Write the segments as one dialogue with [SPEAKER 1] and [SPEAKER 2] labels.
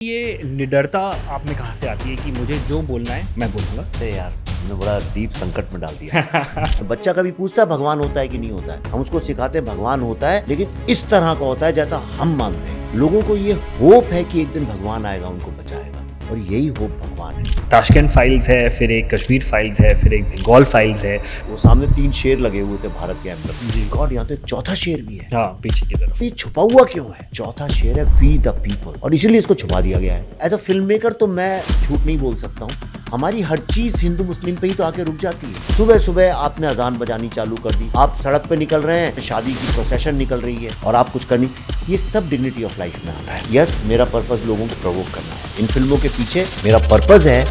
[SPEAKER 1] ये निडरता आप में कहाँ से आती है कि मुझे जो बोलना है मैं बोलूँगा?
[SPEAKER 2] अरे यार तुमने बड़ा डीप संकट में डाल दिया। बच्चा कभी पूछता है भगवान होता है कि नहीं होता है, हम उसको सिखाते हैं भगवान होता है लेकिन इस तरह का होता है जैसा हम मानते हैं। लोगों को ये होप है कि एक दिन भगवान आएगा उनको बचाएगा, और यही होप भगवान है।
[SPEAKER 1] ताशकंद फाइल्स है, फिर एक कश्मीर फाइल्स है, फिर एक बंगाल फाइल्स है।
[SPEAKER 2] वो सामने 3 शेर लगे हुए थे भारत के अंदर
[SPEAKER 1] जी।
[SPEAKER 2] गॉड, यहाँ तो एक चौथा शेर भी है।
[SPEAKER 1] हाँ, पीछे की तरफ।
[SPEAKER 2] ये छुपा हुआ क्यों है? चौथा शेर है वी द पीपल, और इसीलिए इसको छुपा दिया गया है। एज अ फिल्म मेकर तो मैं झूठ नहीं बोल सकता हूँ, हमारी हर चीज हिंदू मुस्लिम पे ही तो आके रुक जाती है। सुबह सुबह आपने अजान बजानी चालू कर दी, आप सड़क पे निकल रहे हैं, शादी की प्रोसेशन निकल रही है और आप कुछ करनी, ये सब डिग्निटी ऑफ लाइफ में आता है। यस, मेरा पर्पस लोगों को प्रोवोक करना है। इन फिल्मों के पीछे मेरा पर्पस है,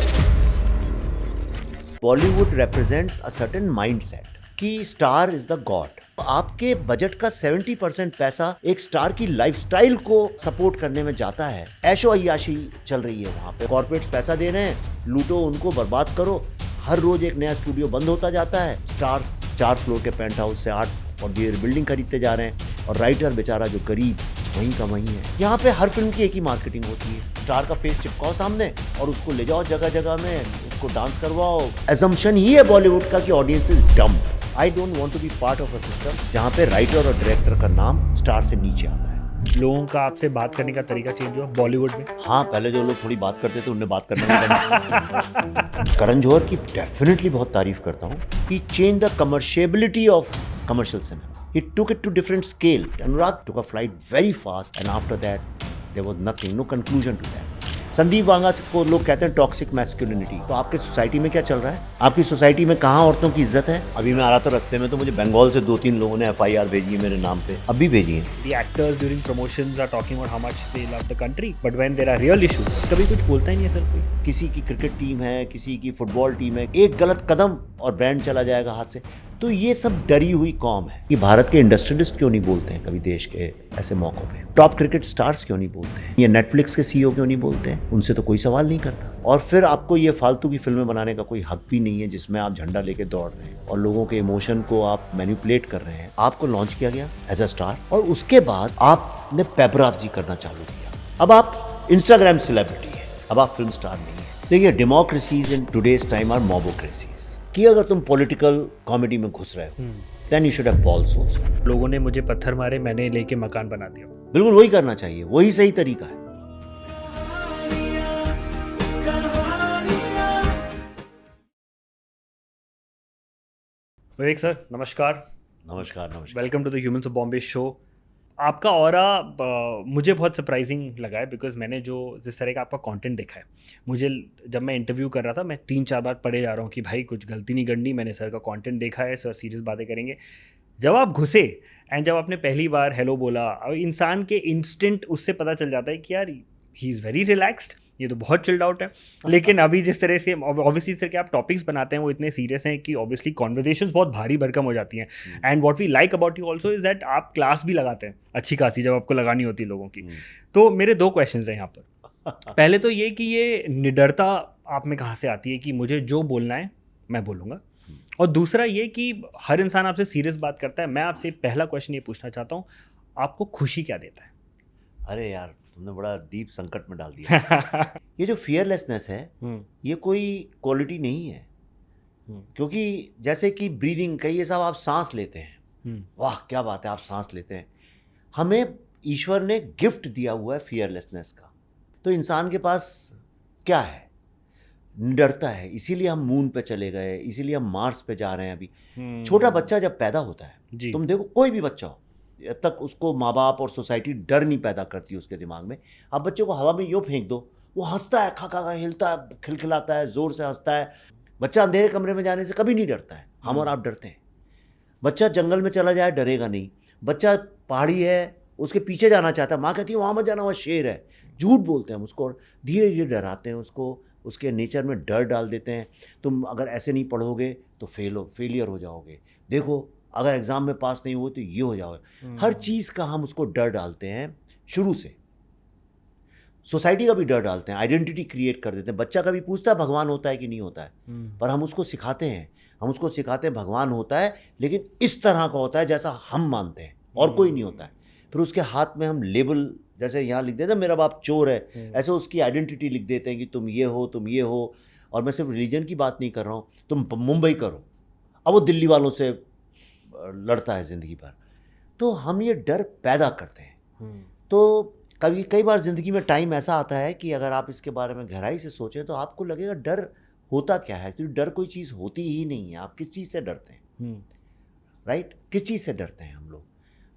[SPEAKER 2] Bollywood represents a certain mindset कि स्टार इज द गॉड। आपके बजट का 70% पैसा एक स्टार की लाइफस्टाइल को सपोर्ट करने में जाता है। ऐशो अय्याशी चल रही है वहाँ पे, कॉर्पोरेट्स पैसा दे रहे हैं, लूटो उनको, बर्बाद करो। हर रोज एक नया स्टूडियो बंद होता जाता है। स्टार्स 4 फ्लोर के पेंट हाउस से 8 और बिल्डिंग खरीदते जा रहे हैं, और राइटर बेचारा जो गरीब वहीं का वहीं है। यहाँ पे हर फिल्म की एक ही मार्केटिंग होती है, स्टार का फेस चिपकाओ सामने और उसको ले जाओ जगह जगह में, उसको डांस करवाओ। एजम्पशन ही है बॉलीवुड का कि audience is dumb. I don't want to be part of a system जहाँ पे राइटर और डायरेक्टर का नाम स्टार से नीचे आता है।
[SPEAKER 1] लोगों का आपसे बात करने का तरीका चेंज हुआ बॉलीवुड में?
[SPEAKER 2] हाँ, पहले जो लोग थोड़ी बात करते थे उन्हें बात करने में करण जौहर की डेफिनेटली बहुत तारीफ करता हूँ। He change the commerciability of commercial cinema. He took it to different scale. Anurag took a flight very fast, and after that, there was nothing, no conclusion to that. Sandeep Vanga को लोग कहते हैं टॉक्सिक मैस्कुलिनिटी। तो आपके society में क्या चल रहा है? आपकी सोसाइटी में कहाँ औरतों की इज्जत है? अभी मैं आ रहा था रास्ते में तो मुझे बंगाल से 2-3 लोगों ने FIR भेजी है मेरे नाम पे, अभी भेजी है।
[SPEAKER 1] The actors during promotions are talking about how much they love the country, but when there are real issues, कभी कुछ बोलता ही नहीं है सर कोई।
[SPEAKER 2] किसी की क्रिकेट टीम है, किसी की फुटबॉल टीम है, एक गलत कदम और ब्रांड चला जाएगा हाथ से। तो ये सब डरी हुई कौम है। कि भारत के इंडस्ट्रियलिस्ट क्यों नहीं बोलते हैं कभी देश के ऐसे मौकों पे? टॉप क्रिकेट स्टार्स क्यों नहीं बोलते हैं? या नेटफ्लिक्स के CEO क्यों नहीं बोलते हैं? उनसे तो कोई सवाल नहीं करता। और फिर आपको ये फालतू की फिल्में बनाने का कोई हक भी नहीं है जिसमें आप झंडा लेके दौड़ रहे हैं और लोगों के इमोशन को आप मैनिपुलेट कर रहे हैं। आपको लॉन्च किया गया एज अ स्टार और उसके बाद आपने पेपराजी करना चालू किया। अब आप इंस्टाग्राम सेलिब्रिटी है, अब आप फिल्म स्टार नहीं है। देखिए, democracies in today's time are mobocracies. कि अगर तुम पॉलिटिकल कॉमेडी में घुस रहे हो then you should have balls also.
[SPEAKER 1] लोगों ने मुझे पत्थर मारे, मैंने लेके मकान बना दिया।
[SPEAKER 2] बिल्कुल वही करना चाहिए, वही सही तरीका है।
[SPEAKER 1] विवेक सर, नमस्कार।
[SPEAKER 2] नमस्कार नमस्कार।
[SPEAKER 1] Welcome to the humans of Bombay show. आपका ऑरा मुझे बहुत सरप्राइजिंग लगा है, बिकॉज मैंने जो जिस तरह का आपका कंटेंट देखा है, मुझे जब मैं इंटरव्यू कर रहा था मैं 3-4 बार पढ़े जा रहा हूँ कि भाई कुछ गलती नहीं करनी, मैंने सर का कंटेंट देखा है, सर सीरियस बातें करेंगे। जब आप घुसे एंड जब आपने पहली बार हेलो बोला, इंसान के इंस्टेंट उससे पता चल जाता है कि यार ही इज़ वेरी रिलैक्स्ड, ये तो बहुत चिल्ड आउट है। लेकिन अभी जिस तरह से ऑब्वियसली सर के आप टॉपिक्स बनाते हैं वो इतने सीरियस हैं कि ऑब्वियसली कॉन्वर्जेशंस बहुत भारी भरकम हो जाती हैं। And what we like about you also is that आप क्लास भी लगाते हैं अच्छी खासी जब आपको लगानी होती है लोगों की। तो मेरे 2 क्वेश्चंस हैं यहाँ पर। पहले तो ये कि ये निडरता आप में कहाँ से आती है कि मुझे जो बोलना है मैं बोलूँगा, और दूसरा ये कि हर इंसान आपसे सीरियस बात करता है। मैं आपसे पहला क्वेश्चन ये पूछना चाहता हूँ, आपको खुशी क्या देता है?
[SPEAKER 2] अरे यार तुमने बड़ा डीप संकट में डाल दिया। ये जो फियरलेसनेस है ये कोई क्वालिटी नहीं है, क्योंकि जैसे कि ब्रीदिंग कहिए साहब, आप सांस लेते हैं, वाह क्या बात है, आप सांस लेते हैं। हमें ईश्वर ने गिफ्ट दिया हुआ है फियरलेसनेस का। तो इंसान के पास क्या है? निडरता है। इसीलिए हम मून पे चले गए, इसीलिए हम मार्स पे जा रहे हैं। अभी छोटा बच्चा जब पैदा होता है, तुम देखो कोई भी बच्चा हो, जब तक उसको माँ बाप और सोसाइटी डर नहीं पैदा करती उसके दिमाग में। आप बच्चे को हवा में यूँ फेंक दो, वो हंसता है, खा खा हिलता है, खिलखिलाता है, ज़ोर से हंसता है। बच्चा अंधेरे कमरे में जाने से कभी नहीं डरता है। हम और आप डरते हैं। बच्चा जंगल में चला जाए डरेगा नहीं। बच्चा पहाड़ी है उसके पीछे जाना चाहता है, माँ कहती है वहाँ मत जाना, वहाँ शेर है। झूठ बोलते हैं हम उसको और धीरे धीरे डराते हैं उसको, उसके नेचर में डर डाल देते हैं। तुम अगर ऐसे नहीं पढ़ोगे तो फेलियर हो जाओगे, देखो अगर एग्ज़ाम में पास नहीं हुए तो ये हो जाओगे। हर चीज़ का हम उसको डर डालते हैं शुरू से। सोसाइटी का भी डर डालते हैं, आइडेंटिटी क्रिएट कर देते हैं। बच्चा कभी पूछता है भगवान होता है कि नहीं होता है, पर हम उसको सिखाते हैं भगवान होता है लेकिन इस तरह का होता है जैसा हम मानते हैं, और कोई नहीं होता है। फिर उसके हाथ में हम लेबल, जैसे यहाँ लिख देते हैं मेरा बाप चोर है, ऐसे उसकी आइडेंटिटी लिख देते हैं कि तुम ये हो, तुम ये हो। और मैं सिर्फ रिलीजन की बात नहीं कर रहा हूँ, तुम मुंबई करो, अब वो दिल्ली वालों से लड़ता है ज़िंदगी भर। तो हम ये डर पैदा करते हैं। तो कई बार ज़िंदगी में टाइम ऐसा आता है कि अगर आप इसके बारे में गहराई से सोचें तो आपको लगेगा डर होता क्या है, क्योंकि डर कोई चीज़ होती ही नहीं है। आप किस चीज़ से डरते हैं, राइट? किस चीज़ से डरते हैं हम लोग?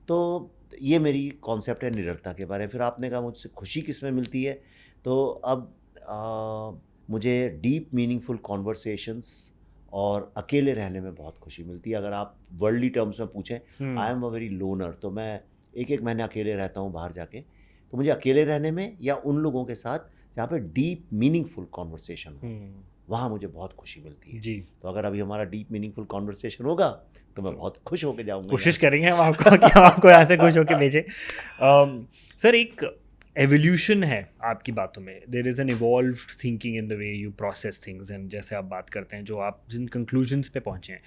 [SPEAKER 2] तो ये मेरी कॉन्सेप्ट है निडरता के बारे में। फिर आपने कहा मुझसे खुशी किस में मिलती है, तो अब मुझे डीप मीनिंगफुल कॉन्वर्सेशंस और अकेले रहने में बहुत खुशी मिलती है। अगर आप वर्ल्डली टर्म्स में पूछें, I am a very loner, तो मैं एक महीने अकेले रहता हूँ बाहर जाके। तो मुझे अकेले रहने में या उन लोगों के साथ जहाँ पे डीप मीनिंगफुल कॉन्वर्सेशन हो, वहाँ मुझे बहुत खुशी मिलती है जी। तो अगर अभी हमारा डीप मीनिंगफुल कॉन्वर्सेशन होगा तो मैं बहुत खुश होकर जाऊँगा।
[SPEAKER 1] कोशिश करेंगे हम आपको कि हम आपको यहाँ से खुश होकर भेजें। सर, एक एवोल्यूशन है आपकी बातों में, there is an evolved thinking in the way you process things, and जैसे आप बात करते हैं, जो आप जिन कंक्लूजन्स पे पहुँचे हैं,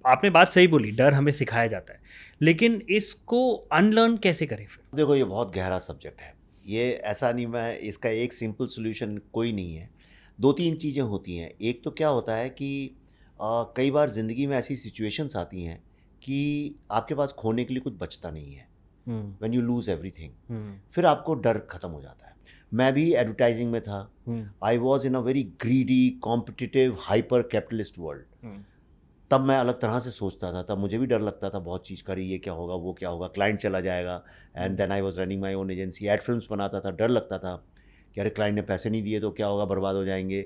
[SPEAKER 1] आपने बात सही बोली, डर हमें सिखाया जाता है, लेकिन इसको अनलर्न कैसे करें फिर?
[SPEAKER 2] देखो, ये बहुत गहरा सब्जेक्ट है, ये ऐसा नहीं, मैं इसका एक सिंपल सोल्यूशन कोई नहीं है। 2-3 चीज़ें होती हैं। एक तो क्या होता है कि कई बार ज़िंदगी में ऐसी सिचुएशंस आती हैं कि आपके पास खोने के लिए कुछ बचता नहीं है, व्हेन यू लूज़ एवरीथिंग, फिर आपको डर ख़त्म हो जाता है। मैं भी एडवर्टाइजिंग में था, I was in a very greedy, competitive, hyper capitalist world. तब मैं अलग तरह से सोचता था, तब मुझे भी डर लगता था बहुत चीज़ का, ये क्या होगा, वो क्या होगा, क्लाइंट चला जाएगा। And then I was running my own agency, ad films बनाता था, डर लगता था कि अरे क्लाइंट ने पैसे नहीं दिए तो क्या होगा, बर्बाद हो जाएंगे।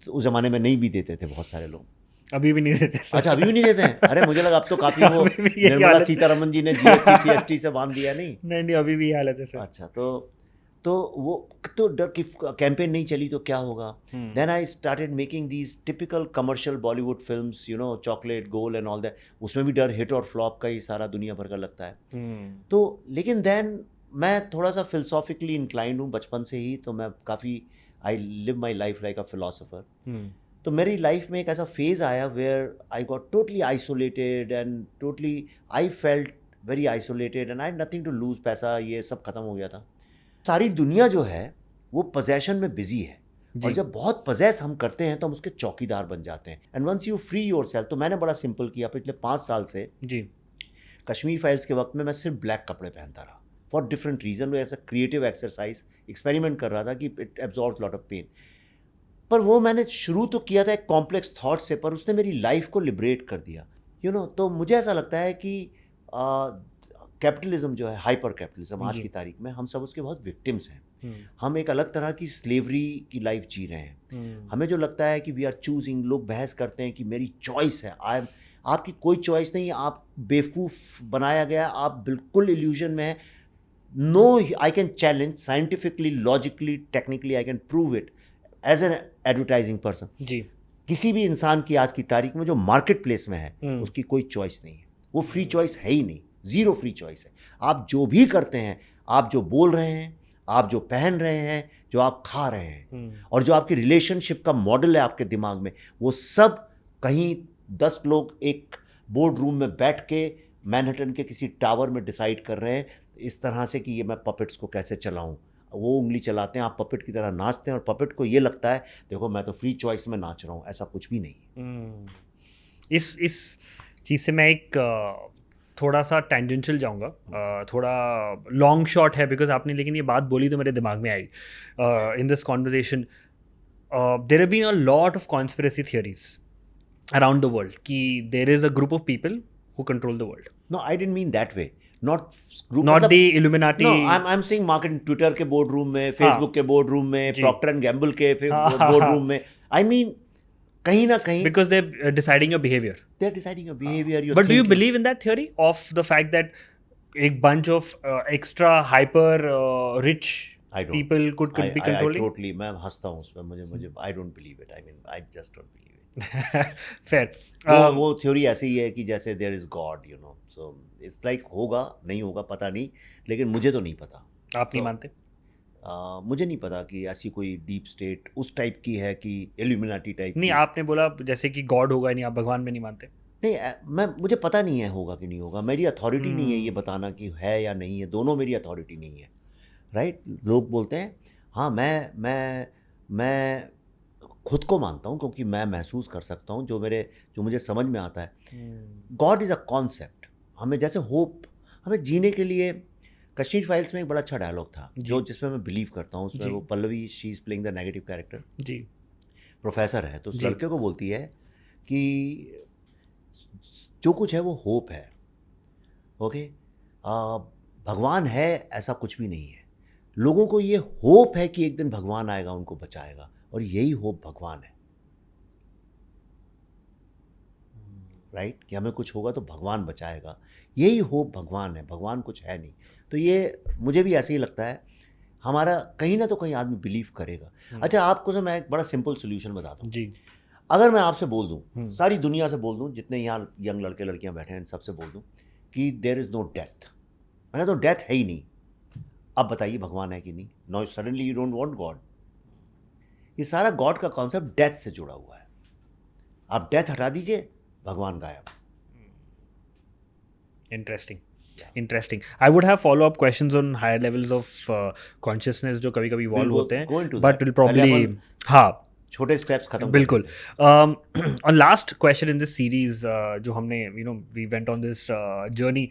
[SPEAKER 2] तो उस ज़माने में नहीं भी देते थे बहुत सारे लोग।
[SPEAKER 1] अभी भी नहीं देते?
[SPEAKER 2] अच्छा, अभी भी नहीं देते हैं? अरे मुझे लगा अब तो काफ़ी वो निर्मला सीतारमन जी ने जीएसटी सीएसटी से बांध दिया। नहीं,
[SPEAKER 1] अभी भी हालत है सर।
[SPEAKER 2] अच्छा, तो वो तो डर की कैंपेन नहीं चली तो क्या होगा। Then I started making these typical commercial Bollywood films, you know, chocolate, goal and all that. उसमें भी डर हिट और फ्लॉप का ही सारा दुनिया भर का लगता है। तो लेकिन देन मैं थोड़ा सा फिलोसॉफिकली इंक्लाइंड हूँ बचपन से ही, तो मैं काफ़ी, I live my life like a philosopher. तो मेरी लाइफ में एक ऐसा फेज़ आया where I got totally isolated and totally I felt very isolated and I had nothing to lose. पैसा ये सब खत्म हो गया था। सारी दुनिया जो है वो पोजेशन में बिजी है, और जब बहुत पोजेस हम करते हैं तो हम उसके चौकीदार बन जाते हैं। And once you free yourself, तो मैंने बड़ा सिंपल किया। पिछले 5 साल से जी, कश्मीर फाइल्स के वक्त में मैं सिर्फ ब्लैक कपड़े पहनता रहा फॉर डिफरेंट रीजन। वो ऐसा क्रिएटिव एक्सरसाइज एक्सपेरिमेंट कर रहा था कि it absorbs lot of pain. पर वो मैंने शुरू तो किया था एक कॉम्प्लेक्स थॉट से, पर उसने मेरी लाइफ को लिबरेट कर दिया, यू नो। तो मुझे ऐसा लगता है कि कैपिटलिज्म जो है, हाइपर कैपिटलिज्म, आज की तारीख में हम सब उसके बहुत विक्टिम्स हैं। हम एक अलग तरह की स्लेवरी की लाइफ जी रहे हैं। हमें जो लगता है कि वी आर चूजिंग, लोग बहस करते हैं कि मेरी चॉइस है, आपकी कोई चॉइस नहीं, आप बेवकूफ़ बनाया गया, आप बिल्कुल इल्यूजन में है। No, I can challenge scientifically, logically, technically, I can prove it as an advertising person जी। किसी भी इंसान की आज की तारीख में जो मार्केट प्लेस में है, उसकी कोई चॉइस नहीं है, वो फ्री चॉइस है ही नहीं, ज़ीरो फ्री चॉइस है। आप जो भी करते हैं, आप जो बोल रहे हैं, आप जो पहन रहे हैं, जो आप खा रहे हैं, और जो आपकी रिलेशनशिप का मॉडल है आपके दिमाग में, वो सब कहीं 10 लोग एक बोर्ड रूम में बैठ के मैनहट्टन के किसी टावर में डिसाइड कर रहे हैं इस तरह से कि ये मैं पपेट्स को कैसे चलाऊं। वो उंगली चलाते हैं, आप पपेट की तरह नाचते हैं, और पपेट को ये लगता है देखो मैं तो फ्री चॉइस में नाच रहा हूँ। ऐसा कुछ भी नहीं।
[SPEAKER 1] इस चीज़ से मैं एक थोड़ा सा टेंजेंशियल जाऊंगा, थोड़ा लॉन्ग शॉट है बिकॉज आपने लेकिन ये बात बोली तो मेरे दिमाग में आई। In this conversation there have been a lot of conspiracy theories around the world कि there is a group of people who control the world.
[SPEAKER 2] No, I didn't mean that way, not group,
[SPEAKER 1] not the Illuminati.
[SPEAKER 2] No, I am saying market, Twitter के board room में, Facebook के board room में, Procter and Gamble के board room में, I mean कहीं ना कहीं,
[SPEAKER 1] because they're deciding your behavior.
[SPEAKER 2] They're deciding your behavior.
[SPEAKER 1] But do you believe in that theory of the fact that a bunch of extra hyper rich people could be controlling?
[SPEAKER 2] I totally, मैं हंसता हूँ उस पर, मुझे I don't believe it. I mean, I just don't believe it.
[SPEAKER 1] Fair.
[SPEAKER 2] वो theory ऐसे ही है कि जैसे there is God, you know. So it's like होगा नहीं होगा पता नहीं, लेकिन मुझे तो नहीं पता।
[SPEAKER 1] आप नहीं मानते?
[SPEAKER 2] मुझे नहीं पता कि ऐसी कोई डीप स्टेट उस टाइप की है कि इल्यूमिनाटी टाइप।
[SPEAKER 1] नहीं, आपने बोला जैसे कि गॉड होगा नहीं, आप भगवान में नहीं मानते?
[SPEAKER 2] नहीं, मुझे पता नहीं है होगा कि नहीं होगा, मेरी अथॉरिटी नहीं है ये बताना कि है या नहीं है, दोनों मेरी अथॉरिटी नहीं है, राइट। लोग बोलते हैं हाँ मैं खुद को मानता हूँ क्योंकि मैं महसूस कर सकता हूँ जो मुझे समझ में आता है। गॉड इज़ अ कॉन्सेप्ट, हमें जैसे होप, हमें जीने के लिए। कश्मीर फाइल्स में एक बड़ा अच्छा डायलॉग था जिसमें मैं बिलीव करता हूँ, उसमें वो Pallavi, she is playing the negative character, जी, प्रोफेसर है, तो उस लड़के को बोलती है कि जो कुछ है वो होप है, ओके, भगवान है ऐसा कुछ भी नहीं है, लोगों को ये होप है कि एक दिन भगवान आएगा उनको बचाएगा, और यही होप भगवान है, राइट, कि हमें कुछ होगा तो भगवान बचाएगा, यही होप भगवान है, भगवान कुछ है नहीं। तो ये मुझे भी ऐसे ही लगता है, हमारा कहीं ना तो कहीं आदमी बिलीव करेगा। अच्छा, आपको तो मैं एक बड़ा सिंपल सोल्यूशन बताता हूँ जी। अगर मैं आपसे बोल दूँ, सारी दुनिया से बोल दूँ, जितने यहाँ यंग लड़के लड़कियाँ बैठे हैं सबसे बोल दूँ कि देयर इज़ नो डेथ, मैंने तो डेथ है ही नहीं, अब बताइए भगवान है कि नहीं? No, suddenly you don't want God. ये सारा गॉड का कॉन्सेप्ट डेथ से जुड़ा हुआ है, आप डेथ हटा दीजिए, भगवान गायब।
[SPEAKER 1] Interesting. I would have follow-up questions on higher levels of consciousness जो कभी-कभी इवॉल्व होते हैं, but we'll probably हाँ
[SPEAKER 2] छोटे स्टेप्स खत्म
[SPEAKER 1] बिल्कुल। और last question in this series जो हमने we went on this journey,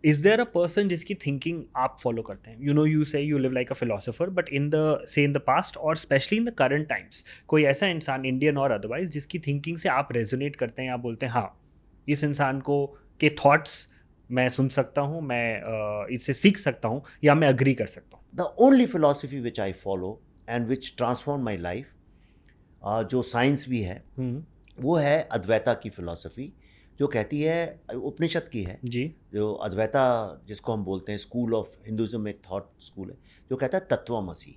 [SPEAKER 1] is there a person जिसकी थिंकिंग आप फॉलो करते हैं? You say you live like a philosopher, but in the past और specially in the current times, कोई ऐसा इंसान, इंडियन और अदरवाइज, जिसकी थिंकिंग से आप रेजोनेट करते हैं, आप बोलते हैं हाँ इस इंसान के थॉट्स मैं सुन सकता हूँ, मैं इससे सीख सकता हूँ, या मैं अग्री कर सकता हूँ?
[SPEAKER 2] The only philosophy which I follow and which transform my life, जो साइंस भी है, वो है अद्वैता की फिलॉसफी, जो कहती है, उपनिषद की है जी, जो अद्वैता जिसको हम बोलते हैं, स्कूल ऑफ हिंदुइज्म में एक थॉट स्कूल है, जो कहता है तत्वमसी,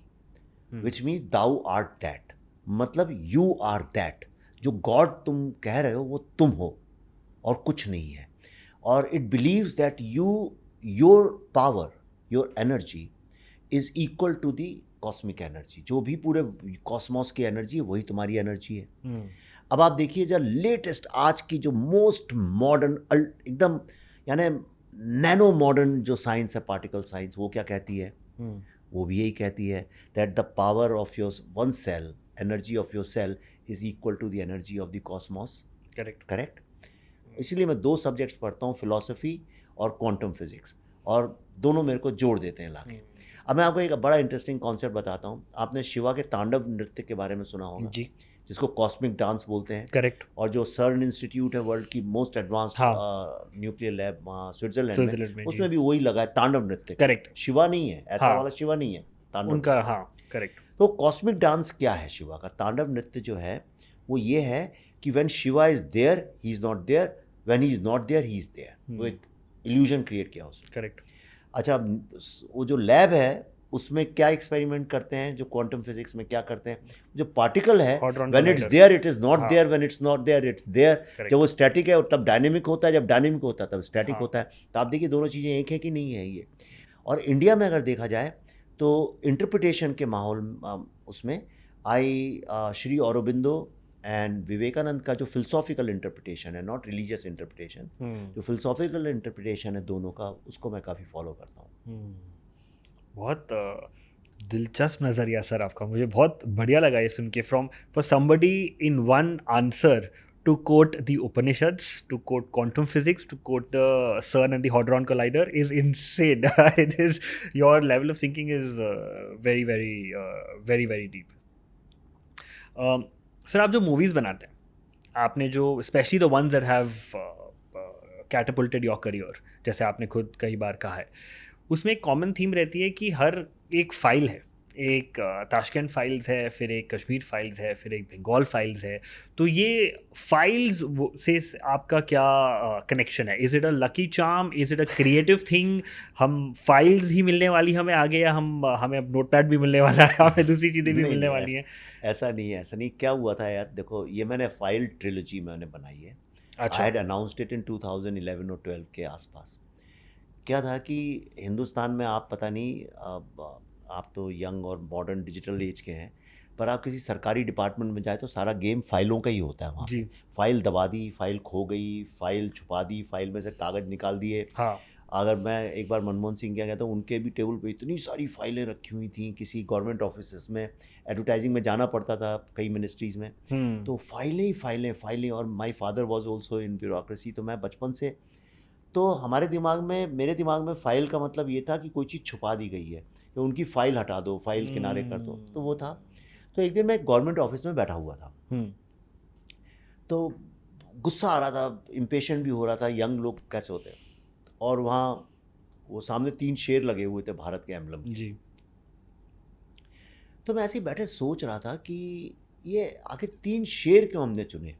[SPEAKER 2] which means thou art that, मतलब यू आर दैट, जो गॉड तुम कह रहे हो वो तुम हो और कुछ नहीं है। और it believes that your power, your energy is equal to the cosmic energy, जो भी पूरे कॉस्मोस की एनर्जी है वही तुम्हारी एनर्जी है। अब आप देखिए, जो लेटेस्ट आज की जो मोस्ट मॉडर्न, एकदम यानी नैनो मॉडर्न जो साइंस है, पार्टिकल साइंस, वो क्या कहती है? वो भी यही कहती है that the power of your one cell, energy of your cell is equal to the energy of the cosmos. Correct. इसलिए मैं 2 सब्जेक्ट्स पढ़ता हूँ, फिलॉसफी और क्वांटम फिजिक्स, और दोनों मेरे को जोड़ देते हैं लाके। अब मैं आपको एक बड़ा इंटरेस्टिंग कॉन्सेप्ट बताता हूँ। आपने शिवा के तांडव नृत्य के बारे में सुना होगा जी, जिसको कॉस्मिक डांस बोलते हैं। करेक्ट। और जो सर्न इंस्टीट्यूट है, वर्ल्ड की most advanced nuclear lab Switzerland में, उसमें भी वही लगा है, तांडव नृत्य। करेक्ट। शिवा नहीं है, ऐसा वाला शिवा नहीं है, तांडव उनका। हाँ, करेक्ट। तो कॉस्मिक डांस क्या है शिवा का? तांडव नृत्य जो है वो ये है कि when Shiva is there he is not there, when he is not there he is there. वो एक इल्यूजन क्रिएट किया उसने। करेक्ट। अच्छा, वो जो लैब है उसमें क्या एक्सपेरिमेंट करते हैं, जो क्वांटम फिजिक्स में क्या करते हैं, जो पार्टिकल है, when it's there it is not there, when it's not there it's there. जब वो स्टैटिक है तब डायनेमिक होता है, जब डायनेमिक होता है तब स्टैटिक होता है। तो आप देखिए दोनों चीज़ें एक है कि नहीं है ये। और इंडिया में अगर देखा जाए तो इंटरप्रिटेशन के माहौल उसमें श्री औरोबिंदो एंड विवेकानंद का जो फिलोसॉफिकल इंटरप्रिटेशन है, नॉट रिलीजियस इंटरप्रिटेशन, जो फिलोसॉफिकल इंटरप्रिटेशन है दोनों का, उसको मैं काफ़ी फॉलो करता हूँ।
[SPEAKER 1] बहुत दिलचस्प नज़रिया सर आपका, मुझे बहुत बढ़िया लगा ये सुन के। For somebody in one answer to quote the Upanishads, to quote quantum physics, to quote the CERN and the Hadron Collider is insane. It is, your level of thinking is very, very, very deep. Sir, आप जो movies बनाते हैं, आपने जो specially the ones that have catapulted your career, जैसे आपने खुद कई बार कहा है, उसमें एक कॉमन थीम रहती है कि हर एक फ़ाइल है, एक ताशकंद फाइल्स है, फिर एक कश्मीर फाइल्स है, फिर एक बंगाल फाइल्स है। तो ये फाइल्स से आपका क्या कनेक्शन है? Is it a lucky charm, is it a creative thing? हम फाइल्स ही मिलने वाली हमें आगे, या हमें अब नोटपैड भी मिलने वाला है, हमें दूसरी चीज़ें भी मिलने वाली हैं?
[SPEAKER 2] ऐसा नहीं है, ऐसा नहीं। क्या हुआ था यार, देखो ये मैंने फाइल ट्रिलॉजी मैंने बनाई है। I had announced it in 2011 और 12 के आसपास। क्या था कि हिंदुस्तान में आप पता नहीं आप तो यंग और मॉडर्न डिजिटल एज के हैं, पर आप किसी सरकारी डिपार्टमेंट में जाए तो सारा गेम फाइलों का ही होता है वहाँ पे। फाइल दबा दी, फाइल खो गई, फाइल छुपा दी, फाइल में से कागज़ निकाल दिए।
[SPEAKER 1] हाँ।
[SPEAKER 2] अगर मैं एक बार मनमोहन सिंह के गया तो उनके भी टेबल पे इतनी सारी फाइलें रखी हुई थी, किसी गवर्नमेंट ऑफिस में एडवर्टाइजिंग में जाना पड़ता था कई मिनिस्ट्रीज़ में, तो फाइलें ही फाइलें फाइलें। और my father was also in bureaucracy, तो मैं बचपन से, तो हमारे दिमाग में, मेरे दिमाग में फ़ाइल का मतलब ये था कि कोई चीज़ छुपा दी गई है, तो उनकी फ़ाइल हटा दो, फ़ाइल किनारे कर दो, तो वो था। तो एक दिन मैं गवर्नमेंट ऑफिस में बैठा हुआ था, तो गुस्सा आ रहा था, इम्पेशेंट भी हो रहा था, यंग लोग कैसे होते हैं, और वहाँ वो सामने 3 शेर लगे हुए थे भारत के एम्बलम के।
[SPEAKER 1] जी।
[SPEAKER 2] तो मैं ऐसे ही बैठे सोच रहा था कि ये आखिर 3 शेर क्यों हमने चुने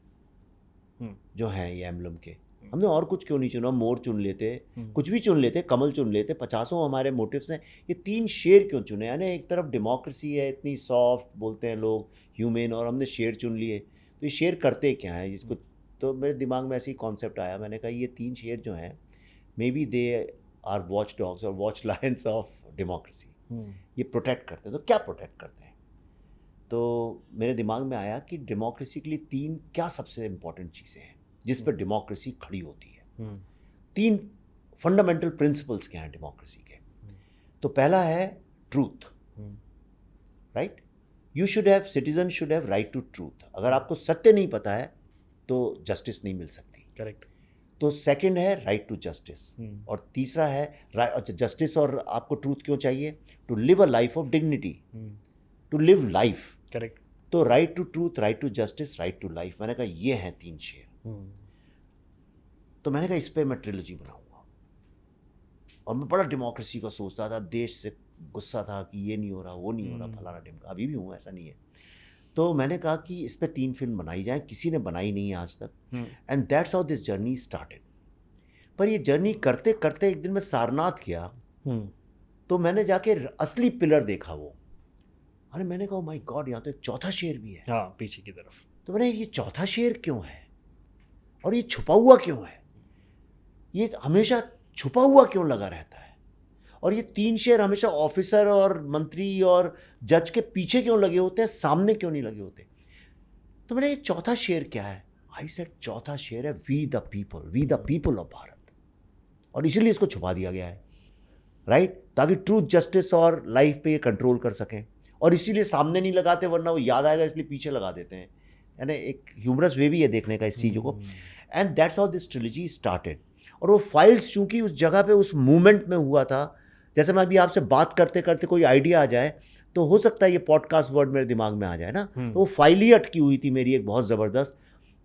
[SPEAKER 2] जो हैं ये एम्बलम के, हमने और कुछ क्यों नहीं चुना, मोर चुन लेते, कुछ भी चुन लेते, कमल चुन लेते, 50 हमारे मोटिव्स हैं, ये 3 शेर क्यों चुने? यानी एक तरफ डेमोक्रेसी है, इतनी सॉफ्ट बोलते हैं लोग, ह्यूमन, और हमने शेर चुन लिए, तो ये शेर करते क्या है इसको? तो मेरे दिमाग में ऐसी कॉन्सेप्ट आया, मैंने कहा ये 3 शेर जो हैं, may be they are watch dogs और वॉच लायंस ऑफ डेमोक्रेसी, ये प्रोटेक्ट करते हैं। तो क्या प्रोटेक्ट करते हैं? तो मेरे दिमाग में आया कि डेमोक्रेसी के लिए 3 क्या सबसे इम्पोर्टेंट चीज़ें हैं जिस पर डेमोक्रेसी खड़ी होती है। 3 फंडामेंटल प्रिंसिपल्स क्या हैं डेमोक्रेसी के? तो पहला है truth, right? You should have, citizen should have right to truth. अगर आपको सत्य नहीं पता है तो जस्टिस नहीं मिल सकती।
[SPEAKER 1] करेक्ट।
[SPEAKER 2] तो सेकंड है राइट टू जस्टिस, और तीसरा है जस्टिस, और आपको ट्रूथ क्यों चाहिए? To live a life of dignity, to live life.
[SPEAKER 1] Correct.
[SPEAKER 2] तो right to truth, right to justice, right to life, मैंने कहा ये हैं 3 शेर। तो मैंने कहा इस पे मैं ट्रिलॉजी बनाऊंगा, और मैं बड़ा डेमोक्रेसी का सोचता था, देश से गुस्सा था कि ये नहीं हो रहा, वो नहीं हो रहा, फलाना ढिमका, अभी भी हूँ, ऐसा नहीं है। तो मैंने कहा कि इस पे 3 फिल्म बनाई जाए, किसी ने बनाई नहीं है आज तक, and that's how this journey started. पर ये जर्नी करते करते एक दिन मैं सारनाथ गया, तो मैंने जाके असली पिलर देखा वो, अरे मैंने कहा माय गॉड, यहाँ तो एक चौथा शेर भी है,
[SPEAKER 1] हाँ, पीछे की तरफ।
[SPEAKER 2] तो मैंने, ये चौथा शेर क्यों है, और ये छुपा हुआ क्यों है, ये हमेशा छुपा हुआ क्यों लगा रहता है, और ये 3 शेर हमेशा ऑफिसर और मंत्री और जज के पीछे क्यों लगे होते हैं, सामने क्यों नहीं लगे होते? तो मैंने, ये चौथा शेर क्या है? आई सेड चौथा शेर है we the people of Bharat, और इसीलिए इसको छुपा दिया गया है, राइट? ताकि ट्रूथ, जस्टिस और लाइफ पे ये कंट्रोल कर सकें, और इसीलिए सामने नहीं लगाते, वरना वो याद आएगा इसलिए पीछे लगा देते हैं। यानी एक ह्यूमरस वे भी है देखने का इस चीज़ों को, and that's how this trilogy started. और वो फाइल्स चूंकि उस जगह पे उस मूवमेंट में हुआ था, जैसे मैं अभी आपसे बात करते करते कोई आइडिया आ जाए, तो हो सकता है ये पॉडकास्ट वर्ड मेरे दिमाग में आ जाए ना, तो वो फाइल ही अटकी हुई थी मेरी एक बहुत ज़बरदस्त।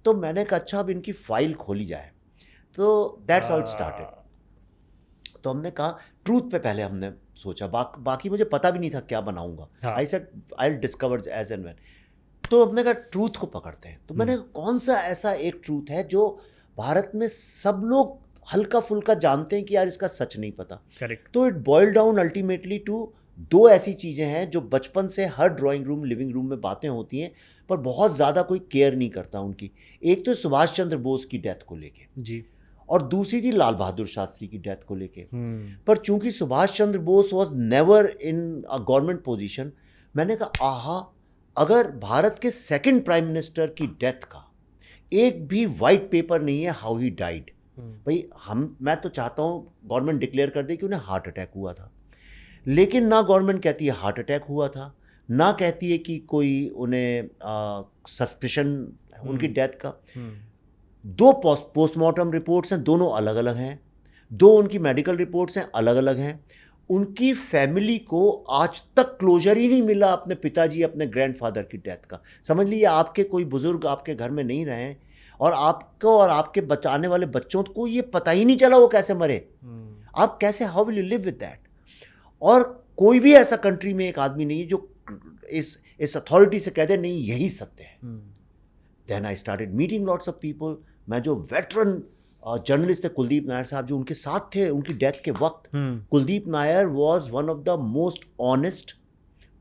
[SPEAKER 2] तो मैंने कहा अच्छा अब इनकी फाइल खोली जाए, तो दैट्स हाउ इट स्टार्टेड। तो हमने कहा ट्रूथ पे पहले हमने सोचा, बाकी मुझे पता भी नहीं था क्या बनाऊंगा, I said I will discover as and when. तो हमने कहा ट्रूथ को पकड़ते हैं। तो मैंने कौन सा ऐसा एक ट्रूथ है जो भारत में सब लोग हल्का फुल्का जानते हैं कि यार इसका सच नहीं पता।
[SPEAKER 1] करेक्ट।
[SPEAKER 2] तो it boil down ultimately to 2 ऐसी चीज़ें हैं जो बचपन से हर ड्राइंग रूम, लिविंग रूम में बातें होती हैं, पर बहुत ज़्यादा कोई केयर नहीं करता उनकी। एक तो सुभाष चंद्र बोस की डेथ को लेके
[SPEAKER 1] जी,
[SPEAKER 2] और दूसरी थी लाल बहादुर शास्त्री की डेथ को लेके। पर चूंकि Subhash Chandra Bose was never in a government position, मैंने कहा आहा, अगर भारत के 2nd प्राइम मिनिस्टर की डेथ का एक भी वाइट पेपर नहीं है हाउ ही डाइड, भाई मैं तो चाहता हूँ गवर्नमेंट डिक्लेयर कर दे कि उन्हें हार्ट अटैक हुआ था, लेकिन ना गवर्नमेंट कहती है हार्ट अटैक हुआ था, ना कहती है कि कोई उन्हें सस्पिशन उनकी डेथ का। 2 पोस्टमार्टम रिपोर्ट्स हैं, दोनों अलग अलग हैं, 2 उनकी मेडिकल रिपोर्ट्स हैं, अलग अलग हैं। उनकी फैमिली को आज तक क्लोजर ही नहीं मिला अपने पिताजी, अपने ग्रैंडफादर की डेथ का। समझ लीजिए आपके कोई बुजुर्ग आपके घर में नहीं रहे, और आपको और आपके बचाने वाले बच्चों को ये पता ही नहीं चला वो कैसे मरे। आप कैसे, how will you live with that? और कोई भी ऐसा कंट्री में एक आदमी नहीं है जो इस अथॉरिटी से कहते नहीं यही सत्य है। Then I started meeting lots of people. मैं जो वेटरन जर्नलिस्ट थे कुलदीप नायर साहब जो उनके साथ थे उनकी डेथ के वक्त, Kuldeep Nair was one of the most honest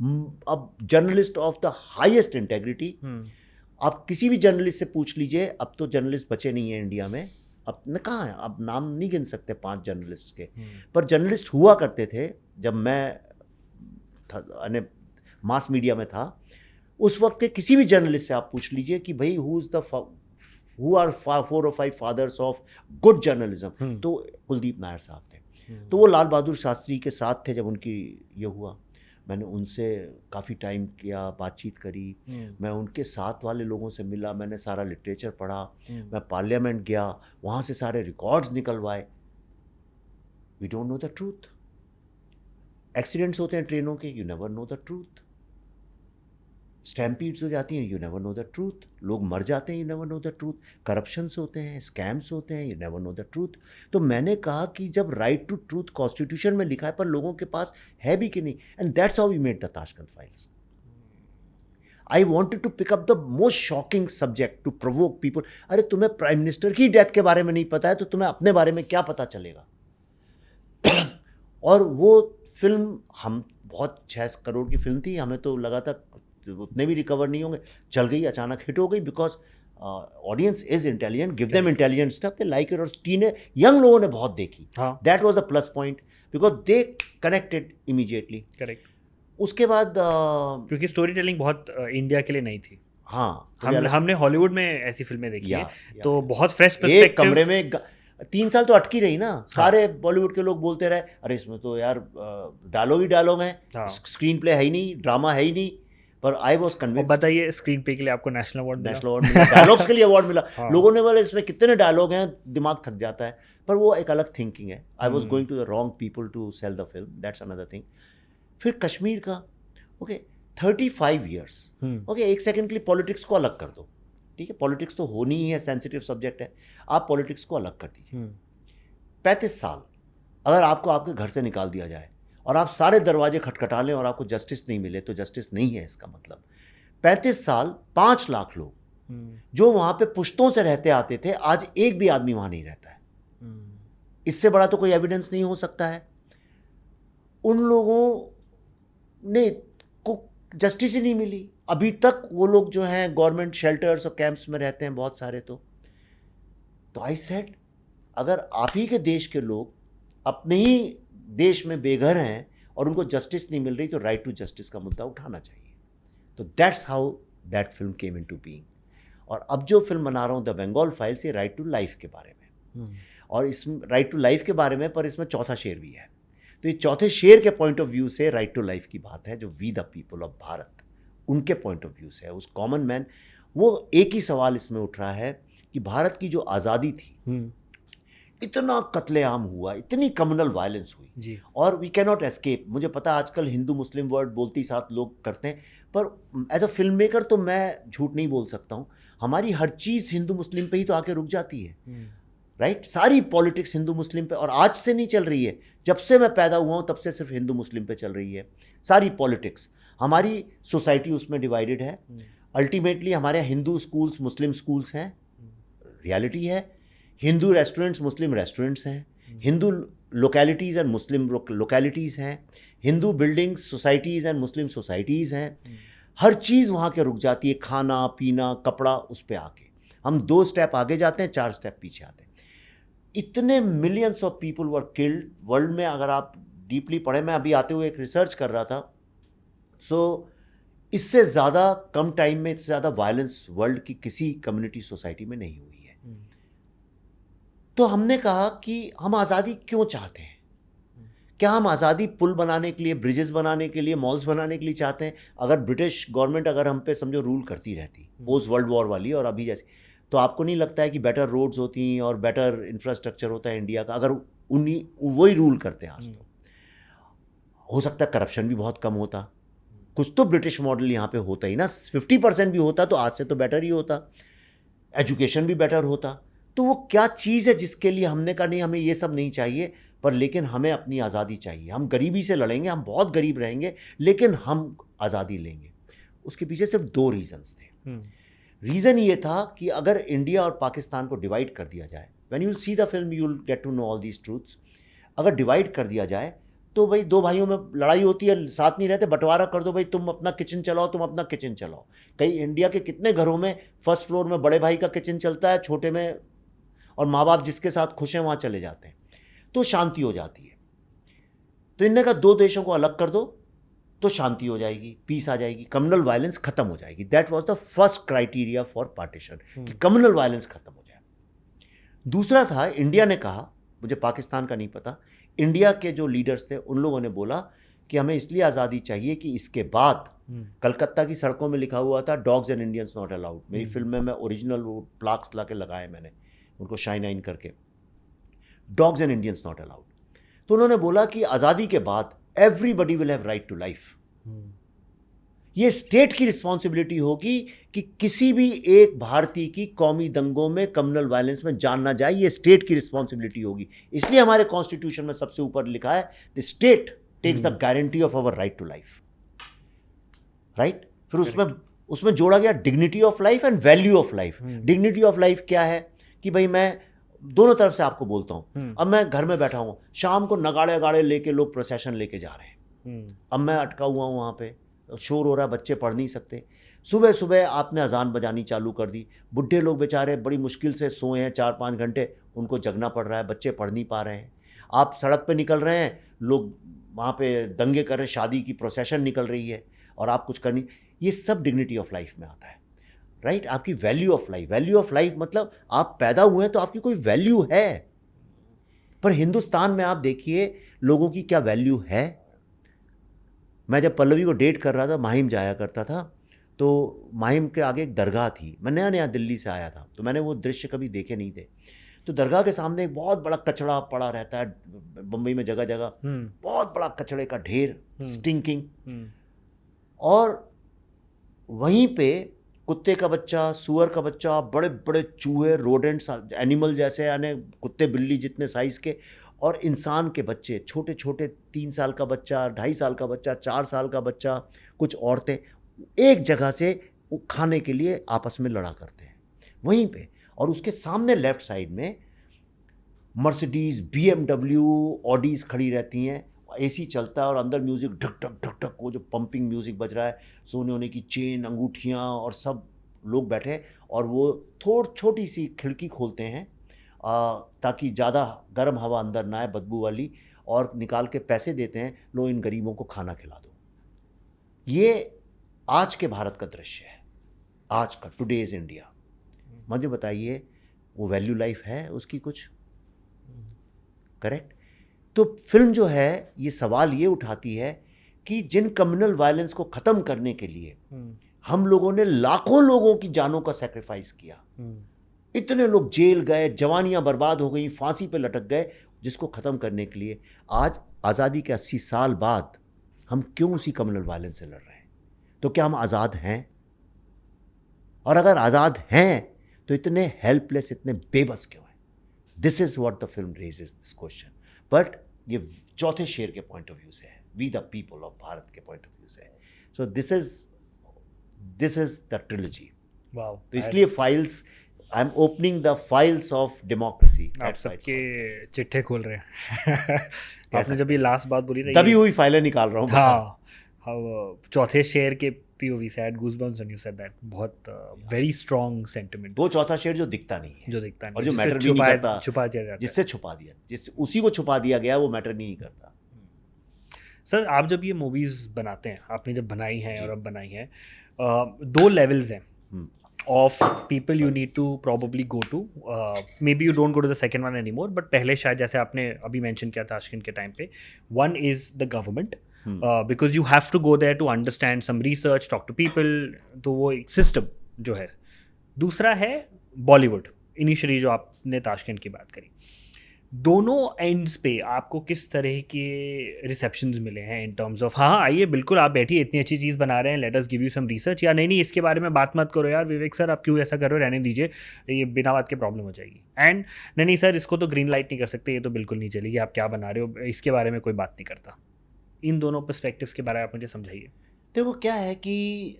[SPEAKER 2] journalist of the highest integrity. आप किसी भी जर्नलिस्ट से पूछ लीजिए, अब तो जर्नलिस्ट बचे नहीं है इंडिया में, अब न कहाँ है, अब नाम नहीं गिन सकते 5 जर्नलिस्ट के, पर जर्नलिस्ट हुआ करते थे जब मैं था, मास मीडिया में था, उस वक्त के किसी भी जर्नलिस्ट से आप पूछ लीजिए कि भाई who are 4 or 5 fathers of good journalism, तो कुलदीप नायर साहब थे। तो वो लाल बहादुर शास्त्री के साथ थे जब उनकी ये हुआ। मैंने उनसे काफ़ी टाइम किया, बातचीत करी, मैं उनके साथ वाले लोगों से मिला, मैंने सारा लिटरेचर पढ़ा, मैं पार्लियामेंट गया, वहाँ से सारे रिकॉर्ड्स निकलवाए। We don't know the truth. Accidents होते हैं ट्रेनों के, you never know the truth. Stampedes हो जाती हैं, you never know the truth. लोग मर जाते हैं, you never know the truth. Corruptions होते हैं, स्कैम्स होते हैं, you never know the truth. तो मैंने कहा कि जब राइट टू ट्रूथ कॉन्स्टिट्यूशन में लिखा है, पर लोगों के पास है भी कि नहीं, and that's how we made the Tashkent files. I wanted to pick up the most shocking subject to provoke people. अरे तुम्हें प्राइम मिनिस्टर की डेथ के बारे में नहीं पता है तो तुम्हें अपने बारे में क्या पता चलेगा। और वो फिल्म, हम बहुत 6 करोड़ की फिल्म थी, हमें तो लगा था उतने भी रिकवर नहीं होंगे, चल गई, अचानक हिट हो गई, because audience is intelligent, give them intelligent stuff, they like it. और यंग लोगों ने बहुत देखी, that was the plus point, because they connected immediately.
[SPEAKER 1] Correct.
[SPEAKER 2] उसके बाद
[SPEAKER 1] क्योंकि स्टोरी टेलिंग बहुत इंडिया के लिए नहीं थी।
[SPEAKER 2] हाँ,
[SPEAKER 1] हमने हॉलीवुड में ऐसी फिल्में देखी है, तो बहुत फ्रेश पर्सपेक्टिव।
[SPEAKER 2] एक कमरे में 3 साल तो अटकी रही ना। सारे बॉलीवुड के लोग बोलते रहे, अरे इसमें तो यार डायलॉग ही डायलॉग है, स्क्रीन प्ले है ही नहीं, ड्रामा है ही नहीं। पर आई वॉज कन्विंस्ड।
[SPEAKER 1] बताइए, स्क्रीन पे के लिए आपको नेशनल अवार्ड
[SPEAKER 2] मिला, डायलॉग्स के लिए अवार्ड मिला। लोगों ने बोला इसमें कितने डायलॉग हैं, दिमाग थक जाता है। पर वो एक अलग थिंकिंग है। I was going to the wrong people to sell the film, that's another thing. फिर कश्मीर का, ओके, 35 ईयर्स, ओके, एक सेकंड के लिए पॉलिटिक्स को अलग कर दो, ठीक है, पॉलिटिक्स तो होनी ही है, सेंसिटिव सब्जेक्ट है, आप पॉलिटिक्स को अलग कर दीजिए। 35 साल अगर आपको आपके घर से निकाल दिया जाए और आप सारे दरवाजे खटखटा लें और आपको जस्टिस नहीं मिले, तो जस्टिस नहीं है इसका मतलब। 35 साल 5 लाख लोग जो वहाँ पे पुश्तों से रहते आते थे, आज एक भी आदमी वहाँ नहीं रहता है। इससे बड़ा तो कोई एविडेंस नहीं हो सकता है। उन लोगों ने को जस्टिस ही नहीं मिली अभी तक। वो लोग जो हैं गवर्नमेंट शेल्टर्स और कैंप्स में रहते हैं बहुत सारे। तो आई सेड, अगर आप ही के देश के लोग अपने ही देश में बेघर हैं और उनको जस्टिस नहीं मिल रही, तो राइट टू जस्टिस का मुद्दा उठाना चाहिए। तो that's how that film came into being. और अब जो फिल्म बना रहा हूँ द बंगाल फाइल्स, ये राइट टू लाइफ के बारे में, और इसमें राइट टू लाइफ के बारे में, पर इसमें चौथा शेर भी है। तो ये चौथे शेर के पॉइंट ऑफ व्यू से राइट टू लाइफ की बात है, जो we the people of Bharat, उनके पॉइंट ऑफ व्यू से है। उस कॉमन मैन, वो एक ही सवाल इसमें उठ रहा है कि भारत की जो आज़ादी थी, इतना कत्लेआम हुआ, इतनी कम्युनल वायलेंस हुई जी। और वी कैन नॉट एस्केप। मुझे पता आजकल हिंदू मुस्लिम वर्ड बोलती साथ लोग करते हैं, पर एज अ फिल्म मेकर तो मैं झूठ नहीं बोल सकता हूँ। हमारी हर चीज़ हिंदू मुस्लिम पे ही तो आके रुक जाती है, राइट। सारी पॉलिटिक्स हिंदू मुस्लिम पे, और आज से नहीं चल रही है, जब से मैं पैदा हुआ हूँ तब से सिर्फ हिंदू मुस्लिम पे चल रही है सारी पॉलिटिक्स। हमारी सोसाइटी उसमें डिवाइडेड है। अल्टीमेटली हमारे हिंदू स्कूल्स मुस्लिम स्कूल्स हैं, रियलिटी है। हिंदू रेस्टोरेंट्स मुस्लिम रेस्टोरेंट्स हैं, Hindu localities and Muslim localities हैं, Hindu buildings societies and Muslim societies हैं। हर चीज़ वहाँ के रुक जाती है, खाना पीना कपड़ा, उस पर आके हम 2 स्टेप आगे जाते हैं, 4 स्टेप पीछे आते हैं। इतने millions of people were killed world में। अगर आप डीपली पढ़े, मैं अभी आते हुए एक रिसर्च कर रहा था, सो इससे ज़्यादा कम टाइम में इससे ज़्यादा वायलेंस वर्ल्ड की किसी कम्युनिटी सोसाइटी में नहीं हुई है। तो हमने कहा कि हम आज़ादी क्यों चाहते हैं? क्या हम आज़ादी पुल बनाने के लिए, ब्रिजेस बनाने के लिए, मॉल्स बनाने के लिए चाहते हैं? अगर ब्रिटिश गवर्नमेंट अगर हम पे समझो रूल करती रहती पोस्ट वर्ल्ड वॉर वाली और अभी जैसे, तो आपको नहीं लगता है कि बेटर रोड्स होती और बेटर इंफ्रास्ट्रक्चर होता है इंडिया का, अगर उन्हीं वही रूल करते हैं आज? तो हो सकता है करप्शन भी बहुत कम होता, कुछ तो ब्रिटिश मॉडल यहाँ पे होता ही ना, 50% भी होता तो आज से तो बेटर ही होता, एजुकेशन भी बेटर होता। तो वो क्या चीज़ है जिसके लिए हमने कहा नहीं, हमें ये सब नहीं चाहिए, पर लेकिन हमें अपनी आज़ादी चाहिए। हम गरीबी से लड़ेंगे, हम बहुत गरीब रहेंगे, लेकिन हम आज़ादी लेंगे। उसके पीछे सिर्फ 2 रीज़न्स थे। रीज़न ये था कि अगर इंडिया और पाकिस्तान को डिवाइड कर दिया जाए, when you will see the film you will get to know all these truths. अगर डिवाइड कर दिया जाए तो भाई 2 भाइयों में लड़ाई होती है, साथ नहीं रहते, बंटवारा कर दो, भाई तुम अपना किचन चलाओ, तुम अपना किचन चलाओ। कई इंडिया के कितने घरों में फर्स्ट फ्लोर में बड़े भाई का किचन चलता है, छोटे में, और माँ बाप जिसके साथ खुश हैं वहाँ चले जाते हैं, तो शांति हो जाती है। तो इनने कहा 2 देशों को अलग कर दो, तो शांति हो जाएगी, पीस आ जाएगी, कम्युनल वायलेंस खत्म हो जाएगी। That was the first criteria for partition, कि कम्युनल वायलेंस खत्म हो जाए। दूसरा था, इंडिया ने कहा, मुझे पाकिस्तान का नहीं पता, इंडिया के जो लीडर्स थे उन लोगों ने बोला कि हमें इसलिए आज़ादी चाहिए कि इसके बाद कलकत्ता की सड़कों में लिखा हुआ था dogs and Indians not allowed. मेरी फिल्म में मैं ओरिजिनल वो प्लाक्स ला के लगाए मैंने, उनको शाइन आइन करके, dogs and Indians not allowed. तो उन्होंने बोला कि आज़ादी के बाद everybody will have right to life. ये स्टेट की रिस्पॉन्सिबिलिटी होगी कि किसी भी एक भारतीय की कौमी दंगों में, कम्युनल वायलेंस में जान ना जाए, ये स्टेट की रिस्पॉन्सिबिलिटी होगी। इसलिए हमारे कॉन्स्टिट्यूशन में सबसे ऊपर लिखा है the state takes the guarantee of our right to life, right. फिर उसमें जोड़ा गया dignity of life and value of life. Dignity of life क्या है कि भाई मैं दोनों तरफ से आपको बोलता हूँ, अब मैं घर में बैठा हूँ, शाम को नगाड़े गाड़े लेके लोग प्रोसेशन लेके जा रहे हैं, अब मैं अटका हुआ हूँ वहाँ पे, शोर हो रहा है, बच्चे पढ़ नहीं सकते। सुबह सुबह आपने अजान बजानी चालू कर दी, बुढ़े लोग बेचारे बड़ी मुश्किल से सोए हैं 4-5 घंटे, उनको जगना पड़ रहा है, बच्चे पढ़ नहीं पा रहे हैं। आप सड़क पे निकल रहे हैं, लोग वहाँ पे दंगे कर रहे हैं, शादी की प्रोसेशन निकल रही है और आप कुछ कर नहीं। ये सब डिग्निटी ऑफ लाइफ में आता है, राइट। आपकी value of life, value of life मतलब आप पैदा हुए हैं तो आपकी कोई वैल्यू है। पर हिंदुस्तान में आप देखिए लोगों की क्या वैल्यू है। मैं जब पल्लवी को डेट कर रहा था, माहिम जाया करता था, तो माहिम के आगे एक दरगाह थी। मैं नया नया दिल्ली से आया था, तो मैंने वो दृश्य कभी देखे नहीं थे। तो दरगाह के सामने एक बहुत बड़ा कचड़ा पड़ा रहता है, बम्बई में जगह जगह बहुत बड़ा कचड़े का ढेर, स्टिंकिंग। और वहीं पे कुत्ते का बच्चा, सुअर का बच्चा, बड़े बड़े चूहे, रोडेंट्स, एनिमल जैसे, यानी कुत्ते बिल्ली जितने साइज़ के, और इंसान के बच्चे, छोटे छोटे, 3 साल का बच्चा, 2.5 साल का बच्चा, 4 साल का बच्चा, कुछ औरतें एक जगह से खाने के लिए आपस में लड़ा करते हैं वहीं पे। और उसके सामने लेफ्ट साइड में मर्सिडीज़, BMW, ऑडीज़ खड़ी रहती हैं, AC चलता है और अंदर म्यूज़िक ढक ढक ढक ढक, वो जो पंपिंग म्यूज़िक बज रहा है, सोने होने की चेन, अंगूठियाँ, और सब लोग बैठे, और वो छोटी सी खिड़की खोलते हैं ताकि ज़्यादा गर्म हवा अंदर ना आए, बदबू वाली, और निकाल के पैसे देते हैं, लो इन गरीबों को खाना खिला दो। ये आज के भारत का दृश्य है, आज का टुडेज इंडिया। मुझे बताइए वो वैल्यू लाइफ है उसकी कुछ? करेक्ट। तो फिल्म जो है ये सवाल ये उठाती है कि जिन कम्युनल वायलेंस को ख़त्म करने के लिए हम लोगों ने लाखों लोगों की जानों का सैक्रिफाइस किया, इतने लोग जेल गए, जवानियां बर्बाद हो गई, फांसी पे लटक गए, जिसको ख़त्म करने के लिए आज आज़ादी के 80 साल बाद हम क्यों उसी कम्युनल वायलेंस से लड़ रहे हैं? तो क्या हम आज़ाद हैं? और अगर आज़ाद हैं तो इतने हेल्पलेस, इतने बेबस क्यों हैं? This is what the film raises this question. But ये चौथे शेर के पॉइंट ऑफ व्यू से है, we the people of Bharat के पॉइंट ऑफ व्यू से है। So this is the trilogy.
[SPEAKER 1] Wow.
[SPEAKER 2] तो इसलिए files, I am opening the files of democracy.
[SPEAKER 1] आप सबके चिट्ठे खोल रहे हैं। आपने जब ये लास्ट बात बोली ना,
[SPEAKER 2] तभी हुई फाइलें निकाल रहा हूँ।
[SPEAKER 1] हाँ, चौथे शेर के POV से had goosebumps when you said that। बहुत very strong sentiment।
[SPEAKER 2] वो चौथा शेर जो दिखता नहीं है,
[SPEAKER 1] जो दिखता नहीं,
[SPEAKER 2] और जो मैटर भी नहीं करता,
[SPEAKER 1] छुपा दिया जाता है,
[SPEAKER 2] जिससे छुपा दिया, जिससे उसी को छुपा दिया गया, वो मैटर नहीं करता।
[SPEAKER 1] सर, आप जब ये मूवीज़ बनाते हैं, आपने जब बनाई हैं और अब बनाई हैं, 2 लेवल्स हैं of people you need to probably go to। maybe you don't go to the second one anymore, but पहले शायद, जैसे आपने अभी मेंशन किया था ताशकंद के टाइम पे, one is the government, because you have to go there to understand some research, talk to people, तो वो एक सिस्टम जो है। दूसरा है बॉलीवुड, इनिशियली जो आपने ताशकंद की बात करी। दोनों एंड्स पे आपको किस तरह के रिसेप्शंस मिले हैं इन टर्म्स ऑफ, हाँ आइए बिल्कुल आप बैठिए, इतनी अच्छी चीज़ बना रहे हैं, let us give you some research, या नहीं इसके बारे में बात मत करो यार विवेक सर, आप क्यों ऐसा कर रहे हो, रहने दीजिए, ये बिना बात के प्रॉब्लम हो जाएगी, एंड नहीं सर इसको तो ग्रीन लाइट नहीं कर सकते, ये तो बिल्कुल नहीं चलेगी, आप क्या बना रहे हो, इसके बारे में कोई बात नहीं करता। इन दोनों पर्सपेक्टिव्स के बारे में आप मुझे समझाइए।
[SPEAKER 2] देखो क्या है कि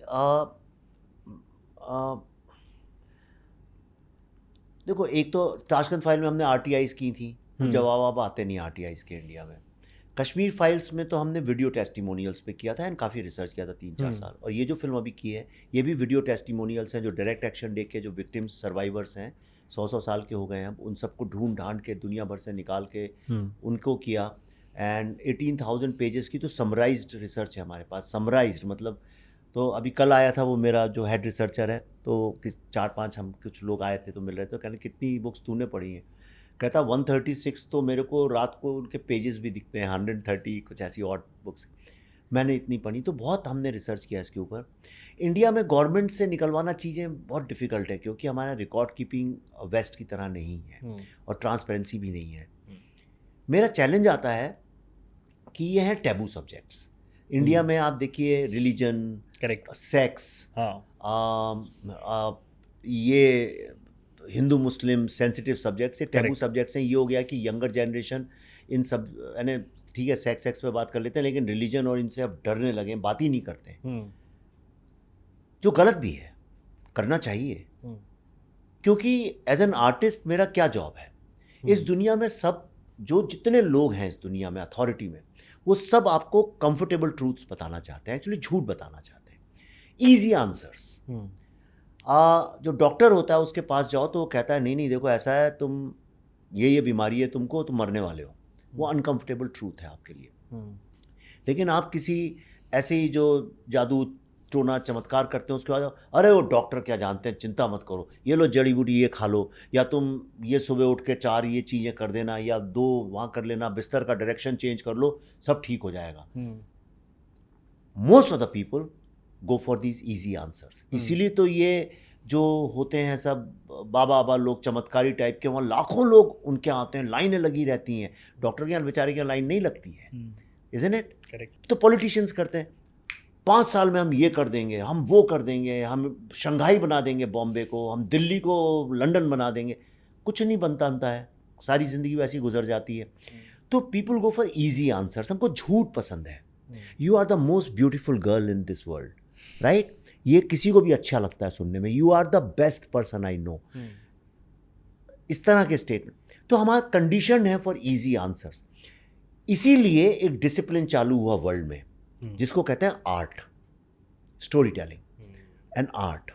[SPEAKER 2] देखो, एक तो ताशकंद फाइल में हमने RTIs की थी, जवाब आते नहीं RTIs के इंडिया में। कश्मीर फाइल्स में तो हमने वीडियो टेस्टिमोनियल्स पे किया था एंड काफ़ी रिसर्च किया था 3-4 साल। और ये जो फिल्म अभी की है ये भी वीडियो टेस्टिमोनियल्स हैं, जो डायरेक्ट एक्शन डे के जो विक्टिम्स, सर्वाइवर्स हैं, 100 साल के हो गए हैं अब, उन सबको ढूंढ ढांड के दुनिया भर से निकाल के उनको किया। एंड 18,000 पेजेस की तो समराइज्ड रिसर्च है हमारे पास। समराइज्ड मतलब, तो अभी कल आया था वो मेरा जो हेड रिसर्चर है, तो 4-5 हम कुछ लोग आए थे तो मिल रहे थे, तो कहने कितनी बुक्स तूने पढ़ी हैं? कहता 136। तो मेरे को रात को उनके पेजेस भी दिखते हैं 130 कुछ ऐसी और बुक्स मैंने इतनी पढ़ी। तो बहुत हमने रिसर्च किया इसके ऊपर। इंडिया में गवर्नमेंट से निकलवाना चीज़ें बहुत डिफ़िकल्ट है, क्योंकि हमारा रिकॉर्ड कीपिंग वेस्ट की तरह नहीं है और ट्रांसपेरेंसी भी नहीं है। मेरा चैलेंज आता है कि ये हैं टैबू सब्जेक्ट्स। इंडिया में आप देखिए रिलीजन,
[SPEAKER 1] करेक्ट,
[SPEAKER 2] सेक्स,
[SPEAKER 1] हाँ,
[SPEAKER 2] ये हिंदू मुस्लिम सेंसिटिव सब्जेक्ट्स, ये टैबू
[SPEAKER 1] Correct.
[SPEAKER 2] सब्जेक्ट्स हैं। ये हो गया कि यंगर जनरेशन इन सब, यानी ठीक है सेक्स पे बात कर लेते हैं, लेकिन रिलीजन और इनसे अब डरने लगे, बात ही नहीं करते हैं, जो गलत भी है, करना चाहिए। क्योंकि एज एन आर्टिस्ट मेरा क्या जॉब है इस दुनिया में? सब जो जितने लोग हैं इस दुनिया में अथॉरिटी में, वो सब आपको कंफर्टेबल ट्रूथ्स बताना चाहते हैं, एक्चुअली झूठ बताना चाहते हैं, इजी आंसर्स। जो डॉक्टर होता है उसके पास जाओ तो वो कहता है नहीं नहीं देखो ऐसा है, तुम ये बीमारी है तुमको, तुम मरने वाले हो। वो अनकंफर्टेबल ट्रूथ है आपके लिए। लेकिन आप किसी ऐसे ही जो जादू टोना चमत्कार करते हैं उसके बाद अरे वो डॉक्टर क्या जानते हैं, चिंता मत करो, ये लो जड़ी बूटी ये खा लो, या तुम ये सुबह उठ के 4 ये चीज़ें कर देना, या 2 वहाँ कर लेना, बिस्तर का डायरेक्शन चेंज कर लो, सब ठीक हो जाएगा। Most of the people go for these easy answers. इसीलिए तो ये जो होते हैं सब बाबा लोग चमत्कारी टाइप के, वहाँ लाखों लोग उनके आते हैं, लाइनें लगी रहती हैं। डॉक्टर के यहाँ बेचारे के यहाँ लाइन नहीं लगती है, इज़न्ट इट?
[SPEAKER 1] करेक्ट।
[SPEAKER 2] तो पॉलिटिशियंस करते हैं 5 साल में हम ये कर देंगे, हम वो कर देंगे, हम शंघाई बना देंगे बॉम्बे को, हम दिल्ली को लंदन बना देंगे। कुछ नहीं बनता है, सारी ज़िंदगी वैसी गुजर जाती है। तो people go for easy answers. हमको झूठ पसंद है। You are the most beautiful girl in this world, right? ये किसी को भी अच्छा लगता है सुनने में। You are the best person I know, इस तरह के स्टेटमेंट। तो हमारा कंडीशन है फॉर ईजी आंसर्स। इसीलिए एक डिसिप्लिन चालू हुआ वर्ल्ड में जिसको कहते हैं art, story telling and art.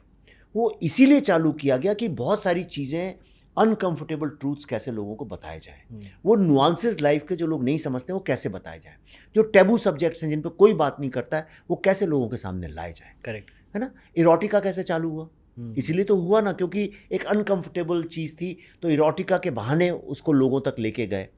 [SPEAKER 2] वो इसीलिए चालू किया गया कि बहुत सारी चीज़ें, अनकंफर्टेबल ट्रूथ्स कैसे लोगों को बताए जाएं, वो नुआंसेस लाइफ के जो लोग नहीं समझते वो कैसे बताए जाएं, जो टैबू सब्जेक्ट्स हैं जिन पे कोई बात नहीं करता है वो कैसे लोगों के सामने लाए जाएं।
[SPEAKER 1] करेक्ट
[SPEAKER 2] है ना? इरोटिका कैसे चालू हुआ? इसीलिए तो हुआ ना, क्योंकि एक अनकंफर्टेबल चीज़ थी, तो इरोटिका के बहाने उसको लोगों तक लेके गए।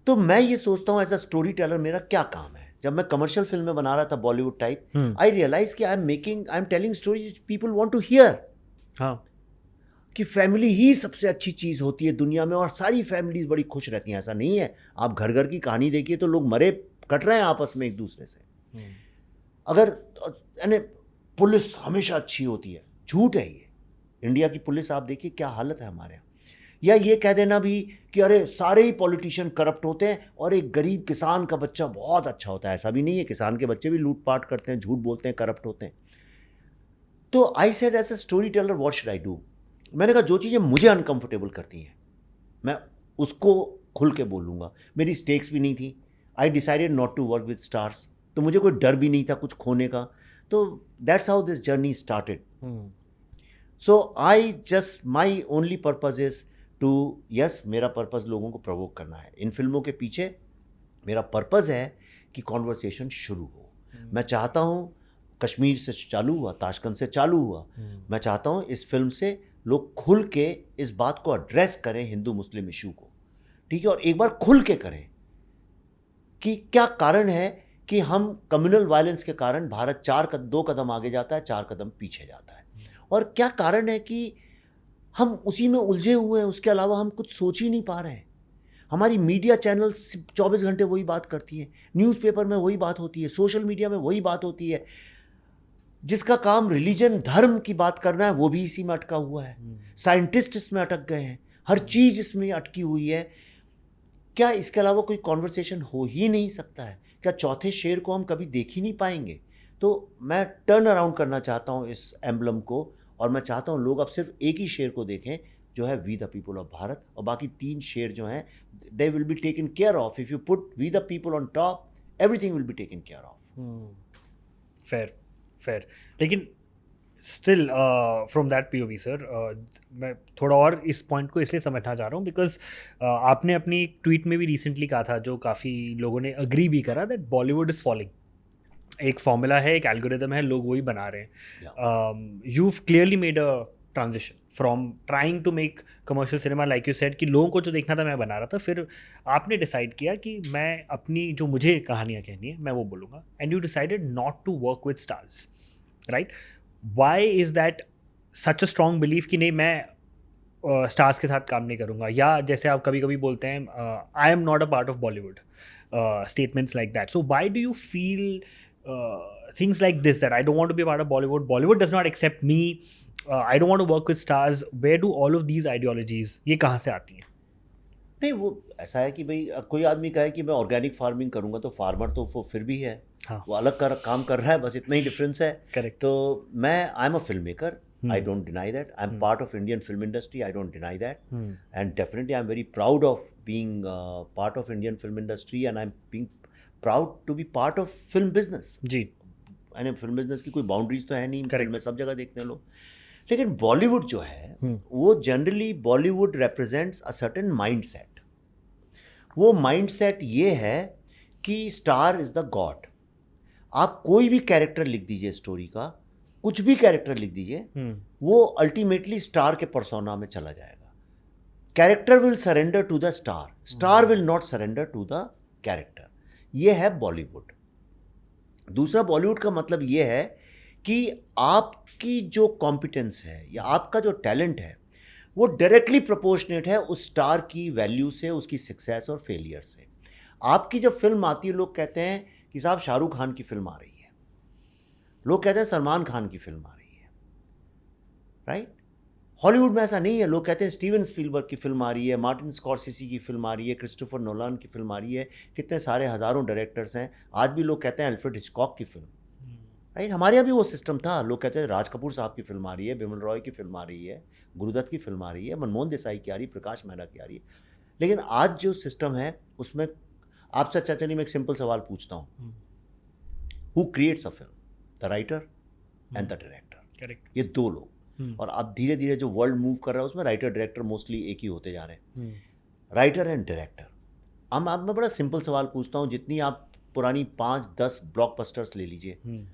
[SPEAKER 2] तो मैं ये सोचता हूँ एज अ स्टोरी टेलर मेरा क्या काम है। जब मैं कमर्शियल फिल्में बना रहा था बॉलीवुड टाइप, आई रियलाइज कि I am telling stories people want to hear.
[SPEAKER 1] हाँ,
[SPEAKER 2] कि फैमिली ही सबसे अच्छी चीज़ होती है दुनिया में, और सारी फैमिलीज बड़ी खुश रहती हैं। ऐसा नहीं है, आप घर घर की कहानी देखिए तो लोग मरे कट रहे हैं आपस में एक दूसरे से। अगर यानी पुलिस हमेशा अच्छी होती है, झूठ है ये। इंडिया की पुलिस आप देखिए क्या हालत है हमारे यहाँ। या ये कह देना भी कि अरे सारे ही पॉलिटिशियन करप्ट होते हैं और एक गरीब किसान का बच्चा बहुत अच्छा होता है, ऐसा भी नहीं है। किसान के बच्चे भी लूटपाट करते हैं, झूठ बोलते हैं, करप्ट होते हैं। तो I said as a story teller what should I do. मैंने कहा जो चीज़ें मुझे अनकंफर्टेबल करती हैं मैं उसको खुल के बोलूँगा। मेरी स्टेक्स भी नहीं थी। I decided not to work with stars, तो मुझे कोई डर भी नहीं था कुछ खोने का। तो that's how this journey started. So I just my only purpose is to, yes मेरा पर्पज़ लोगों को प्रोवोक करना है। इन फिल्मों के पीछे मेरा पर्पज़ है कि कॉन्वर्सेशन शुरू हो। मैं चाहता हूँ, कश्मीर से चालू हुआ, ताशकंद से चालू हुआ, मैं चाहता हूँ इस फिल्म से लोग खुल के इस बात को एड्रेस करें, हिंदू मुस्लिम इशू को, ठीक है, और एक बार खुल के करें कि क्या कारण है कि हम कम्युनल वायलेंस के कारण भारत 2 कदम आगे जाता है, 4 कदम पीछे जाता है, और क्या कारण है कि हम उसी में उलझे हुए हैं। उसके अलावा हम कुछ सोच ही नहीं पा रहे हैं। हमारी मीडिया चैनल 24 घंटे वही बात करती है, न्यूज़पेपर में वही बात होती है, सोशल मीडिया में वही बात होती है। जिसका काम रिलीजन धर्म की बात करना है वो भी इसी में अटका हुआ है। साइंटिस्ट इसमें अटक गए हैं, हर चीज़ इसमें अटकी हुई है। क्या इसके अलावा कोई कॉन्वर्सेशन हो ही नहीं सकता है? क्या चौथे शेर को हम कभी देख ही नहीं पाएंगे? तो मैं टर्न अराउंड करना चाहता हूँ इस एम्बलम को, और मैं चाहता हूँ लोग अब सिर्फ एक ही शेर को देखें जो है we the people of Bharat, और बाकी 3 शेर जो हैं they will be taken care of. If you put we the people on top, everything will be taken care of.
[SPEAKER 1] Fair. लेकिन still from that POV sir, मैं थोड़ा और इस पॉइंट को इसलिए समझना चाह रहा हूँ बिकॉज आपने अपनी ट्वीट में भी रिसेंटली कहा था, जो काफ़ी लोगों ने अग्री भी करा, दैट बॉलीवुड इज़ फॉलिंग. एक फॉर्मूला है, एक एल्गोरिदम है, लोग वही बना रहे हैं. You clearly made a transition from trying to make commercial cinema, like you said, कि लोगों को जो देखना था मैं बना रहा था. फिर आपने डिसाइड किया कि मैं अपनी जो मुझे कहानियाँ कहनी है मैं वो बोलूँगा, and you decided not to work with stars, right? Why is that such a strong belief कि नहीं मैं स्टार्स के साथ काम नहीं करूँगा, या जैसे आप कभी कभी बोलते हैं I am not a part of Bollywood, statements like that. So why do you feel things like this, that I don't want to be a part of Bollywood, Bollywood does not accept me, I don't want to work with stars? Where do all of these ideologies, ये कहाँ से आती हैं?
[SPEAKER 2] नहीं, वो ऐसा है कि भाई कोई आदमी कहे कि मैं ऑर्गेनिक फार्मिंग करूंगा तो फार्मर तो वो फिर भी है,
[SPEAKER 1] हाँ.
[SPEAKER 2] वो अलग काम कर रहा है, बस इतना ही डिफरेंस है.
[SPEAKER 1] Correct.
[SPEAKER 2] तो मैं I am a film maker, I don't deny that, I am part of Indian film industry, I don't deny that, and definitely I am very proud of being part of Indian film industry, and I am being proud to be part of film business.
[SPEAKER 1] जी.
[SPEAKER 2] यानी film business की कोई boundaries तो है नहीं, film में सब जगह देखते हैं लोग. लेकिन बॉलीवुड जो है वो generally Bollywood represents a certain mind set. वो माइंड सेट ये है कि स्टार इज द गॉड. आप कोई भी कैरेक्टर लिख दीजिए स्टोरी का, कुछ भी कैरेक्टर लिख दीजिए, वो अल्टीमेटली स्टार के पर्सोना में चला जाएगा. Character will surrender to the star, star will not surrender to the character. ये है बॉलीवुड. दूसरा, बॉलीवुड का मतलब ये है कि आपकी जो कॉम्पिटेंस है या आपका जो टैलेंट है वो डायरेक्टली प्रोपोर्शनेट है उस स्टार की वैल्यू से, उसकी सक्सेस और फेलियर से. आपकी जब फिल्म आती है, लोग कहते हैं कि साहब शाहरुख खान की फिल्म आ रही है, लोग कहते हैं सलमान खान की फिल्म आ रही है, राइट? हॉलीवुड में ऐसा नहीं है. लोग कहते हैं स्टीवन स्पीलबर्ग की फिल्म आ रही है, मार्टिन स्कॉर्सेसी की फिल्म आ रही है, क्रिस्टोफर नोलान की फिल्म आ रही है, कितने सारे हज़ारों डायरेक्टर्स हैं. आज भी लोग कहते हैं अल्फ्रेड हिचकॉक की फिल्म, राइट? हमारे यहाँ भी वो सिस्टम था. लोग कहते हैं राज कपूर साहब की फिल्म आ रही है, बिमल रॉय की फिल्म आ रही है, गुरुदत्त की फिल्म आ रही है, मनमोहन देसाई की आ रही है, प्रकाश मेहरा की आ रही है. लेकिन आज जो सिस्टम है उसमें आपसे अच्छा चलिए मैं एक सिंपल सवाल पूछता हूँ, who creates a film? The writer and the director.
[SPEAKER 1] Correct.
[SPEAKER 2] ये दो लोग. और अब धीरे धीरे जो वर्ल्ड मूव कर रहा है उसमें राइटर डायरेक्टर मोस्टली एक ही होते जा रहे हैं, राइटर एंड डायरेक्टर. अब मैं बड़ा सिंपल सवाल पूछता हूँ, जितनी आप पुरानी 5-10 ब्लॉकबस्टर्स ले लीजिए,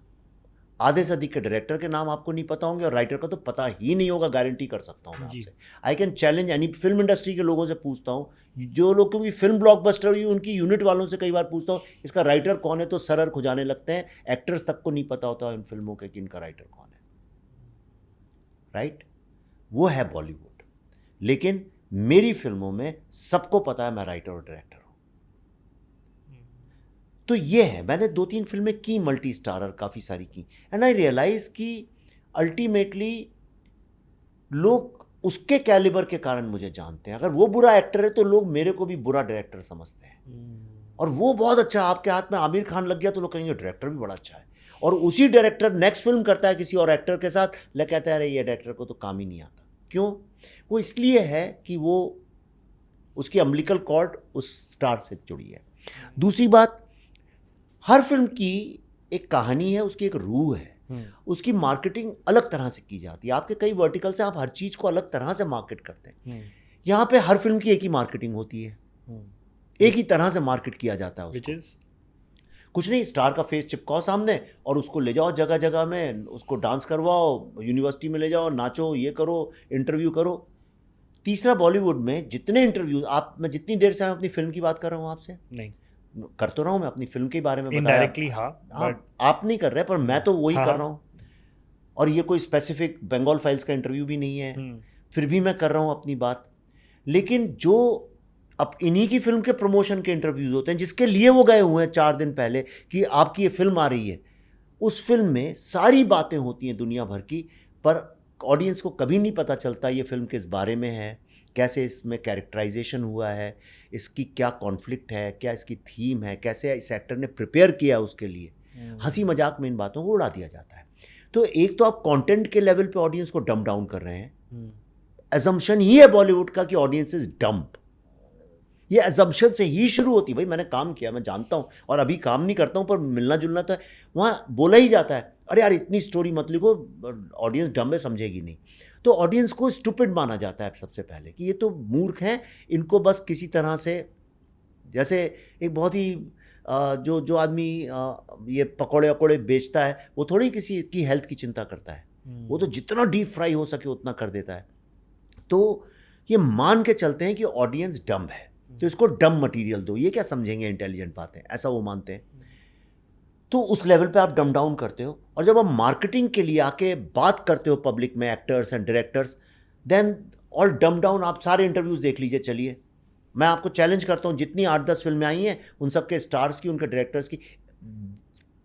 [SPEAKER 2] आधे से अधिक के डायरेक्टर के नाम आपको नहीं पता होंगे और राइटर का तो पता ही नहीं होगा, गारंटी कर सकता हूँ मैं आपसे. आई can challenge any film industry के लोगों से पूछता हूँ, जो लोग क्योंकि फिल्म ब्लॉकबस्टर हुई उनकी यूनिट वालों से कई बार पूछता हूँ इसका राइटर कौन है, तो सर खुजाने लगते हैं. एक्टर्स तक को नहीं पता होता इन फिल्मों के कि इनका राइटर कौन है, राइट? वो है बॉलीवुड. लेकिन मेरी फिल्मों में सबको पता है मैं राइटर और डायरेक्टर हूँ. तो ये है, मैंने 2-3 फिल्में की मल्टी स्टारर, काफ़ी सारी की, एंड आई रियलाइज कि अल्टीमेटली लोग उसके कैलिबर के कारण मुझे जानते हैं. अगर वो बुरा एक्टर है तो लोग मेरे को भी बुरा डायरेक्टर समझते हैं, और वो बहुत अच्छा, आपके हाथ में आमिर खान लग गया तो लोग कहेंगे डायरेक्टर भी बड़ा अच्छा है. और उसी डायरेक्टर नेक्स्ट फिल्म करता है किसी और एक्टर के साथ, लग कहता है अरे ये डायरेक्टर को तो काम ही नहीं आता. क्यों? वो इसलिए है कि वो उसकी अम्बिलिकल कॉर्ड उस स्टार से जुड़ी है. दूसरी बात, हर फिल्म की एक कहानी है, उसकी एक रूह है, उसकी मार्केटिंग अलग तरह से की जाती है. आपके कई वर्टिकल से आप हर चीज़ को अलग तरह से मार्केट करते हैं. यहाँ पे हर फिल्म की एक ही मार्केटिंग होती है, एक ही तरह से मार्केट किया जाता है उसको. कुछ नहीं, स्टार का फेस चिपकाओ सामने और उसको ले जाओ जगह जगह में, उसको डांस करवाओ, यूनिवर्सिटी में ले जाओ, नाचो, ये करो, इंटरव्यू करो. तीसरा, बॉलीवुड में जितने इंटरव्यू आप, मैं जितनी देर से अपनी फिल्म की बात कर रहा हूँ आपसे, नहीं कर तो रहा हूँ, मैं अपनी फिल्म के बारे में
[SPEAKER 1] इनडायरेक्टली. हाँ,
[SPEAKER 2] आप नहीं कर रहे, पर मैं तो वही कर रहा हूँ. और ये कोई स्पेसिफिक बंगाल फाइल्स का इंटरव्यू भी नहीं है, फिर भी मैं कर रहा हूँ अपनी बात. लेकिन जो अब इन्हीं की फिल्म के प्रमोशन के इंटरव्यूज होते हैं, जिसके लिए वो गए हुए हैं 4 दिन पहले कि आपकी ये फिल्म आ रही है, उस फिल्म में सारी बातें होती हैं दुनिया भर की, पर ऑडियंस को कभी नहीं पता चलता ये फिल्म किस बारे में है, कैसे इसमें कैरेक्टराइजेशन हुआ है, इसकी क्या कॉन्फ्लिक्ट है, क्या इसकी थीम है, कैसे इस एक्टर ने प्रिपेयर किया उसके लिए. हंसी मजाक में इन बातों को उड़ा दिया जाता है. तो एक तो आप कंटेंट के लेवल पे ऑडियंस को डम डाउन कर रहे हैं. अजम्पशन ही है बॉलीवुड का कि ऑडियंस इज डम्प. ये अजम्पशन से ही शुरू होती है. भाई मैंने काम किया, मैं जानता हूँ, और अभी काम नहीं करता हूँ, पर मिलना जुलना तो है. वहाँ बोला ही जाता है अरे यार इतनी स्टोरी मत लिखो, ऑडियंस डम है, समझेगी नहीं। तो ऑडियंस को स्टूपिड माना जाता है सबसे पहले कि ये तो मूर्ख हैं, इनको बस किसी तरह से, जैसे एक बहुत ही जो आदमी ये पकौड़े वकौड़े बेचता है वो थोड़ी किसी की हेल्थ की चिंता करता है, वो तो जितना डीप फ्राई हो सके उतना कर देता है। तो ये मान के चलते हैं कि ऑडियंस डम है तो इसको डम मटेरियल दो, ये क्या समझेंगे इंटेलिजेंट बातें, ऐसा वो मानते हैं। तो उस लेवल पे आप डम डाउन करते हो, और जब आप मार्केटिंग के लिए आके बात करते हो पब्लिक में, actors and directors, then all dumb down. आप सारे इंटरव्यूज देख लीजिए, चलिए मैं आपको चैलेंज करता हूँ, जितनी 8-10 फिल्में आई हैं उन सबके स्टार्स की, उनके डायरेक्टर्स की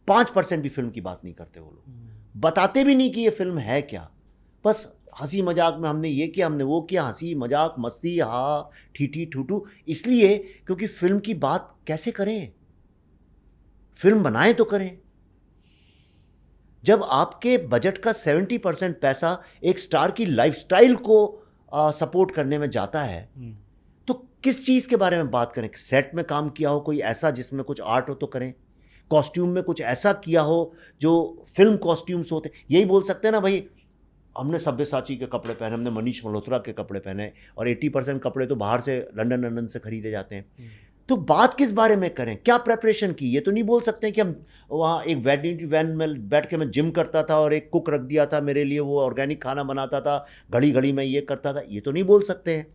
[SPEAKER 2] 5% भी फिल्म की बात नहीं करते वो लोग, बताते भी नहीं कि ये फिल्म है क्या, बस हंसी मजाक में हमने ये किया, हमने वो किया, हंसी मजाक मस्ती हा ठीठी ठूठू। इसलिए क्योंकि फिल्म की बात कैसे करें, फिल्म बनाएं तो करें। जब आपके बजट का 70% पैसा एक स्टार की लाइफस्टाइल को सपोर्ट करने में जाता है, तो किस चीज़ के बारे में बात करें? सेट में काम किया हो कोई ऐसा जिसमें कुछ आर्ट हो तो करें, कॉस्ट्यूम में कुछ ऐसा किया हो जो फिल्म कॉस्ट्यूम्स होते, यही बोल सकते हैं ना भाई हमने सब्यसाची के कपड़े पहने, हमने मनीष मल्होत्रा के कपड़े पहने, और 80% कपड़े तो बाहर से लंदन से खरीदे जाते हैं। तो बात किस बारे में करें, क्या प्रेपरेशन की? ये तो नहीं बोल सकते कि हम वहाँ एक वैनिटी वैन में बैठ के मैं जिम करता था और एक कुक रख दिया था मेरे लिए, वो ऑर्गेनिक खाना बनाता था, घड़ी घड़ी मैं ये करता था, ये तो नहीं बोल सकते हैं।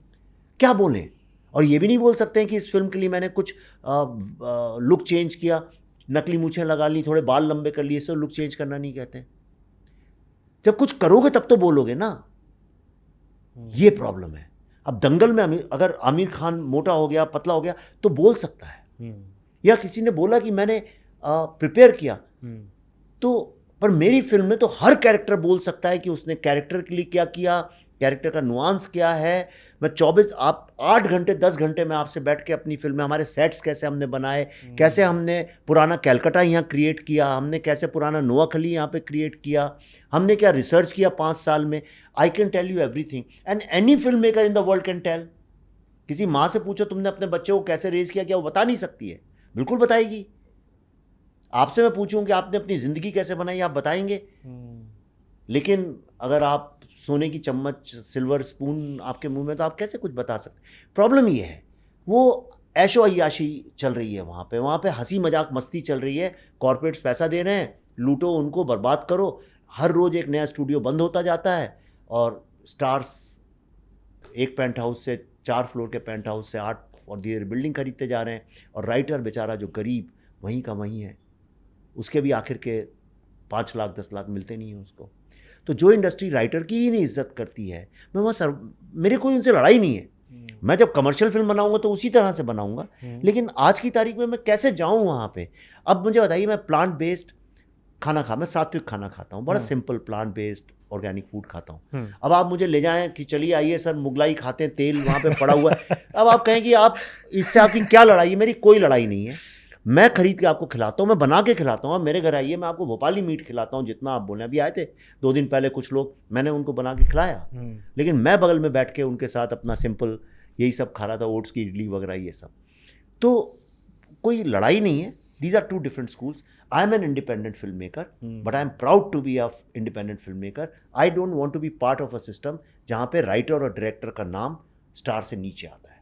[SPEAKER 2] क्या बोलें? और ये भी नहीं बोल सकते हैं कि इस फिल्म के लिए मैंने कुछ लुक चेंज किया, नकली मूछें लगा ली, थोड़े बाल लंबे कर लिए, इसको लुक चेंज करना नहीं कहते। जब कुछ करोगे तब तो बोलोगे ना, ये प्रॉब्लम है। अब दंगल में अगर आमिर खान मोटा हो गया, पतला हो गया तो बोल सकता है, या किसी ने बोला कि मैंने प्रिपेयर किया, तो पर मेरी फिल्म में तो हर कैरेक्टर बोल सकता है कि उसने कैरेक्टर के लिए क्या किया, कैरेक्टर का नुआंस क्या है। मैं 8 घंटे 10 घंटे में आपसे बैठ के अपनी फिल्म में हमारे सेट्स कैसे हमने बनाए, कैसे हमने पुराना कैलकाटा यहाँ क्रिएट किया, हमने कैसे पुराना नोआखली यहाँ पे क्रिएट किया, हमने क्या रिसर्च किया 5 साल में। I can tell you everything and any film maker in the world can tell. किसी माँ से पूछो तुमने अपने बच्चे को कैसे रेज किया, क्या वो बता नहीं सकती है? बिल्कुल बताएगी। आपसे मैं पूछूं कि आपने अपनी ज़िंदगी कैसे बनाई, आप बताएंगे। लेकिन अगर आप सोने की चम्मच, सिल्वर स्पून आपके मुंह में, तो आप कैसे कुछ बता सकते? प्रॉब्लम ये है, वो ऐशो अय्याशी चल रही है वहाँ पे हंसी मजाक मस्ती चल रही है। कॉर्पोरेट्स पैसा दे रहे हैं, लूटो उनको, बर्बाद करो। हर रोज़ एक नया स्टूडियो बंद होता जाता है, और स्टार्स एक पेंट हाउस से 4 फ्लोर के पेंट हाउस से 8 और धीरे बिल्डिंग खरीदते जा रहे हैं, और राइटर बेचारा जो गरीब वहीं का वहीं है, उसके भी आखिर के 5 लाख 10 लाख मिलते नहीं हैं उसको। तो जो इंडस्ट्री राइटर की ही नहीं इज्जत करती है, मैं वहाँ मेरे कोई उनसे लड़ाई नहीं है। मैं जब कमर्शियल फिल्म बनाऊंगा तो उसी तरह से बनाऊंगा, लेकिन आज की तारीख में मैं कैसे जाऊं वहाँ पे? अब मुझे बताइए, मैं प्लांट बेस्ड खाना मैं सात्विक खाना खाता हूँ, बड़ा simple plant based organic food खाता हूँ। अब आप मुझे ले जाएं कि चलिए आइए सर मुगलाई खाते हैं, तेल वहाँ पे पड़ा हुआ है। अब आप कहें कि आप इससे आपकी क्या लड़ाई है? मेरी कोई लड़ाई नहीं है। मैं खरीद के आपको खिलाता हूँ, मैं बना के खिलाता हूँ। आप मेरे घर आइए, मैं आपको भोपाली मीट खिलाता हूँ, जितना आप बोलें। अभी आए थे 2 दिन पहले कुछ लोग, मैंने उनको बना के खिलाया, लेकिन मैं बगल में बैठ के उनके साथ अपना सिंपल यही सब खा रहा था, ओट्स की इडली वगैरह ये सब। तो कोई लड़ाई नहीं है। These are 2 different schools. I am an independent filmmaker, but I am proud to be a independent filmmaker. I don't want to be part of a system जहाँ पे राइटर और डायरेक्टर का नाम स्टार से नीचे आता है,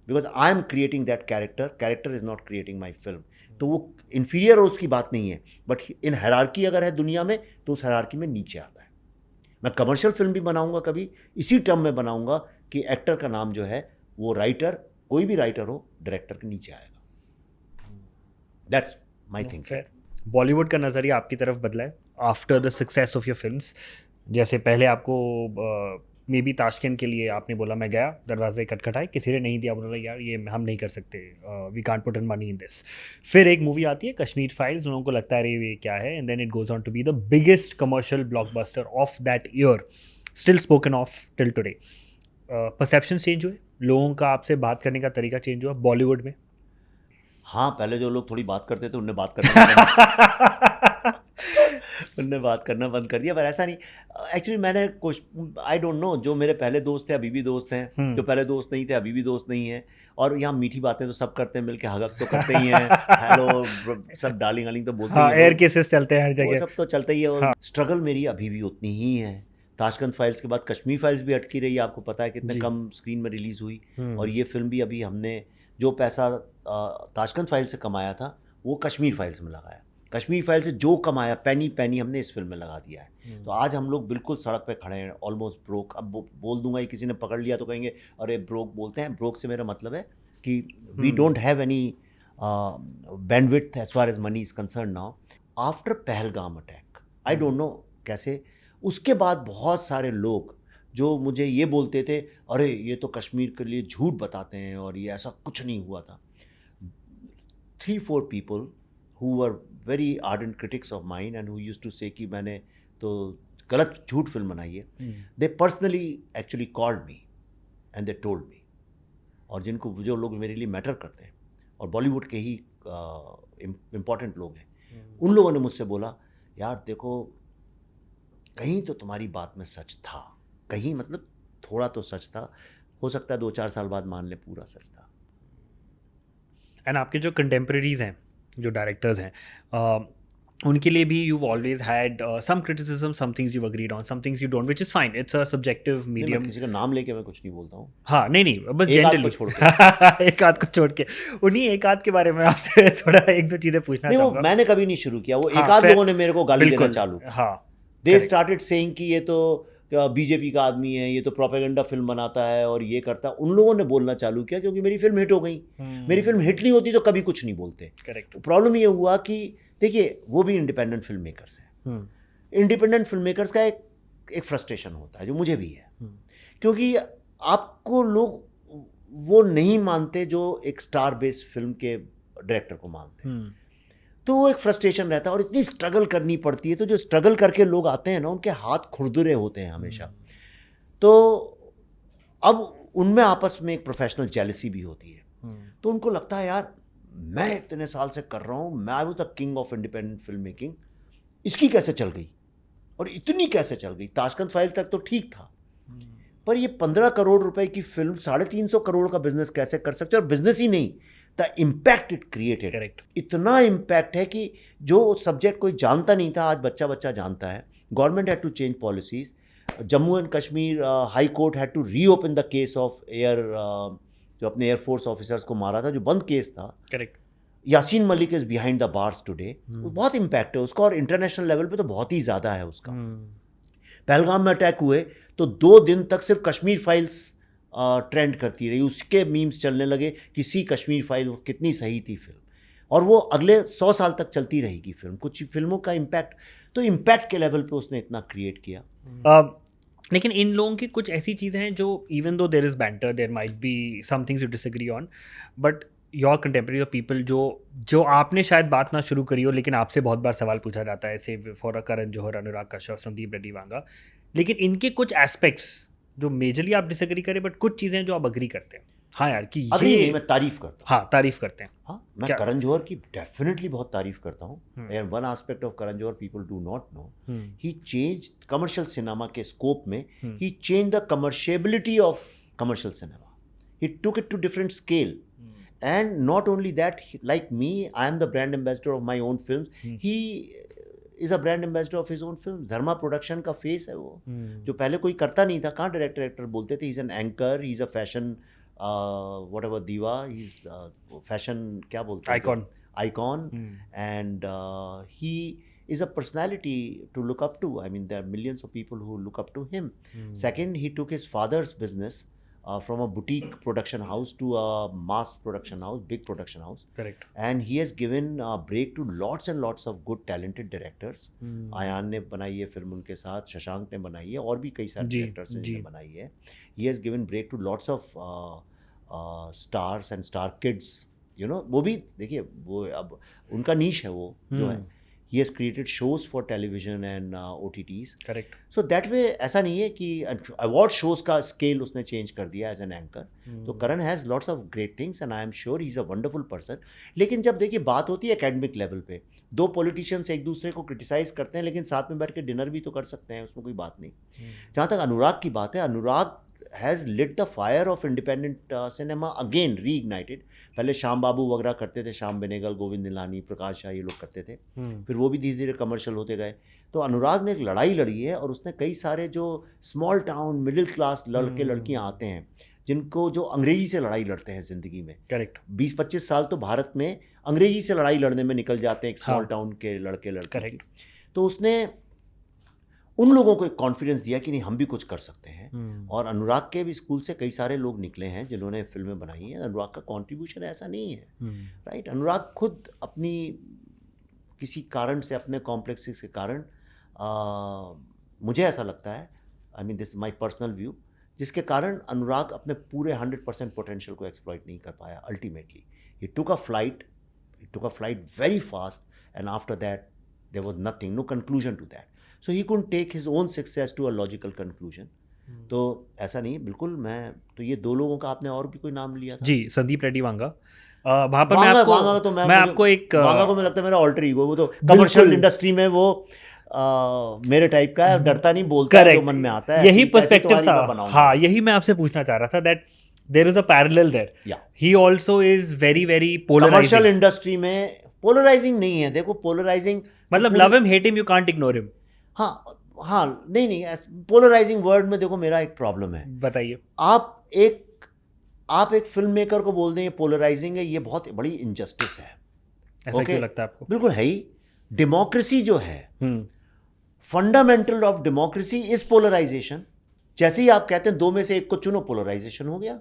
[SPEAKER 2] because I am creating that character. Character is not creating my film. तो वो inferior हो उसकी बात नहीं है, but in hierarchy अगर है दुनिया में तो उस hierarchy में नीचे आता है। मैं कमर्शियल फिल्म भी बनाऊंगा कभी इसी टर्म में बनाऊंगा कि एक्टर का नाम जो है वो राइटर, कोई भी राइटर हो, डायरेक्टर के नीचे आएगा। That's my thing.
[SPEAKER 1] बॉलीवुड का नज़रिया आपकी तरफ बदला है after the success of your films? जैसे पहले आपको मे बी ताशकंद के लिए आपने बोला, मैं गया, दरवाजे खटखटाए, किसी ने नहीं दिया, बोला यार ये हम नहीं कर सकते, we can't put in money in this. फिर एक मूवी आती है कश्मीर फाइल्स, लोगों को लगता है ये क्या है, and then it goes on to be the biggest commercial blockbuster of that year, still spoken of till today. Perception change हुए, लोगों का आपसे बात करने का तरीका चेंज हुआ बॉलीवुड में?
[SPEAKER 2] हाँ, पहले जो लोग थोड़ी बात करते थे उन्हें बात करना उनने बात करना बंद कर दिया, पर ऐसा नहीं। एक्चुअली मैंने कुछ, आई डोंट नो, जो मेरे पहले दोस्त थे अभी भी दोस्त हैं, जो पहले दोस्त नहीं थे अभी भी दोस्त नहीं हैं, और यहाँ मीठी बातें तो सब करते हैं मिलके, हगक तो करते ही हैं, हेलो सब डार्लिंग वार्लिंग तो बोलते ही हैं,
[SPEAKER 1] एयर केसेस चलते हैं हर
[SPEAKER 2] वो
[SPEAKER 1] जगह,
[SPEAKER 2] सब तो चलता ही है। और स्ट्रगल मेरी अभी भी उतनी ही है। ताशकंद फाइल्स के बाद कश्मीर फाइल्स भी अटकी रही है, आपको पता है कितने कम स्क्रीन में रिलीज़ हुई, और ये फिल्म भी अभी हमने जो पैसा ताशकंद फाइल्स से कमाया था वो कश्मीर फाइल्स में लगाया, कश्मीर फाइल से जो कमाया पैनी पैनी हमने इस फिल्म में लगा दिया है। तो आज हम लोग बिल्कुल सड़क पे खड़े हैं, ऑलमोस्ट ब्रोक। अब बोल दूंगा, किसी ने पकड़ लिया तो कहेंगे अरे ब्रोक बोलते हैं। ब्रोक से मेरा मतलब है कि we don't have any bandwidth as far as money is concern now. After Pahalgam attack, I don't know कैसे, उसके बाद बहुत सारे लोग जो मुझे ये बोलते थे अरे ये तो कश्मीर के लिए झूठ बताते हैं और ये ऐसा कुछ नहीं हुआ था। 3-4 people who were very ardent critics of mine and who used to say कि मैंने तो गलत झूठ फिल्म बनाई है, they personally actually called me and they told me। और जिनको, जो लोग मेरे लिए मैटर करते हैं और बॉलीवुड के ही इम्पॉर्टेंट लोग हैं, उन लोगों ने मुझसे बोला यार देखो कहीं तो तुम्हारी बात में सच था, कहीं मतलब थोड़ा तो सच था, हो सकता है 2-4 साल बाद मान ले पूरा सच था।
[SPEAKER 1] एंड आपके जो कंटेम्प्रेरीज हैं, जो डायरेक्टर्स हैं, उनके लिए भी you always had some criticism, some things you agreed on, some things you don't, which is fine, it's a subjective medium.
[SPEAKER 2] किसी का नाम लेके मैं कुछ नहीं बोलता हूँ।
[SPEAKER 1] हाँ नहीं बस
[SPEAKER 2] एक आध
[SPEAKER 1] जनरली
[SPEAKER 2] को छोड़ के
[SPEAKER 1] एक आध को छोड़ के, उन्हीं एक आध के बारे में आपसे थोड़ा एक दो चीज़ें पूछना चाहूँगा।
[SPEAKER 2] मैंने कभी नहीं शुरू किया, वो
[SPEAKER 1] हाँ,
[SPEAKER 2] एक आध लोगों ने मेरे को गाली देना चालू,
[SPEAKER 1] हाँ,
[SPEAKER 2] दे स्टार्टेड सेइंग कि ये तो बीजेपी का आदमी है, ये तो प्रोपेगेंडा फिल्म बनाता है और ये करता है। उन लोगों ने बोलना चालू किया क्योंकि मेरी फिल्म हिट हो गई। मेरी फिल्म हिट नहीं होती तो कभी कुछ नहीं बोलते।
[SPEAKER 1] करेक्ट।
[SPEAKER 2] प्रॉब्लम ये हुआ कि देखिए वो भी इंडिपेंडेंट फिल्म मेकर्स हैं, इंडिपेंडेंट फिल्म मेकर्स का एक फ्रस्ट्रेशन होता है जो मुझे भी है, क्योंकि आपको लोग वो नहीं मानते जो एक स्टार बेस्ड फिल्म के डायरेक्टर को मानते हैं, तो वो एक फ्रस्ट्रेशन रहता है और इतनी स्ट्रगल करनी पड़ती है। तो जो स्ट्रगल करके लोग आते हैं ना, उनके हाथ खुरदुरे होते हैं हमेशा। तो अब उनमें आपस में एक प्रोफेशनल जेलसी भी होती है। तो उनको लगता है यार मैं इतने साल से कर रहा हूँ, मैं वो the king of independent film making, इसकी कैसे चल गई और इतनी कैसे चल गई। ताशकंद फाइल तक तो ठीक था, पर ये 15 करोड़ रुपए की फिल्म 350 करोड़ का बिजनेस कैसे कर सकते हैं। और बिजनेस ही नहीं, the impact it created,
[SPEAKER 1] correct,
[SPEAKER 2] इतना इम्पैक्ट है कि जो सब्जेक्ट कोई जानता नहीं था आज बच्चा बच्चा जानता है। Government had to change policies. Jammu and Kashmir high court had to reopen the case of air, जो अपने एयरफोर्स ऑफिसर्स को मारा था, जो बंद केस था।
[SPEAKER 1] Correct.
[SPEAKER 2] Yasin Malik is behind the bars today. बहुत इम्पैक्ट है उसका और इंटरनेशनल लेवल पे तो बहुत ही ज़्यादा है उसका। पहलगाम में अटैक हुए तो 2 दिन तक सिर्फ कश्मीर फाइल्स ट्रेंड करती रही, उसके मीम्स चलने लगे कि सी कश्मीर फाइल कितनी सही थी फिल्म, और वो अगले 100 साल तक चलती रहेगी फिल्म। कुछ फिल्मों का इम्पैक्ट, तो इम्पैक्ट के लेवल पे उसने इतना क्रिएट किया।
[SPEAKER 1] लेकिन इन लोगों की कुछ ऐसी चीज़ें हैं जो even though there is banter, there might be some things you disagree on, but your contemporary people जो आपने शायद बात ना शुरू करी हो लेकिन आपसे बहुत बार सवाल पूछा जाता है, से फॉर अ करण जौहर, अनुराग कश्यप, संदीप रेड्डी वांगा, लेकिन इनके कुछ एस्पेक्ट्स जो मेजरली आप डिसएग्री करें, बट कुछ चीज़ें जो आप अग्री करते हैं। हाँ यार कि
[SPEAKER 2] अग्री नहीं, मैं तारीफ करता हूँ।
[SPEAKER 1] हाँ तारीफ करते हैं।
[SPEAKER 2] हाँ, मैं करण जौहर की डेफिनेटली बहुत तारीफ करता हूँ। And one aspect of Karan Johar people do not know, he change commercial cinema के स्कोप में, he change the commerciability of commercial cinema, he took it to different scale. And not only that, like me, I am the brand ambassador of my own films. He is a brand ambassador of his own films. Dharma production का face है वो, जो पहले कोई करता नहीं था। कहाँ डायरेक्टर बोलते थे, he's an anchor, he's a fashion whatever diva, he's fashion क्या बोलते हैं, icon, and he is a personality to look up to. I mean, there are millions of people who look up to him. Second, he took his father's business from a boutique production house to a mass production house, big production house.
[SPEAKER 1] Correct.
[SPEAKER 2] And he has given a break to lots and lots of good talented directors. Ayaan ने बनाई है film उनके साथ, शशांक ने बनाई है, और भी कई सारे डायरेक्टर्स ने बनाई है। He has given break to lots of stars and star kids. You know, वो भी देखिए, वो अब उनका नीश है वो जो है। He has created shows for television and OTTs.
[SPEAKER 1] Correct.
[SPEAKER 2] So that way ऐसा नहीं है कि अवार्ड शोज का स्केल उसने चेंज कर दिया एज एन एंकर. तो Karan has lots of great things and I am sure he is a wonderful person. लेकिन जब देखिए बात होती है एकेडमिक लेवल पे, दो पॉलिटिशियंस एक दूसरे को क्रिटिसाइज करते हैं लेकिन साथ में बैठ के डिनर भी तो कर सकते हैं, उसमें कोई बात नहीं. जहाँ तक अनुराग की बात है, Anurag has lit the fire of independent cinema again, reignited. पहले श्याम बाबू वगैरह करते थे, श्याम बेनेगल, गोविंद निलानी, प्रकाश शाह, ये लोग करते थे. फिर वो भी धीरे धीरे कमर्शियल होते गए. तो अनुराग ने एक लड़ाई लड़ी है और उसने कई सारे जो स्मॉल टाउन मिडिल क्लास लड़के लड़कियां आते हैं जिनको जो अंग्रेजी से लड़ाई लड़ते हैं ज़िंदगी में.
[SPEAKER 1] करेक्ट.
[SPEAKER 2] 20-25 साल तो भारत में अंग्रेजी से लड़ाई लड़ने में निकल जाते हैं एक स्मॉल टाउन के लड़के लड़के.
[SPEAKER 1] करेक्ट.
[SPEAKER 2] तो उसने उन लोगों को एक कॉन्फिडेंस दिया कि नहीं हम भी कुछ कर सकते हैं. और अनुराग के भी स्कूल से कई सारे लोग निकले हैं जिन्होंने फिल्में बनाई हैं. अनुराग का कंट्रीब्यूशन ऐसा नहीं है, राइट. अनुराग खुद अपनी किसी कारण से, अपने कॉम्प्लेक्सेस के कारण, मुझे ऐसा लगता है, I mean this my personal view, जिसके कारण अनुराग अपने पूरे 100% पोटेंशियल को एक्सप्लॉइट नहीं कर पाया. Ultimately he took a flight very fast and after that there was nothing, no conclusion to that. So he couldn't take his own success to a logical conclusion. तो ऐसा नहीं, बिल्कुल. मैं तो ये दो लोगों का, आपने और भी कोई नाम लिया था
[SPEAKER 1] जी, संदीप रेड्डी वांगा. वहाँ पर मैं आपको एक
[SPEAKER 2] वांगा को मुझे लगता है मेरा ऑल्टर ईगो, वो तो कमर्शियल इंडस्ट्री में वो मेरे टाइप का है, डरता नहीं, बोलता है जो मन में आता है.
[SPEAKER 1] यही पर्सपेक्टिव था. हाँ, यही मैं आपसे पूछना चाह रहा था that there is a parallel there. He also is very very polarising.
[SPEAKER 2] Commercial industry में पोलराइजिंग नहीं है. देखो पोलराइजिंग
[SPEAKER 1] मतलब love him hate him you can't ignore him.
[SPEAKER 2] हाँ, नहीं, पोलराइजिंग वर्ड में देखो मेरा एक प्रॉब्लम है.
[SPEAKER 1] बताइए.
[SPEAKER 2] आप एक फिल्म मेकर को बोल दें ये पोलराइजिंग है, ये बहुत बड़ी इनजस्टिस है.
[SPEAKER 1] ऐसा क्यों लगता है आपको?
[SPEAKER 2] बिल्कुल है ही. डेमोक्रेसी जो है, fundamental of democracy is polarisation. जैसे ही आप कहते हैं दो में से एक को चुनो, पोलराइजेशन हो गया.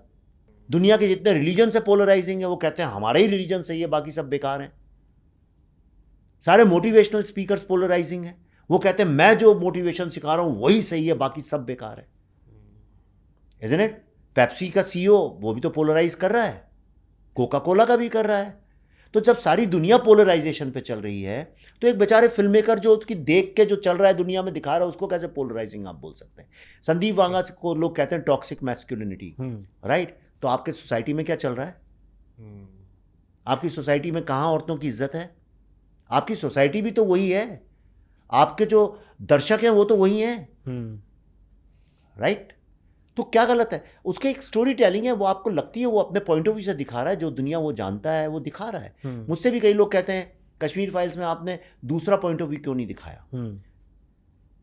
[SPEAKER 2] दुनिया के जितने रिलीजन से पोलराइजिंग है वो कहते हैं हमारा ही रिलीजन सही है, बाकी सब बेकार हैं. सारे मोटिवेशनल स्पीकर्स पोलराइजिंग है. वो कहते हैं मैं जो मोटिवेशन सिखा रहा हूं वही सही है, बाकी सब बेकार है. Isn't it? पेप्सी का CEO वो भी तो पोलराइज कर रहा है, कोका कोला का भी कर रहा है. तो जब सारी दुनिया पोलराइजेशन पे चल रही है तो एक बेचारे फिल्म मेकर जो उसकी देख के जो चल रहा है दुनिया में दिखा रहा है, उसको कैसे पोलराइजिंग आप बोल सकते हैं? संदीप वांगा को लोग कहते हैं टॉक्सिक मैस्कुलिनिटी, राइट. तो आपके सोसाइटी में क्या चल रहा है? आपकी सोसाइटी में कहाँ औरतों की इज्जत है? आपकी सोसाइटी भी तो वही है, आपके जो दर्शक हैं वो तो वही हैं, राइट. तो क्या गलत है? उसके एक स्टोरी टेलिंग है, वो आपको लगती है वो अपने पॉइंट ऑफ व्यू से दिखा रहा है, जो दुनिया वो जानता है वो दिखा रहा है. मुझसे भी कई लोग कहते हैं कश्मीर फाइल्स में आपने दूसरा पॉइंट ऑफ व्यू क्यों नहीं दिखाया,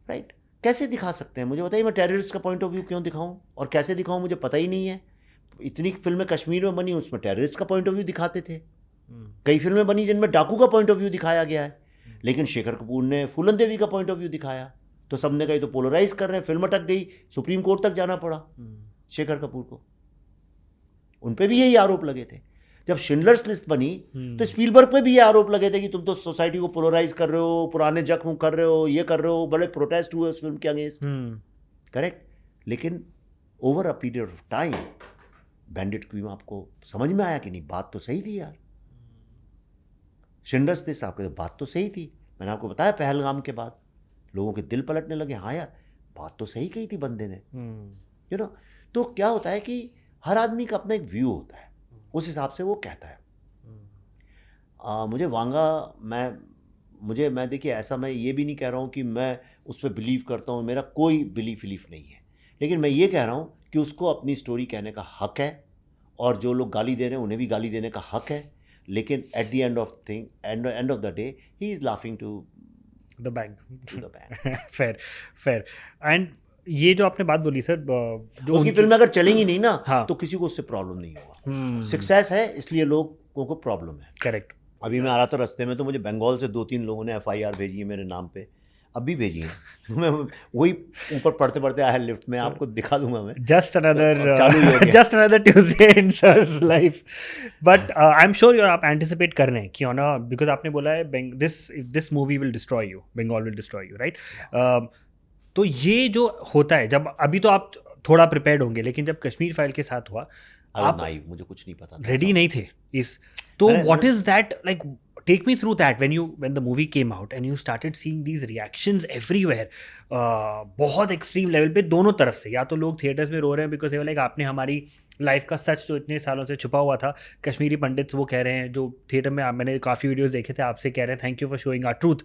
[SPEAKER 2] राइट. कैसे दिखा सकते हैं? मुझे बताइए, मैं टेररिस्ट का पॉइंट ऑफ व्यू क्यों दिखाऊं और कैसे दिखाऊं, मुझे पता ही नहीं है. इतनी फिल्में कश्मीर में बनी उसमें टेररिस्ट का पॉइंट ऑफ व्यू दिखाते थे. कई फिल्में बनी जिनमें डाकू का पॉइंट ऑफ व्यू दिखाया गया है, लेकिन शेखर कपूर ने फूलन देवी का पॉइंट ऑफ व्यू दिखाया. तो सबने कही तो पोलराइज कर रहे हैं. फिल्म अटक गई, सुप्रीम कोर्ट तक जाना पड़ा शेखर कपूर को. उन पे भी यही आरोप लगे थे. जब शिंडलर्स लिस्ट बनी तो स्पीलबर्ग पे भी ये आरोप लगे थे कि तुम तो सोसाइटी को पोलराइज कर रहे हो, पुराने जख्म कर रहे हो, ये कर रहे हो. बड़े प्रोटेस्ट हुए उस फिल्म के अगेंस्ट, करेक्ट. लेकिन over a period of time bandit queen आपको समझ में आया कि नहीं, बात तो सही थी यार. शिंडलर्स लिस्ट आपको बात तो सही थी. मैंने आपको बताया पहलगाम के बाद लोगों के दिल पलटने लगे. हाँ यार, बात तो सही कही थी बंदे ने, यू नो. तो क्या होता है कि हर आदमी का अपना एक व्यू होता है, उस हिसाब से वो कहता है. मुझे वांगा, मैं देखिए ऐसा, मैं ये भी नहीं कह रहा हूँ कि मैं उस पर बिलीव करता हूँ, मेरा कोई बिलीफ नहीं है. लेकिन मैं ये कह रहा हूँ कि उसको अपनी स्टोरी कहने का हक है, और जो लोग गाली दे रहे हैं उन्हें भी गाली देने का हक है. लेकिन at the end of the day he is laughing to
[SPEAKER 1] the bank. Fair. And ये जो आपने बात बोली सर, जो
[SPEAKER 2] उसकी फिल्में अगर चलेंगी नहीं ना,
[SPEAKER 1] हाँ,
[SPEAKER 2] तो किसी को उससे प्रॉब्लम नहीं होगा. सक्सेस है इसलिए लोगों को प्रॉब्लम है.
[SPEAKER 1] करेक्ट.
[SPEAKER 2] अभी मैं आ रहा था रास्ते में तो मुझे बंगाल से 2-3 लोगों ने FIR भेजी है मेरे नाम पे, अभी भेजी है. तो मैं वही ऊपर पढ़ते आया लिफ्ट में, आपको दिखा दूंगा मैं.
[SPEAKER 1] Just another Tuesday in sir's life. But I am sure आप एंटिसिपेट कर रहे हैं कि ऑन अ, बिकॉज आपने बोला है this movie will destroy you, Bengal will destroy you, right. तो ये जो होता है, जब अभी तो आप थोड़ा प्रिपेयर्ड होंगे, लेकिन जब कश्मीर फाइल के साथ हुआ, आप
[SPEAKER 2] नहीं, मुझे कुछ नहीं पता,
[SPEAKER 1] रेडी नहीं थे इस. तो what is that like take me through that when the movie came out and you started seeing these reactions everywhere, बहुत एक्सट्रीम लेवल पे दोनों तरफ से. या तो लोग थिएटर्स में रो रहे हैं बिकॉज ये लाइक आपने हमारी लाइफ का सच जो इतने सालों से छुपा हुआ था, कश्मीरी पंडित्स वो कह रहे हैं, जो थिएटर में मैंने काफ़ी वीडियोस देखे थे आपसे कह रहे हैं thank you for showing our truth.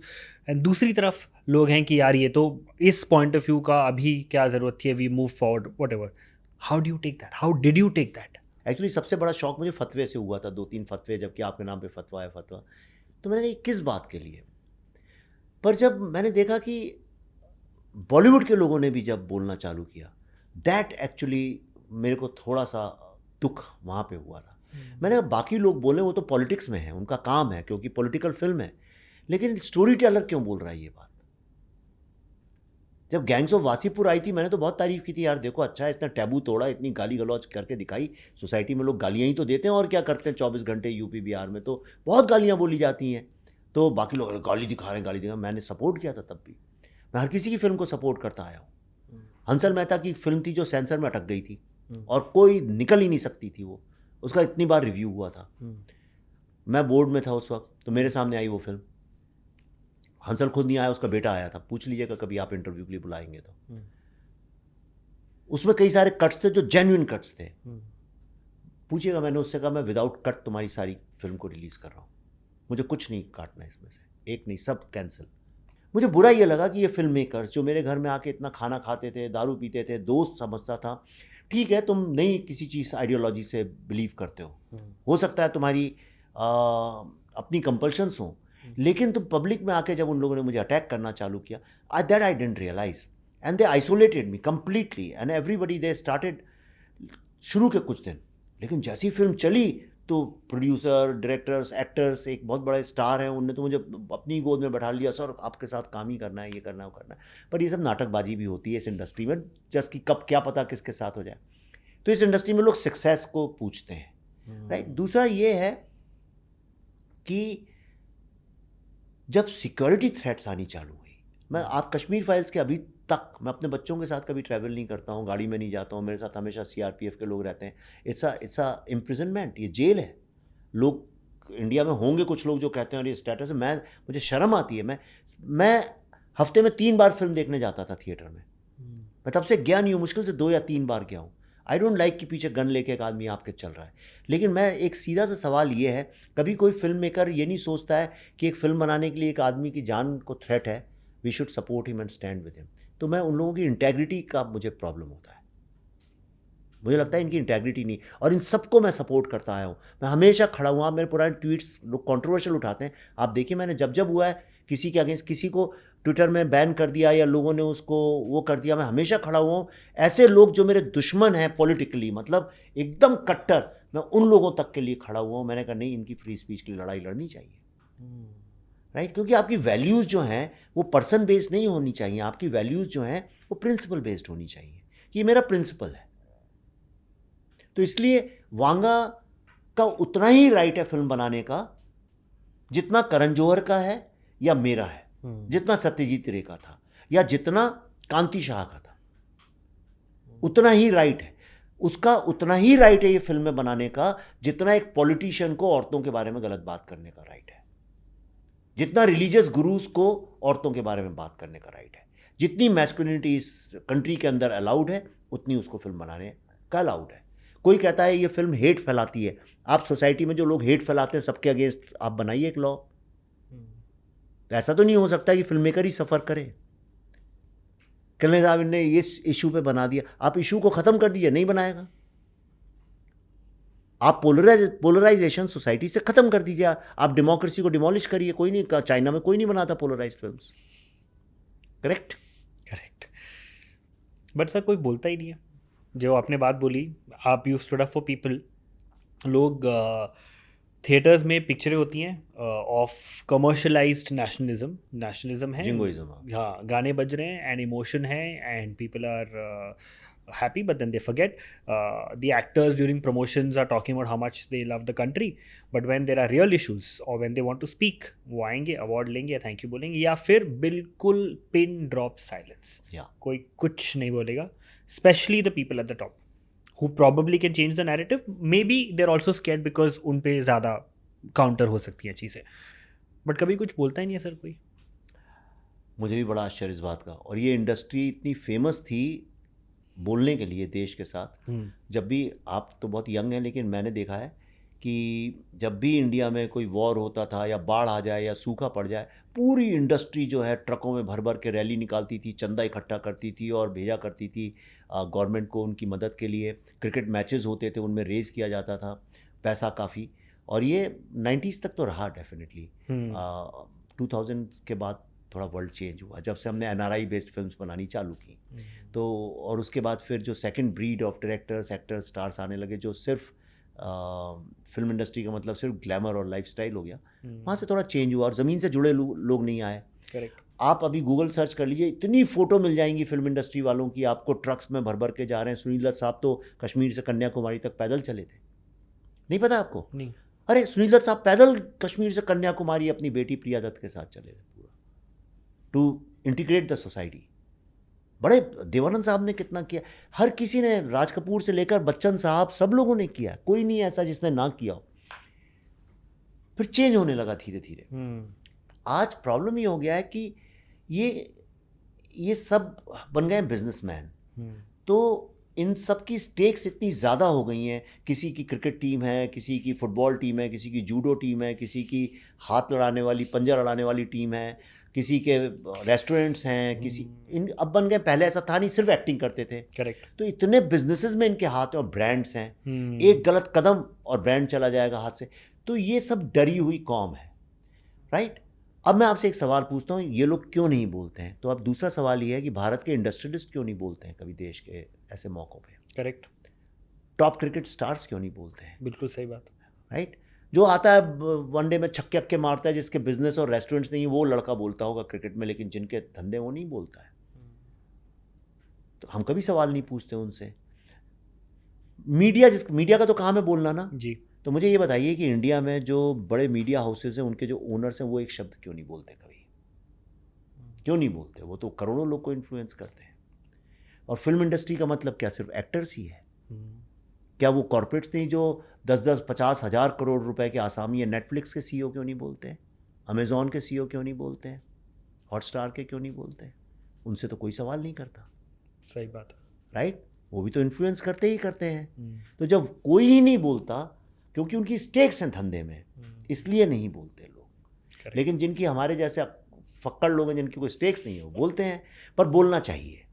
[SPEAKER 1] And दूसरी तरफ लोग हैं कि यार ये तो इस पॉइंट ऑफ व्यू का अभी क्या ज़रूरत थी, we move forward whatever. How do you take that, how did you take that?
[SPEAKER 2] Actually सबसे बड़ा शौक मुझे फतवे से हुआ था, 2-3 फतवे, जबकि आपके नाम पे फतवा है फतवा. तो मैंने कहा किस बात के लिए. पर जब मैंने देखा कि बॉलीवुड के लोगों ने भी जब बोलना चालू किया, दैट एक्चुअली मेरे को थोड़ा सा दुख वहाँ पे हुआ था. मैंने कहा बाकी लोग बोले वो तो पॉलिटिक्स में है, उनका काम है क्योंकि पॉलिटिकल फिल्म है, लेकिन स्टोरी टेलर क्यों बोल रहा है ये बात. जब गैंग्स ऑफ वासीपुर आई थी मैंने तो बहुत तारीफ़ की थी, यार देखो अच्छा है इसने टैबू तोड़ा, इतनी गाली गलौज करके दिखाई. सोसाइटी में लोग गालियाँ ही तो देते हैं और क्या करते हैं, 24 घंटे यूपी बिहार में तो बहुत गालियाँ बोली जाती हैं. तो बाकी लोग गाली दिखा रहे हैं गाली दिखा. मैंने सपोर्ट किया था तब भी, मैं हर किसी की फिल्म को सपोर्ट करता आया हूँ. हंसल मेहता की फिल्म थी जो सेंसर में अटक गई थी और कोई निकल ही नहीं सकती थी, वो उसका इतनी बार रिव्यू हुआ था. मैं बोर्ड में था उस वक्त, तो मेरे सामने आई वो फिल्म. हंसल खुद नहीं आया, उसका बेटा आया था. पूछ लीजिएगा कभी आप इंटरव्यू के लिए बुलाएंगे तो. उसमें कई सारे कट्स थे जो जेन्युइन कट्स थे. पूछिएगा, मैंने उससे कहा मैं विदाउट कट तुम्हारी सारी फिल्म को रिलीज़ कर रहा हूँ, मुझे कुछ नहीं काटना इसमें से, एक नहीं, सब कैंसिल. मुझे बुरा ये लगा कि ये फिल्म मेकर्स जो मेरे घर में आके इतना खाना खाते थे, दारू पीते थे, दोस्त समझता था, ठीक है तुम नहीं किसी चीज़ आइडियोलॉजी से बिलीव करते हो सकता है तुम्हारी अपनी कंपल्शंस हो, लेकिन तुम पब्लिक में आके जब उन लोगों ने मुझे अटैक करना चालू किया, I didn't realise and they isolated me completely and everybody they started. शुरू के कुछ दिन, लेकिन जैसी फिल्म चली तो प्रोड्यूसर, डायरेक्टर्स, एक्टर्स, एक बहुत बड़े स्टार हैं, उनने तो मुझे अपनी गोद में बैठा लिया, सर आपके साथ काम ही करना है, ये करना है वो करना है. पर ये सब नाटकबाजी भी होती है इस इंडस्ट्री में, जस्ट कि कब क्या पता किसके साथ हो जाए. तो इस इंडस्ट्री में लोग सक्सेस को पूछते हैं, राइट. दूसरा ये है कि जब सिक्योरिटी थ्रेट्स आनी चालू हुई, मैं आप कश्मीर फाइल्स के अभी तक मैं अपने बच्चों के साथ कभी ट्रैवल नहीं करता हूँ, गाड़ी में नहीं जाता हूँ, मेरे साथ हमेशा सीआरपीएफ के लोग रहते हैं. इट्स अ इम्प्रिजनमेंट, ये जेल है. लोग इंडिया में होंगे कुछ लोग जो कहते हैं और ये स्टेटस है. मुझे शर्म आती है. मैं हफ्ते में 3 बार फिल्म देखने जाता था थिएटर में. मैं तब से गया नहीं हूँ, मुश्किल से 2 या 3 बार गया हूँ. आई डोंट लाइक कि पीछे गन लेके एक आदमी आपके चल रहा है. लेकिन मैं एक सीधा सा सवाल ये है, कभी कोई फिल्म मेकर ये नहीं सोचता है कि एक फिल्म बनाने के लिए एक आदमी की जान को थ्रेट है, we should support him and stand with him. तो मैं उन लोगों की इंटेग्रिटी का मुझे प्रॉब्लम होता है. मुझे लगता है इनकी इंटेग्रिटी नहीं, और इन सबको मैं सपोर्ट करता आया हूँ. मैं हमेशा खड़ा हुआ. मेरे पुराने ट्वीट्स लोग कंट्रोवर्शियल उठाते हैं, आप देखिए मैंने जब हुआ है किसी के अगेंस्ट, किसी को ट्विटर में बैन कर दिया या लोगों ने उसको वो कर दिया, मैं हमेशा खड़ा हुआ हूँ. ऐसे लोग जो मेरे दुश्मन हैं पॉलिटिकली, मतलब एकदम कट्टर, मैं उन लोगों तक के लिए खड़ा हुआ हूँ. मैंने कहा नहीं, इनकी फ्री स्पीच की लड़ाई लड़नी चाहिए, राइट. क्योंकि आपकी वैल्यूज़ जो हैं वो पर्सन बेस्ड नहीं होनी चाहिए, आपकी वैल्यूज़ जो हैं वो प्रिंसिपल बेस्ड होनी चाहिए कि ये मेरा प्रिंसिपल है. तो इसलिए वांगा का उतना ही राइट है फिल्म बनाने का जितना करण जौहर का है या मेरा है, जितना सत्यजीत रे का था या जितना कांति शाह का था. उतना ही राइट है उसका, उतना ही राइट है ये फिल्में बनाने का जितना एक पॉलिटिशियन को औरतों के बारे में गलत बात करने का राइट है, जितना रिलीजियस गुरुज को औरतों के बारे में बात करने का राइट है. जितनी मैस्कुलिनिटी इस कंट्री के अंदर अलाउड है उतनी उसको फिल्म बनाने का अलाउड है. कोई कहता है ये फिल्म हेट फैलाती है, आप सोसाइटी में जो लोग हेट फैलाते हैं सबके अगेंस्ट आप बनाइए एक लॉ. तो ऐसा तो नहीं हो सकता कि फिल्म मेकर ही सफ़र करे. कल्याण साहब ने ये इशू पे बना दिया, आप इशू को ख़त्म कर दीजिए, नहीं बनाएगा. आप पोलराइजेशन सोसाइटी से ख़त्म कर दीजिए, आप डेमोक्रेसी को डिमोलिश करिए. कोई नहीं, चाइना में कोई नहीं बनाता polarised films. Correct.
[SPEAKER 1] But sir कोई बोलता ही नहीं है. जो आपने बात बोली, आप you stood up for people. लोग थिएटर्स में पिक्चरें होती हैं ऑफ कमर्शलाइज्ड नेशनलिज्म है,
[SPEAKER 2] जिंगोइज्म.
[SPEAKER 1] हाँ, गाने बज रहे हैं एंड इमोशन है and people are happy, but then they forget the actors during promotions are talking about how much they love the country, but when there are real issues or when they want to speak, वो आएंगे, award लेंगे, thank you बोलेंगे, या फिर बिल्कुल pin drop silence. कोई कुछ नहीं बोलेगा, especially the people at the top who probably can change the narrative. Maybe they're also scared because उन पे ज़्यादा काउंटर हो सकती हैं चीज़ें. बट कभी कुछ बोलता ही नहीं है सर कोई।
[SPEAKER 2] मुझे भी बड़ा आश्चर्य इस बात का। और ये इंडस्ट्री इतनी फेमस थी बोलने के लिए देश के साथ। जब भी, आप तो बहुत यंग हैं, लेकिन मैंने देखा है कि जब भी इंडिया में कोई वॉर होता था या बाढ़ आ जाए या सूखा पड़ जाए, पूरी इंडस्ट्री जो है ट्रकों में भर भर के रैली निकालती थी, चंदा इकट्ठा करती थी और भेजा करती थी गवर्नमेंट को उनकी मदद के लिए। क्रिकेट मैचेस होते थे, उनमें रेज किया जाता था पैसा काफ़ी। और ये 90s तक तो रहा डेफिनेटली। 2000 के बाद थोड़ा वर्ल्ड चेंज हुआ जब से हमने NRI बेस्ड फिल्म्स बनानी चालू की। तो और उसके बाद फिर जो second breed of directors, actors, stars आने लगे, जो सिर्फ फिल्म इंडस्ट्री का मतलब सिर्फ ग्लैमर और लाइफस्टाइल हो गया, वहाँ से थोड़ा चेंज हुआ और ज़मीन से जुड़े लोग नहीं आए।
[SPEAKER 1] करेक्ट।
[SPEAKER 2] आप अभी गूगल सर्च कर लीजिए, इतनी फ़ोटो मिल जाएंगी फिल्म इंडस्ट्री वालों की आपको, ट्रक्स में भर भर के जा रहे हैं। सुनील दत्त साहब तो कश्मीर से कन्याकुमारी तक पैदल चले थे, नहीं पता आपको?
[SPEAKER 1] नहीं।
[SPEAKER 2] अरे सुनील दत्त साहब पैदल कश्मीर से कन्याकुमारी अपनी बेटी प्रिया दत्त के साथ चले थे पूरा, टू इंटीग्रेट द सोसाइटी। बड़े देवानंद साहब ने कितना किया, हर किसी ने, राज कपूर से लेकर बच्चन साहब, सब लोगों ने किया, कोई नहीं ऐसा जिसने ना किया हो। फिर चेंज होने लगा धीरे धीरे। आज प्रॉब्लम ये हो गया है कि ये सब बन गए बिजनेसमैन। तो इन सब की स्टेक्स इतनी ज़्यादा हो गई हैं। किसी की क्रिकेट टीम है, किसी की फुटबॉल टीम है, किसी की जूडो टीम है, किसी की हाथ लड़ाने वाली, पंजा लड़ाने वाली टीम है, किसी के रेस्टोरेंट्स हैं, किसी इन अब बन गए। पहले ऐसा था नहीं, सिर्फ एक्टिंग करते थे।
[SPEAKER 1] करेक्ट।
[SPEAKER 2] तो इतने बिजनेसेस में इनके हाथ हैं और ब्रांड्स हैं, एक गलत कदम और ब्रांड चला जाएगा हाथ से। तो ये सब डरी हुई कौम है, राइट? अब मैं आपसे एक सवाल पूछता हूँ, ये लोग क्यों नहीं बोलते हैं? तो अब दूसरा सवाल ये है कि भारत के इंडस्ट्रियलिस्ट क्यों नहीं बोलते हैं कभी देश के ऐसे मौक़ों पे?
[SPEAKER 1] करेक्ट।
[SPEAKER 2] टॉप क्रिकेट स्टार्स क्यों नहीं बोलते हैं?
[SPEAKER 1] बिल्कुल सही बात,
[SPEAKER 2] राइट? जो आता है वनडे में छक्के अक्के मारता है, जिसके बिजनेस और रेस्टोरेंट्स नहीं, वो लड़का बोलता होगा क्रिकेट में, लेकिन जिनके धंधे वो नहीं बोलता है। तो हम कभी सवाल नहीं पूछते उनसे। मीडिया का तो काम है बोलना ना
[SPEAKER 1] जी।
[SPEAKER 2] तो मुझे ये बताइए कि इंडिया में जो बड़े मीडिया हाउसेस हैं, उनके जो ओनर्स हैं, वो एक शब्द क्यों नहीं बोलते कभी? क्यों नहीं बोलते? वो तो करोड़ों लोग को इन्फ्लुएंस करते हैं। और फिल्म इंडस्ट्री का मतलब क्या सिर्फ एक्टर्स ही है? क्या वो कॉर्पोरेट्स नहीं जो 10-50 हज़ार करोड़ रुपए के आसामी है? नेटफ्लिक्स के CEO क्यों नहीं बोलते हैं? अमेज़ॉन के CEO क्यों नहीं बोलते हैं? हॉटस्टार के क्यों नहीं बोलते हैं? उनसे तो कोई सवाल नहीं करता।
[SPEAKER 1] सही बात है,
[SPEAKER 2] राइट? वो भी तो इन्फ्लुएंस करते ही करते हैं। तो जब कोई ही नहीं बोलता, क्योंकि उनकी स्टेक्स हैं धंधे में, इसलिए नहीं बोलते लोग। लेकिन जिनकी, हमारे जैसे फक्कड़ लोग हैं जिनकी कोई स्टेक्स नहीं है, वो बोलते हैं। पर बोलना चाहिए।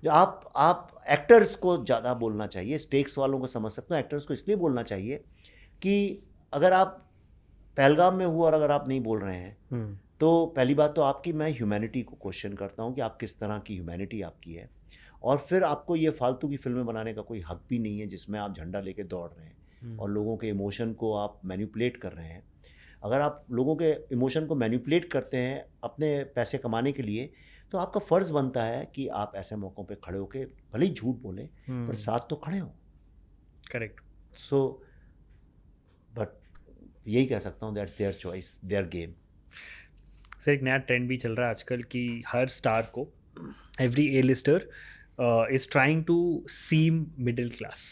[SPEAKER 2] जो आप एक्टर्स को ज़्यादा बोलना चाहिए। स्टेक्स वालों को समझ सकते हो, एक्टर्स को इसलिए बोलना चाहिए कि अगर आप पहलगाम में हुआ और अगर आप नहीं बोल रहे हैं तो पहली बात तो आपकी, मैं ह्यूमैनिटी को क्वेश्चन करता हूँ कि आप किस तरह की ह्यूमैनिटी आपकी है। और फिर आपको ये फालतू की फिल्में बनाने का कोई हक भी नहीं है जिसमें आप झंडा लेके दौड़ रहे हैं और लोगों के इमोशन को आप मैनिपुलेट कर रहे हैं। अगर आप लोगों के इमोशन को मैनिपुलेट करते हैं अपने पैसे कमाने के लिए, तो आपका फ़र्ज़ बनता है कि आप ऐसे मौक़ों पे खड़े होकर भले ही झूठ बोलें पर साथ तो खड़े हों।
[SPEAKER 1] करेक्ट।
[SPEAKER 2] सो बट यही कह सकता हूँ, that's their choice, their game.
[SPEAKER 1] Sir एक नया ट्रेंड भी चल रहा है आजकल कि हर स्टार को, every A lister is trying to seem middle class.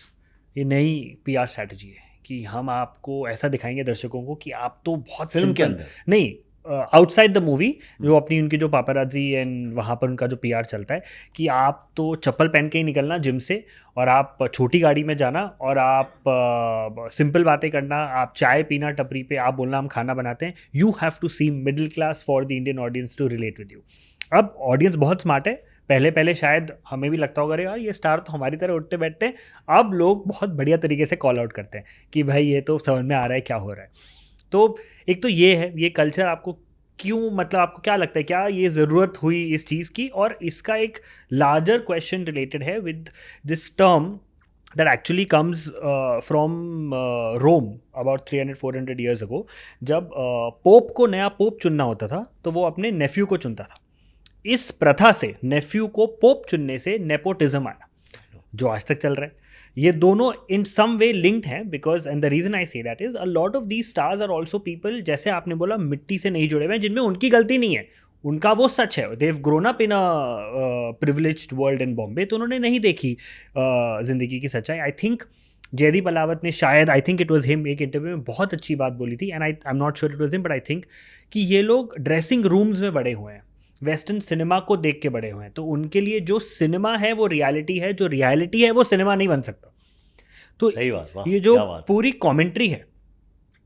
[SPEAKER 1] ये नई PR स्ट्रैटेजी है कि हम आपको ऐसा दिखाएंगे दर्शकों को कि आप तो बहुत
[SPEAKER 2] फिल्म के अंदर
[SPEAKER 1] नहीं, आउटसाइड द मूवी, जो अपनी उनकी जो पापाराजी एंड वहाँ पर उनका जो PR चलता है कि आप तो चप्पल पहन के ही निकलना जिम से, और आप छोटी गाड़ी में जाना, और आप सिंपल बातें करना, आप चाय पीना टपरी पे, आप बोलना हम खाना बनाते हैं। You have to seem middle class for the Indian audience to relate with you. अब ऑडियंस बहुत स्मार्ट है। पहले शायद हमें भी लगता होगा अरे यार ये स्टार तो हमारी तरह उठते बैठते हैं। अब लोग बहुत बढ़िया तरीके से कॉल आउट करते हैं कि भाई ये तो समझ में आ रहा है क्या हो रहा है। तो एक तो ये है, ये कल्चर आपको क्यों, मतलब आपको क्या लगता है, क्या ये ज़रूरत हुई इस चीज़ की? और इसका एक लार्जर क्वेश्चन रिलेटेड है with this term that actually comes from Rome about 300-400 years ago. जब पोप को नया पोप चुनना होता था तो वो अपने नेफ्यू को चुनता था। इस प्रथा से, नेफ्यू को पोप चुनने से नेपोटिज्म आया, जो आज तक चल रहा है। ये दोनों इन सम वे लिंक्ड हैं, because and the reason I say that is a lot of these stars are also people, जैसे आपने बोला, मिट्टी से नहीं जुड़े हुए हैं, जिनमें उनकी गलती नहीं है, उनका वो सच है। They have grown up in a privileged world in Bombay, तो उन्होंने नहीं देखी जिंदगी की सच्चाई। आई थिंक जयदीप अलावत ने शायद, I think it was him, एक इंटरव्यू में बहुत अच्छी बात बोली थी, and I am not sure it was him, but I think कि ये लोग ड्रेसिंग रूम्स में बड़े हुए हैं, वेस्टर्न सिनेमा को देख के बड़े हुए हैं, तो उनके लिए जो सिनेमा है वो रियलिटी है, जो रियलिटी है वो सिनेमा नहीं बन सकता। तो
[SPEAKER 2] सही बात, वाह,
[SPEAKER 1] ये जो
[SPEAKER 2] क्या बात है।
[SPEAKER 1] पूरी कमेंट्री है,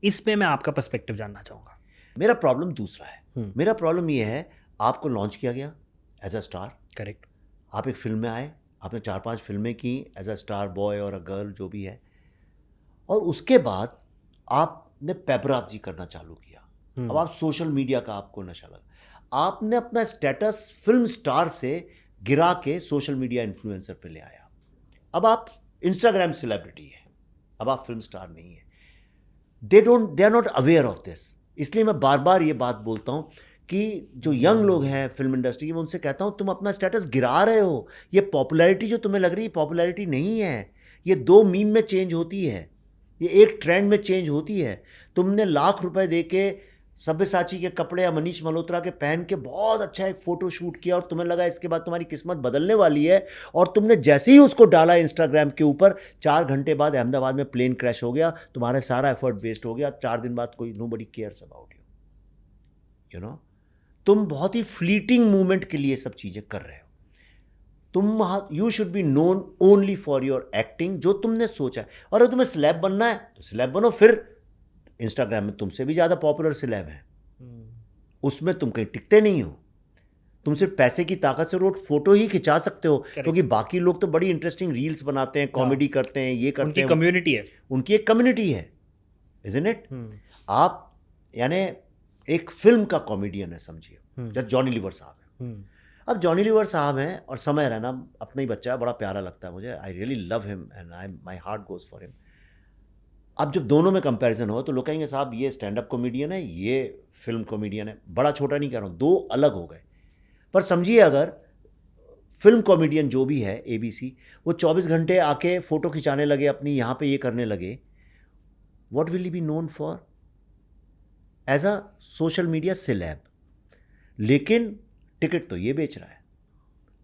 [SPEAKER 1] इस पे मैं आपका पर्सपेक्टिव जानना चाहूँगा।
[SPEAKER 2] मेरा प्रॉब्लम दूसरा है। मेरा प्रॉब्लम ये है, आपको लॉन्च किया गया एज अ स्टार,
[SPEAKER 1] करेक्ट,
[SPEAKER 2] आप एक फिल्म में आए, आपने 4-5 फिल्में की एज अ स्टार बॉय और अ गर्ल जो भी है, और उसके बाद आपने पेपराजी करना चालू किया। अब आप सोशल मीडिया का आपको नशा लगा, आपने अपना स्टेटस फिल्म स्टार से गिरा के सोशल मीडिया इन्फ्लुएंसर पे ले आया। अब आप इंस्टाग्राम सेलिब्रिटी है, अब आप फिल्म स्टार नहीं है। They are not aware of this. इसलिए मैं बार बार ये बात बोलता हूँ कि जो यंग लोग हैं फिल्म इंडस्ट्री के, मैं उनसे कहता हूँ तुम अपना स्टेटस गिरा रहे हो। ये पॉपुलैरिटी जो तुम्हें लग रही है पॉपुलैरिटी नहीं है, ये 2 मीम में चेंज होती है, ये एक ट्रेंड में चेंज होती है। तुमने लाख रुपए दे के सब्यसाची के कपड़े या मनीष मल्होत्रा के पहन के बहुत अच्छा एक फ़ोटो शूट किया और तुम्हें लगा इसके बाद तुम्हारी किस्मत बदलने वाली है, और तुमने जैसे ही उसको डाला इंस्टाग्राम के ऊपर, 4 घंटे बाद अहमदाबाद में प्लेन क्रैश हो गया, तुम्हारा सारा एफर्ट वेस्ट हो गया, 4 दिन बाद कोई nobody cares about you know. तुम बहुत ही फ्लीटिंग मूवमेंट के लिए सब चीज़ें कर रहे हो। You should be known only for your acting, जो तुमने सोचा है। और अगर तुम्हें स्लैब बनना है तो स्लैब बनो, फिर इंस्टाग्राम में तुमसे भी ज़्यादा पॉपुलर सेलेब हैं, उसमें तुम कहीं टिकते नहीं हो। तुम सिर्फ पैसे की ताकत से रोज फोटो ही खिंचा सकते हो, क्योंकि बाकी लोग तो बड़ी इंटरेस्टिंग रील्स बनाते हैं, कॉमेडी करते हैं, ये करते हैं,
[SPEAKER 1] उनकी कम्युनिटी है,
[SPEAKER 2] उनकी एक कम्युनिटी है, इज़न्ट इट। आप यानी एक फिल्म का कॉमेडियन है समझिए, जैसे जॉनी लीवर साहब है। अब जॉनी लीवर साहब हैं और समय रैना अपना ही बच्चा है, बड़ा प्यारा लगता है मुझे, I really love him and my heart goes for him. अब जब दोनों में कंपैरिजन हो तो लोग कहेंगे साहब ये स्टैंड अप कॉमेडियन है, ये फिल्म कॉमेडियन है। बड़ा छोटा नहीं कह रहा हूँ, 2 अलग हो गए। पर समझिए अगर फिल्म कॉमेडियन जो भी है ABC, वो 24 घंटे आके फ़ोटो खिंचाने लगे अपनी, यहाँ पे ये करने लगे, what will he be known for? As a social media celeb. लेकिन टिकट तो ये बेच रहा है।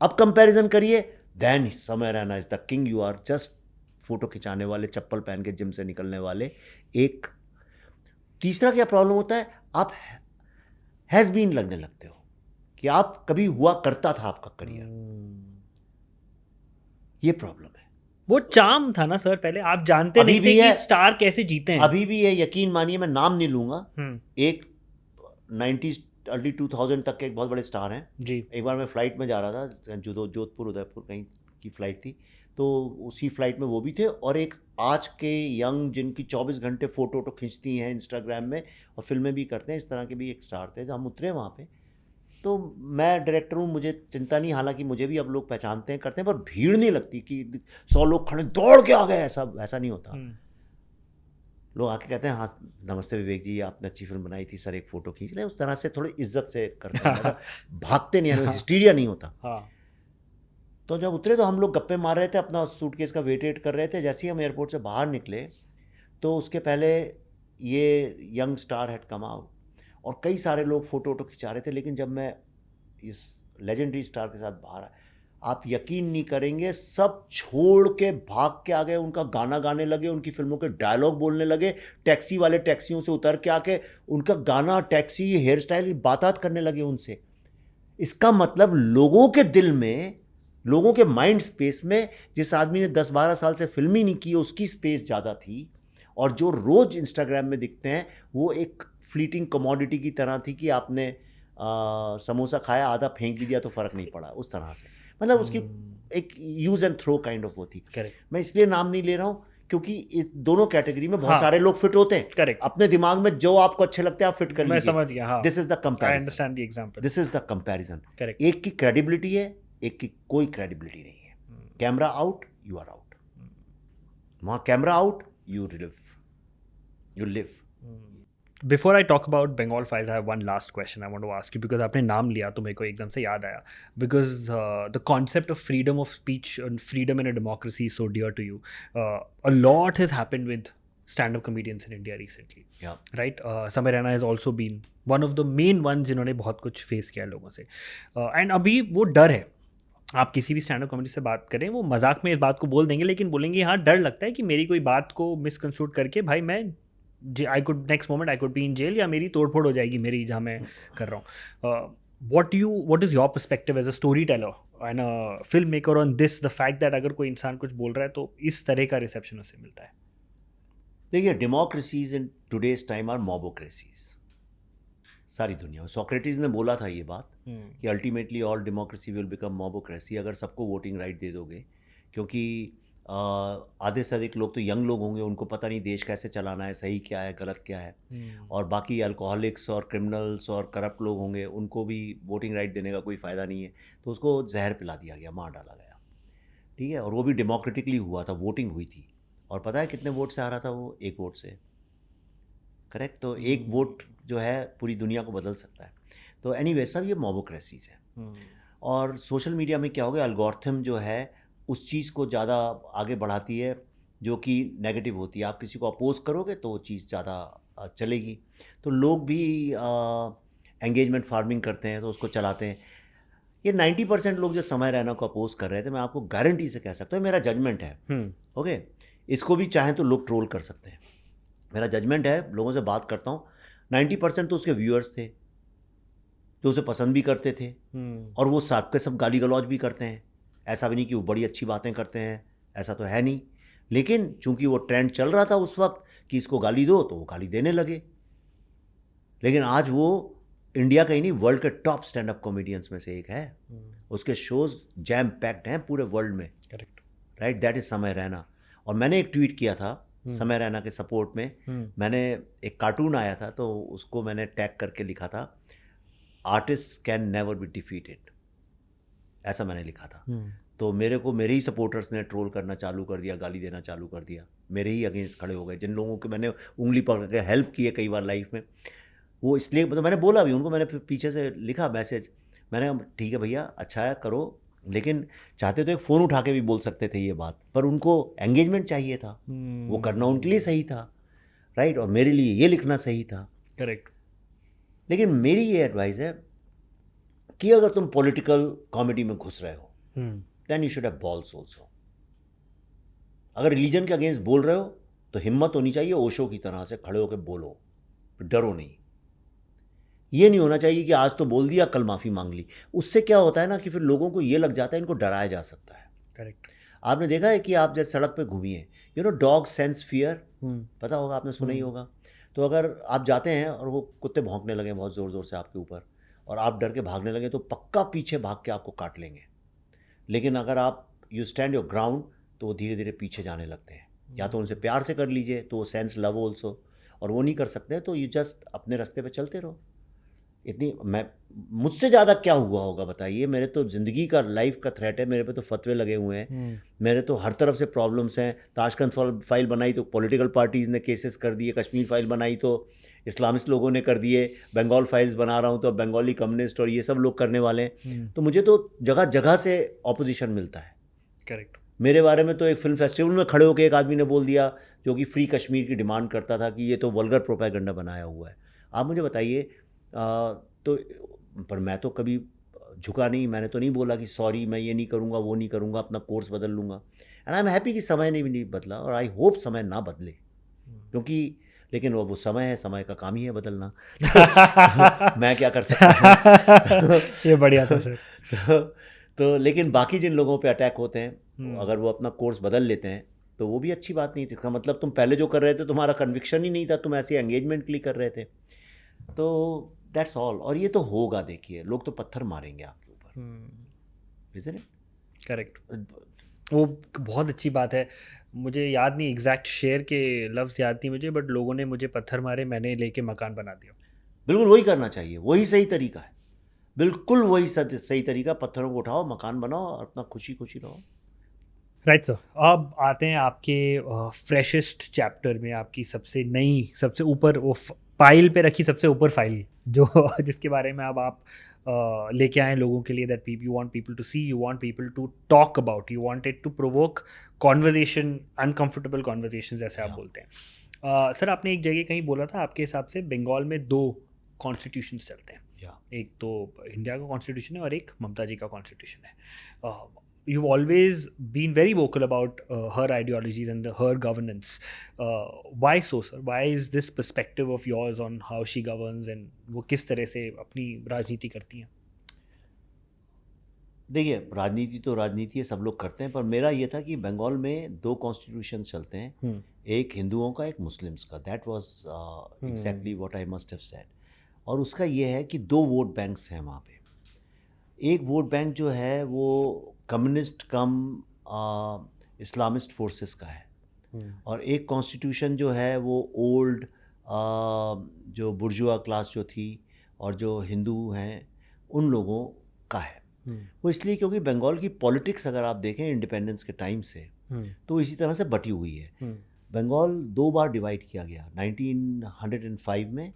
[SPEAKER 2] अब कंपैरिजन करिए, then Samay Raina is the king, you are just photo खिंचाने वाले, चप्पल पहन के जिम से निकलने वाले। एक तीसरा क्या प्रॉब्लम होता है, आप हैज़ बीन लगने लगते हो कि आप कभी हुआ करता था आपका करियर। ये प्रॉब्लम है।
[SPEAKER 1] वो चार्म था ना सर, पहले आप जानते नहीं थे कि स्टार कैसे जीते हैं।
[SPEAKER 2] अभी भी है, यकीन मानिए, मैं नाम नहीं लूंगा। एक 90s अर्ली 2000 तक के एक बहुत बड़े स्टार हैं जी। एक बार मैं फ़्लाइट में जा रहा था, जोधपुर उदयपुर कहीं की फ़्लाइट थी, तो उसी फ्लाइट में वो भी थे, और एक आज के यंग जिनकी 24 घंटे फ़ोटो खींचती हैं इंस्टाग्राम में और फिल्में भी करते हैं, इस तरह के भी एक स्टार थे। जब हम उतरे वहाँ पे, तो मैं डायरेक्टर हूँ, मुझे चिंता नहीं, हालांकि मुझे भी अब लोग पहचानते हैं, करते हैं, पर भीड़ नहीं लगती कि 100 लोग खड़े दौड़ के आ गए, ऐसा नहीं होता। लोग आके कहते हैं हाँ नमस्ते विवेक जी, आपने अच्छी फिल्म बनाई थी सर, एक फ़ोटो खींच लें, उस तरह से थोड़ी इज्जत से करते हैं, भागते नहीं हैं, हिस्टीरिया नहीं होता। तो जब उतरे तो हम लोग गप्पे मार रहे थे, अपना सूटकेस का वेट कर रहे थे। जैसे ही हम एयरपोर्ट से बाहर निकले तो उसके पहले ये young star had come out और कई सारे लोग फ़ोटो खिंचा रहे थे। लेकिन जब मैं इस लेजेंडरी स्टार के साथ बाहर आया, आप यकीन नहीं करेंगे, सब छोड़ के भाग के आ गए, उनका गाना गाने लगे, उनकी फिल्मों के डायलॉग बोलने लगे, टैक्सी वाले टैक्सियों से उतर के आके उनका गाना, टैक्सी, हेयर स्टाइल, बात करने लगे उनसे। इसका मतलब लोगों के दिल में, लोगों के माइंड स्पेस में, जिस आदमी ने 10-12 साल से फिल्म ही नहीं की, उसकी स्पेस ज़्यादा थी, और जो रोज़ इंस्टाग्राम में दिखते हैं वो एक फ्लीटिंग कमोडिटी की तरह थी कि आपने समोसा खाया, आधा फेंक भी दिया तो फ़र्क नहीं पड़ा, उस तरह से। मतलब उसकी एक use and throw kind of वो थी। मैं इसलिए नाम नहीं ले रहा हूँ क्योंकि इस दोनों कैटेगरी में बहुत सारे लोग फिट होते हैं। करेक्ट। अपने दिमाग में जो आपको अच्छे लगते हैं आप फिट कर लीजिए। मैं समझ गया। This is the comparison. I understand the example. This is the comparison. Correct. एक की क्रेडिबिलिटी है, एक की कोई क्रेडिबिलिटी नहीं है। Camera out, you are out. वहाँ camera out, you live.
[SPEAKER 1] Before I talk about Bengal Files, I have one last question I want to ask you, because आपने नाम लिया तो मेरे को एकदम से याद आया, because the concept of freedom of speech and freedom in a democracy is so dear to you. A lot has happened with stand-up comedians in India recently. Yeah. Right? Samir Raina has also been one of the main ones जिन्होंने बहुत कुछ face किया लोगों से, and अभी वो डर है आप किसी भी स्टैंड अप कॉमेडी से बात करें, वो मजाक में इस बात को बोल देंगे, लेकिन बोलेंगे हाँ डर लगता है कि मेरी कोई बात को मिसकंस्ट्रूड करके भाई मैं I could next moment I could be in jail, या मेरी तोड़ फोड़ हो जाएगी मेरी जहाँ मैं कर रहा हूँ. what is your perspective as a storyteller and a filmmaker on this, the fact that अगर कोई इंसान कुछ बोल रहा है तो इस तरह का रिसेप्शन उसे मिलता है?
[SPEAKER 2] देखिए, democracies in today's time are mobocracies. सारी दुनिया में सोक्रेटिस ने बोला था ये बात कि ultimately all democracy will become mobocracy, अगर सबको वोटिंग राइट दे दोगे. क्योंकि आधे से अधिक लोग तो यंग लोग होंगे, उनको पता नहीं देश कैसे चलाना है, सही क्या है गलत क्या है. और बाकी अल्कोहलिक्स और क्रिमिनल्स और करप्ट लोग होंगे, उनको भी वोटिंग राइट देने का कोई फ़ायदा नहीं है. तो उसको जहर पिला दिया गया, मार डाला गया. ठीक है, और वो भी डेमोक्रेटिकली हुआ था, वोटिंग हुई थी. और पता है कितने वोट से आ रहा था वो? 1 वोट से. करेक्ट. तो 1 वोट जो है पूरी दुनिया को बदल सकता है. तो एनीवे सब ये मोबोक्रेसीज है. और सोशल मीडिया में क्या हो गया, एल्गोरिथम जो है उस चीज़ को ज़्यादा आगे बढ़ाती है जो कि नेगेटिव होती है. आप किसी को अपोज करोगे तो वो चीज़ ज़्यादा चलेगी. तो लोग भी एंगेजमेंट फार्मिंग करते हैं तो उसको चलाते हैं. ये 90% लोग जो समय रैना को अपोज कर रहे थे, मैं आपको गारंटी से कह सकता हूँ, मेरा जजमेंट है. ओके, इसको भी चाहें तो लोग ट्रोल कर सकते हैं. मेरा जजमेंट है, लोगों से बात करता हूँ, 90% तो उसके व्यूअर्स थे जो उसे पसंद भी करते थे. और वो सब के सब गाली गलौज भी करते हैं. ऐसा भी नहीं कि वो बड़ी अच्छी बातें करते हैं, ऐसा तो है नहीं. लेकिन चूंकि वो ट्रेंड चल रहा था उस वक्त कि इसको गाली दो, तो वो गाली देने लगे. लेकिन आज वो इंडिया का ही नहीं, वर्ल्ड के टॉप स्टैंड अप कॉमेडियंस में से एक है. उसके शोज जैम पैक्ड हैं पूरे वर्ल्ड में.
[SPEAKER 1] करेक्ट.
[SPEAKER 2] राइट, दैट इज समय रैना. और मैंने एक ट्वीट किया था समय रैना के सपोर्ट में. मैंने एक कार्टून आया था तो उसको मैंने टैग करके लिखा था, artist can never be defeated, ऐसा मैंने लिखा था. तो मेरे ही सपोर्टर्स ने ट्रोल करना चालू कर दिया, गाली देना चालू कर दिया. मेरे ही अगेंस्ट खड़े हो गए. जिन लोगों के मैंने उंगली पकड़ के हेल्प की है कई बार लाइफ में, वो इसलिए तो मैंने बोला भी उनको, मैंने पीछे से लिखा मैसेज, मैंने ठीक है भैया अच्छा है करो, लेकिन चाहते तो एक फ़ोन उठा के भी बोल सकते थे ये बात, पर उनको एंगेजमेंट चाहिए था. वो करना उनके लिए सही था. राइट. और मेरे लिए ये लिखना सही था.
[SPEAKER 1] करेक्ट.
[SPEAKER 2] लेकिन मेरी ये एडवाइस है कि अगर तुम पॉलिटिकल कॉमेडी में घुस रहे हो, then you should have balls also. अगर रिलीजन के अगेंस्ट बोल रहे हो तो हिम्मत होनी चाहिए ओशो की तरह से खड़े होकर बोलो, डरो नहीं. ये नहीं होना चाहिए कि आज तो बोल दिया कल माफ़ी मांग ली. उससे क्या होता है ना कि फिर लोगों को ये लग जाता है इनको डराया जा सकता है.
[SPEAKER 1] करेक्ट.
[SPEAKER 2] आपने देखा है कि आप जैसे सड़क पे घूमिए, डॉग सेंस फियर, पता होगा, आपने सुना ही होगा. तो अगर आप जाते हैं और वो कुत्ते भौंकने लगे बहुत ज़ोर ज़ोर से आपके ऊपर और आप डर के भागने लगे, तो पक्का पीछे भाग के आपको काट लेंगे. लेकिन अगर आप यू स्टैंड योर ग्राउंड तो वो धीरे धीरे पीछे जाने लगते हैं. या तो उनसे प्यार से कर लीजिए तो वो सेंस लव ऑल्सो, और वो नहीं कर सकते तो यू जस्ट अपने रास्ते पे चलते रहो. मुझसे ज़्यादा क्या हुआ होगा बताइए. मेरे तो ज़िंदगी का, लाइफ का थ्रेट है. मेरे पे तो फतवे लगे हुए हैं. मेरे तो हर तरफ से प्रॉब्लम्स हैं. ताशकंद फाइल बनाई तो पॉलिटिकल पार्टीज़ ने केसेस कर दिए, कश्मीर फाइल बनाई तो इस्लामिस्ट लोगों ने कर दिए, बंगाल फाइल्स बना रहा हूँ तो बंगाली कम्युनिस्ट और ये सब लोग करने वाले हैं. तो मुझे तो जगह जगह से ऑपोजिशन मिलता है.
[SPEAKER 1] करेक्ट.
[SPEAKER 2] मेरे बारे में तो एक फिल्म फेस्टिवल में खड़े होकर एक आदमी ने बोल दिया, जो कि फ्री कश्मीर की डिमांड करता था, कि ये तो वल्गर प्रोपेगेंडा बनाया हुआ है. आप मुझे बताइए, तो पर मैं तो कभी झुका नहीं. मैंने तो नहीं बोला कि सॉरी मैं ये नहीं करूँगा वो नहीं करूँगा, अपना कोर्स बदल लूँगा. एंड आई एम हैप्पी कि समय ने भी नहीं बदला, और आई होप समय ना बदले, क्योंकि लेकिन वो समय है, समय का काम ही है बदलना. मैं क्या कर सकता हूँ.
[SPEAKER 1] ये बढ़िया था सर.
[SPEAKER 2] तो लेकिन बाकी जिन लोगों पे अटैक होते हैं, अगर वो अपना कोर्स बदल लेते हैं तो वो भी अच्छी बात नहीं थी. इसका मतलब तुम पहले जो कर रहे थे तुम्हारा कन्विक्शन ही नहीं था, तुम ऐसे एंगेजमेंट के लिए कर रहे थे. तो दैट्स ऑल. और ये तो होगा, देखिए लोग तो पत्थर मारेंगे आपके ऊपर, इज़न्ट इट?
[SPEAKER 1] करेक्ट. वो बहुत अच्छी बात है. मुझे याद नहीं एग्जैक्ट शेर के लफ्ज़ याद नहीं मुझे, बट लोगों ने मुझे पत्थर मारे, मैंने लेके मकान बना दिया.
[SPEAKER 2] बिल्कुल वही करना चाहिए, वही सही तरीका है. बिल्कुल वही सही तरीका. पत्थरों को उठाओ, मकान बनाओ और अपना खुशी खुशी रहो.
[SPEAKER 1] Right sir. अब आते हैं आपके फ्रेशेस्ट चैप्टर में, आपकी सबसे नई, सबसे ऊपर वो फाइल पे रखी सबसे ऊपर फाइल जो जिसके बारे में अब आप लेके आए लोगों के लिए, that you want people to see, you want people to talk about, you wanted to provoke conversation, uncomfortable conversation जैसे आप बोलते हैं. सर आपने एक जगह कहीं बोला था आपके हिसाब से बंगाल में 2 कॉन्स्टिट्यूशंस चलते हैं. एक तो इंडिया का कॉन्स्टिट्यूशन है और एक ममता जी का कॉन्स्टिट्यूशन है. You've always been very vocal about her ideologies and her governance. Why so, sir? Why is this perspective of yours on how she governs and वो किस तरह से अपनी राजनीति करती हैं?
[SPEAKER 2] देखिए, राजनीति तो राजनीति है, सब लोग करते हैं, पर मेरा ये था कि बंगाल में 2 कॉन्स्टिट्यूशन चलते हैं, एक हिंदुओं का, एक मुस्लिम्स का. That was exactly what I must have said. और उसका ये है कि 2 वोट बैंक्स हैं वहाँ पे. एक वोट बैंक जो है वो कम्युनिस्ट कम इस्लामिस्ट फोर्सेस का है, और एक कॉन्स्टिट्यूशन जो है वो ओल्ड जो बुर्जुआ क्लास जो थी और जो हिंदू हैं उन लोगों का है. वो इसलिए क्योंकि बंगाल की पॉलिटिक्स अगर आप देखें इंडिपेंडेंस के टाइम से तो इसी तरह से बटी हुई है. बंगाल 2 बार डिवाइड किया गया. 1905 में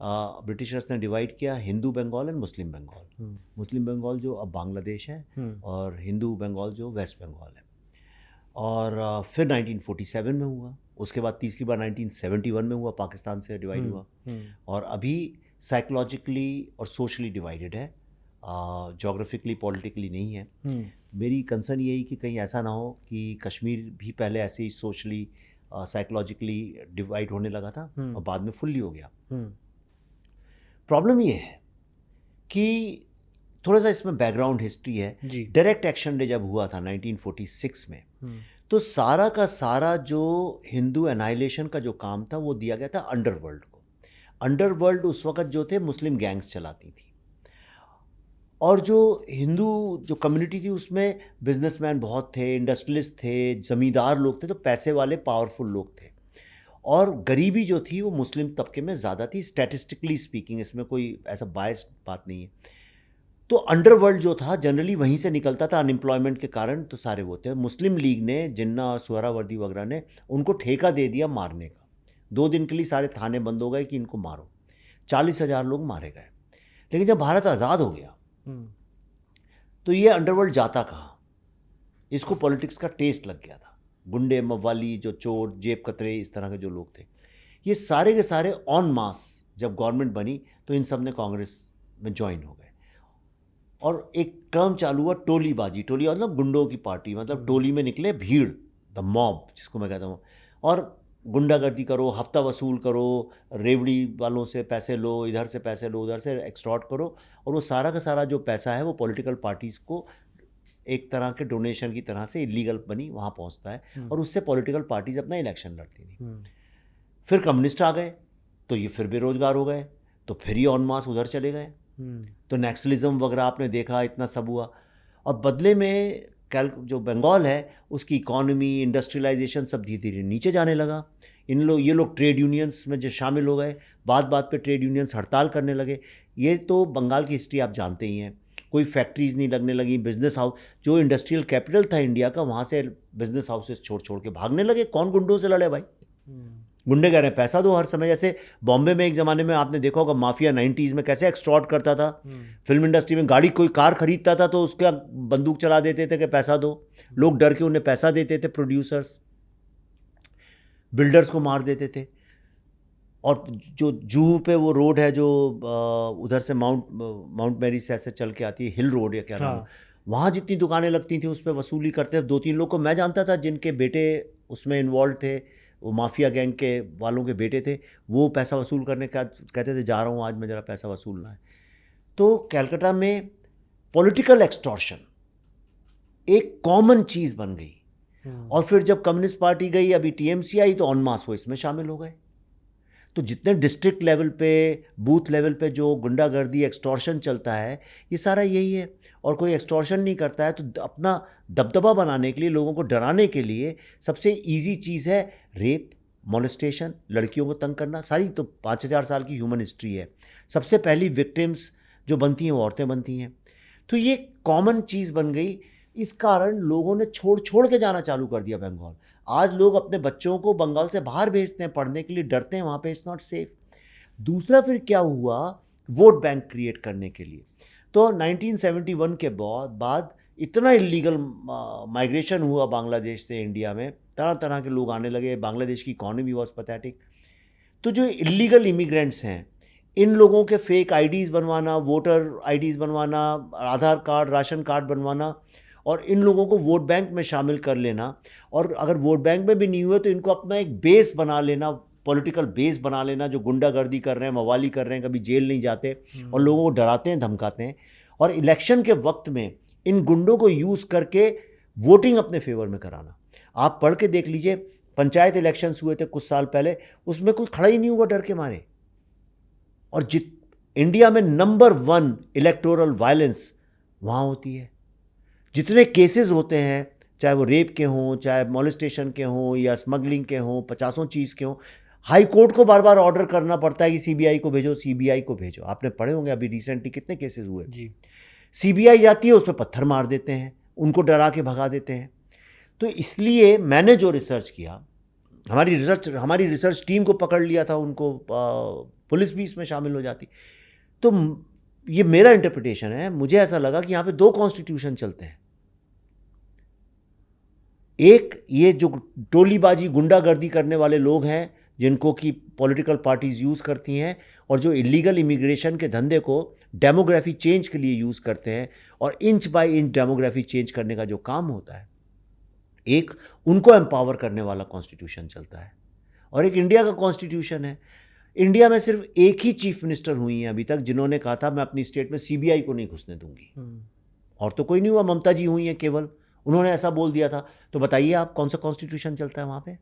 [SPEAKER 2] ब्रिटिशर्स ने डिवाइड किया हिंदू बंगाल एंड मुस्लिम बंगाल. मुस्लिम बंगाल जो अब बांग्लादेश है और हिंदू बंगाल जो वेस्ट बंगाल है. और फिर 1947 में हुआ. उसके बाद तीसरी बार 1971 में हुआ, पाकिस्तान से डिवाइड हुआ. और अभी साइकोलॉजिकली और सोशली डिवाइडेड है, जोग्राफिकली पॉलिटिकली नहीं है. मेरी कंसर्न यही कि कहीं ऐसा ना हो कि कश्मीर भी पहले ऐसे ही सोशली साइकोलॉजिकली डिवाइड होने लगा था और बाद में फुल्ली हो गया. प्रॉब्लम ये है कि थोड़ा सा इसमें बैकग्राउंड हिस्ट्री है. डायरेक्ट एक्शन डे जब हुआ था 1946 में, तो सारा का सारा जो हिंदू एनाइलेशन का जो काम था वो दिया गया था अंडरवर्ल्ड को. अंडरवर्ल्ड उस वक्त जो थे मुस्लिम गैंग्स चलाती थी, और जो हिंदू जो कम्युनिटी थी उसमें बिजनेसमैन बहुत थे, इंडस्ट्रियलिस्ट थे, ज़मींदार लोग थे, तो पैसे वाले पावरफुल लोग थे. और गरीबी जो थी वो मुस्लिम तबके में ज़्यादा थी, स्टैटिस्टिकली स्पीकिंग. इसमें कोई ऐसा बायस्ड बात नहीं है. तो अंडरवर्ल्ड जो था जनरली वहीं से निकलता था अनएम्प्लॉयमेंट के कारण. तो सारे वो थे. मुस्लिम लीग ने, जिन्ना और सुहरावर्दी वगैरह ने उनको ठेका दे दिया मारने का. 2 दिन के लिए सारे थाने बंद हो गए कि इनको मारो. 40,000 लोग मारे गए. लेकिन जब भारत आज़ाद हो गया तो ये अंडरवर्ल्ड जाता कहाँ. इसको पॉलिटिक्स का टेस्ट लग गया था. गुंडे, मवाली, जो चोर, जेब कतरे, इस तरह के जो लोग थे, ये सारे के सारे ऑन मास जब गवर्नमेंट बनी तो इन सब ने कांग्रेस में ज्वाइन हो गए. और एक टर्म चालू हुआ टोलीबाजी. टोली मतलब गुंडों की पार्टी, मतलब टोली में निकले भीड़, द मॉब जिसको मैं कहता हूँ, और गुंडागर्दी करो, हफ्ता वसूल करो, रेवड़ी वालों से पैसे लो, इधर से पैसे लो, उधर से एक्सटॉर्ट करो. और वो सारा का सारा जो पैसा है वो पॉलिटिकल पार्टीज़ को एक तरह के डोनेशन की तरह से इलीगल बनी वहाँ पहुँचता है, और उससे पॉलिटिकल पार्टीज़ अपना इलेक्शन लड़ती थी. फिर कम्युनिस्ट आ गए तो ये फिर बेरोजगार हो गए, तो फिर ये ऑन मास उधर चले गए. तो नक्सलिज्म वगैरह आपने देखा, इतना सब हुआ. और बदले में जो बंगाल है उसकी इकॉनमी, इंडस्ट्रियलाइजेशन सब धीरे धीरे नीचे जाने लगा. ये लोग ट्रेड यूनियंस में जो शामिल हो गए, बात पे ट्रेड यूनियंस हड़ताल करने लगे. ये तो बंगाल की हिस्ट्री आप जानते ही हैं. कोई फैक्ट्रीज नहीं लगने लगी. बिजनेस हाउस, जो इंडस्ट्रियल कैपिटल था इंडिया का, वहाँ से बिजनेस हाउसेस छोड़ के भागने लगे. कौन गुंडों से लड़े भाई? गुंडे कह रहे हैं पैसा दो हर समय. जैसे बॉम्बे में एक ज़माने में आपने देखा होगा माफिया 90s में कैसे एक्सटॉर्ट करता था. फिल्म इंडस्ट्री में गाड़ी, कोई कार खरीदता था तो उसका बंदूक चला देते थे कि पैसा दो. लोग डर के उन्हें पैसा देते थे. प्रोड्यूसर्स, बिल्डर्स को मार देते थे. और जो जूहू पे वो रोड है जो उधर से माउंट मैरी से ऐसे चल के आती है, हिल रोड या क्या नाम, वहाँ जितनी दुकानें लगती थी उस पर वसूली करते थे. 2-3 लोग को मैं जानता था जिनके बेटे उसमें इन्वॉल्व थे, वो माफिया गैंग के वालों के बेटे थे. वो पैसा वसूल करने का कहते थे, जा रहा हूँ आज मैं ज़रा पैसा वसूलना है. तो कलकत्ता में पॉलिटिकल एक्सटॉर्शन एक कॉमन चीज़ बन गई. और फिर जब कम्युनिस्ट पार्टी गई, अभी टीएमसी आई, तो ऑन मास वो इसमें शामिल हो गए. तो जितने डिस्ट्रिक्ट लेवल पे, बूथ लेवल पे जो गुंडागर्दी, एक्सटॉर्शन चलता है, ये सारा यही है. और कोई एक्सटॉर्शन नहीं करता है तो अपना दबदबा बनाने के लिए, लोगों को डराने के लिए सबसे इजी चीज़ है रेप, मोलेस्टेशन, लड़कियों को तंग करना. सारी तो 5000 साल की ह्यूमन हिस्ट्री है. सबसे पहली विक्टिम्स जो बनती हैं वो औरतें बनती हैं. तो ये कॉमन चीज़ बन गई. इस कारण लोगों ने छोड़ के जाना चालू कर दिया बंगाल. आज लोग अपने बच्चों को बंगाल से बाहर भेजते हैं पढ़ने के लिए, डरते हैं वहाँ पे, इट्स नॉट सेफ. दूसरा फिर क्या हुआ, वोट बैंक क्रिएट करने के लिए. तो 1971 के बाद इतना इलीगल माइग्रेशन हुआ बांग्लादेश से इंडिया में, तरह तरह के लोग आने लगे. बांग्लादेश की इकॉनमी वॉज पैथेटिक. तो जो इलीगल इमिग्रेंट्स हैं इन लोगों के फेक आईडीज़ बनवाना, वोटर आईडीज़ बनवाना, आधार कार्ड, राशन कार्ड बनवाना, और इन लोगों को वोट बैंक में शामिल कर लेना, और अगर वोट बैंक में भी नहीं हुए तो इनको अपना एक बेस बना लेना, पॉलिटिकल बेस बना लेना, जो गुंडागर्दी कर रहे हैं, मवाली कर रहे हैं, कभी जेल नहीं जाते और लोगों को डराते हैं, धमकाते हैं, और इलेक्शन के वक्त में इन गुंडों को यूज़ करके वोटिंग अपने फेवर में कराना। आप पढ़ के देख लीजिए, पंचायत इलेक्शंस हुए थे कुछ साल पहले, उसमें कोई खड़ा ही नहीं हुआ डर के मारे। और इंडिया में नंबर 1 इलेक्टोरल वायलेंस वहाँ होती है। जितने केसेस होते हैं, चाहे वो रेप के हों, चाहे मॉलेस्टेशन के हों, या स्मगलिंग के हों, 50 चीज़ के हों, हाई कोर्ट को बार बार ऑर्डर करना पड़ता है कि सीबीआई को भेजो, सीबीआई को भेजो। आपने पढ़े होंगे अभी रिसेंटली कितने केसेस हुए
[SPEAKER 1] जी।
[SPEAKER 2] सीबीआई जाती है, उस पर पत्थर मार देते हैं, उनको डरा के भगा देते हैं। तो इसलिए मैंने जो रिसर्च किया, हमारी रिसर्च टीम को पकड़ लिया था, उनको पुलिस भी इसमें शामिल हो जाती। तो ये मेरा इंटरप्रिटेशन है, मुझे ऐसा लगा कि यहाँ पे 2 कॉन्स्टिट्यूशन चलते हैं। एक ये जो टोलीबाजी गुंडागर्दी करने वाले लोग हैं, जिनको कि पॉलिटिकल पार्टीज यूज़ करती हैं, और जो इलीगल इमिग्रेशन के धंधे को डेमोग्राफी चेंज के लिए यूज़ करते हैं, और inch by inch demography change करने का जो काम होता है, एक उनको एम्पावर करने वाला कॉन्स्टिट्यूशन चलता है, और एक इंडिया का कॉन्स्टिट्यूशन है। इंडिया में सिर्फ एक ही चीफ मिनिस्टर हुई हैं अभी तक जिन्होंने कहा था मैं अपनी स्टेट में सीबीआई को नहीं घुसने दूंगी, और तो कोई नहीं हुआ। ममता जी हुई हैं केवल, उन्होंने ऐसा बोल दिया था। तो बताइए आप कौन सा कॉन्स्टिट्यूशन चलता है वहाँ पे?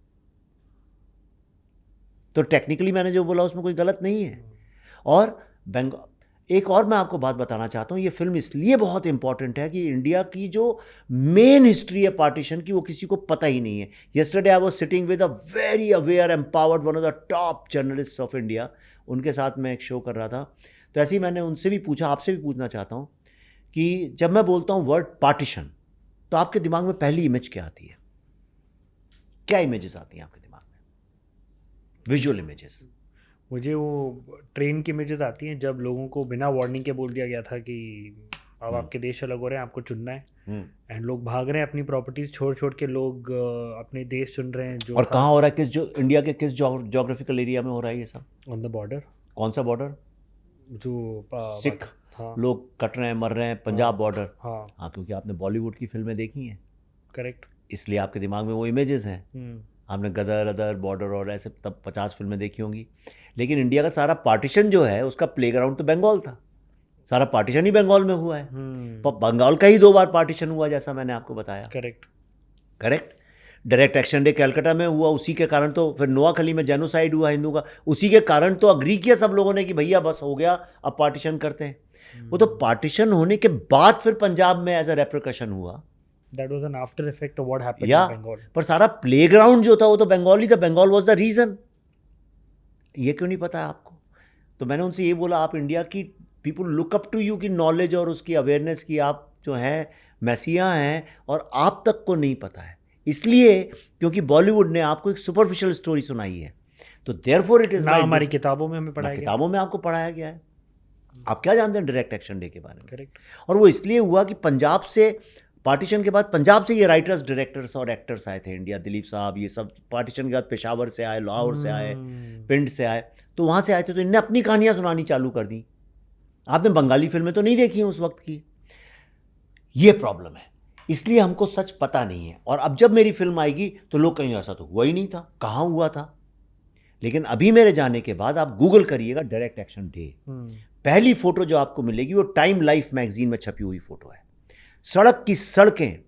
[SPEAKER 2] तो टेक्निकली मैंने जो बोला उसमें कोई गलत नहीं है। और एक और मैं आपको बात बताना चाहता हूँ, ये फिल्म इसलिए बहुत इंपॉर्टेंट है कि इंडिया की जो मेन हिस्ट्री है पार्टीशन की, वो किसी को पता ही नहीं है। Yesterday I was sitting with a very aware empowered one of the top journalist of India, उनके साथ मैं एक शो कर रहा था। तो ऐसे ही मैंने उनसे भी पूछा, आपसे भी पूछना चाहता हूँ कि जब मैं बोलता हूँ वर्ड पार्टीशन, तो आपके दिमाग में पहली इमेज क्या आती है? क्या इमेजेस आती हैं आपके दिमाग में, विजुअल इमेजेस?
[SPEAKER 1] मुझे वो ट्रेन की इमेजेस आती हैं जब लोगों को बिना वार्निंग के बोल दिया गया था कि अब आपके देश अलग हो रहे हैं, आपको चुनना है, एंड लोग भाग रहे हैं अपनी प्रॉपर्टीज छोड़ छोड़ के, लोग अपने देश चुन रहे हैं। जो
[SPEAKER 2] और कहाँ हो रहा है, इंडिया के किस जोग्राफिकल एरिया में हो रहा है ये सब?
[SPEAKER 1] On the border.
[SPEAKER 2] कौन सा बॉर्डर?
[SPEAKER 1] जो
[SPEAKER 2] सिख लोग कट रहे हैं, मर रहे हैं, पंजाब बॉर्डर। हाँ, क्योंकि आपने बॉलीवुड की फिल्में देखी हैं।
[SPEAKER 1] करेक्ट।
[SPEAKER 2] इसलिए आपके दिमाग में वो इमेजेस हैं। आपने गदर अदर बॉर्डर और ऐसे तब 50 फिल्में देखी होंगी। लेकिन इंडिया का सारा पार्टीशन जो है, उसका प्लेग्राउंड तो बंगाल था। सारा पार्टीशन ही बंगाल में हुआ है। बंगाल का ही 2 बार पार्टीशन हुआ, जैसा मैंने आपको बताया। Correct. Direct action day Calcutta में हुआ, उसी के कारण तो फिर नोआखली में जेनोसाइड हुआ हिंदू का, उसी के कारण तो अग्री किया सब लोगों ने कि भैया बस हो गया, अब पार्टीशन करते हैं। वो तो पार्टीशन होने के बाद फिर पंजाब में एज अ रेप्रिकशन हुआ।
[SPEAKER 1] That was an after effect of what happened in Bengal.
[SPEAKER 2] पर सारा प्लेग्राउंड जो था वो तो बंगाली था। Bengal was the reason. ये क्यों नहीं पता है आपको? तो मैंने उनसे ये बोला, आप इंडिया की people look up to you की नॉलेज और उसकी अवेयरनेस की आप जो है मैसिया हैं, और आप तक को नहीं पता है। इसलिए क्योंकि बॉलीवुड ने आपको एक सुपरफिशियल स्टोरी सुनाई है। तो देयरफॉर इट इज
[SPEAKER 1] हमारी किताबों में हमें पढ़ाया गया,
[SPEAKER 2] किताबों में आपको पढ़ाया गया है। आप क्या जानते हैं डायरेक्ट एक्शन डे के बारे में?
[SPEAKER 1] करेक्ट।
[SPEAKER 2] और वो इसलिए हुआ कि पंजाब से, पार्टीशन के बाद पंजाब से ये राइटर्स, डायरेक्टर्स और एक्टर्स आए थे इंडिया। दिलीप साहब, ये सब पार्टीशन के बाद पेशावर से आए, लाहौर से आए, पिंड से आए, तो वहाँ से आए थे। तो इनने अपनी कहानियाँ सुनानी चालू कर दी। आपने बंगाली फिल्में तो नहीं देखी हैं उस वक्त की। ये प्रॉब्लम है, इसलिए हमको सच पता नहीं है। और अब जब मेरी फिल्म आएगी तो लोग कहेंगे ऐसा तो हुआ ही नहीं था, कहाँ हुआ था। लेकिन अभी मेरे जाने के बाद आप गूगल करिएगा डायरेक्ट एक्शन डे, पहली फोटो जो आपको मिलेगी वो टाइम लाइफ मैगजीन में छपी हुई फोटो है। सड़क की सड़कें,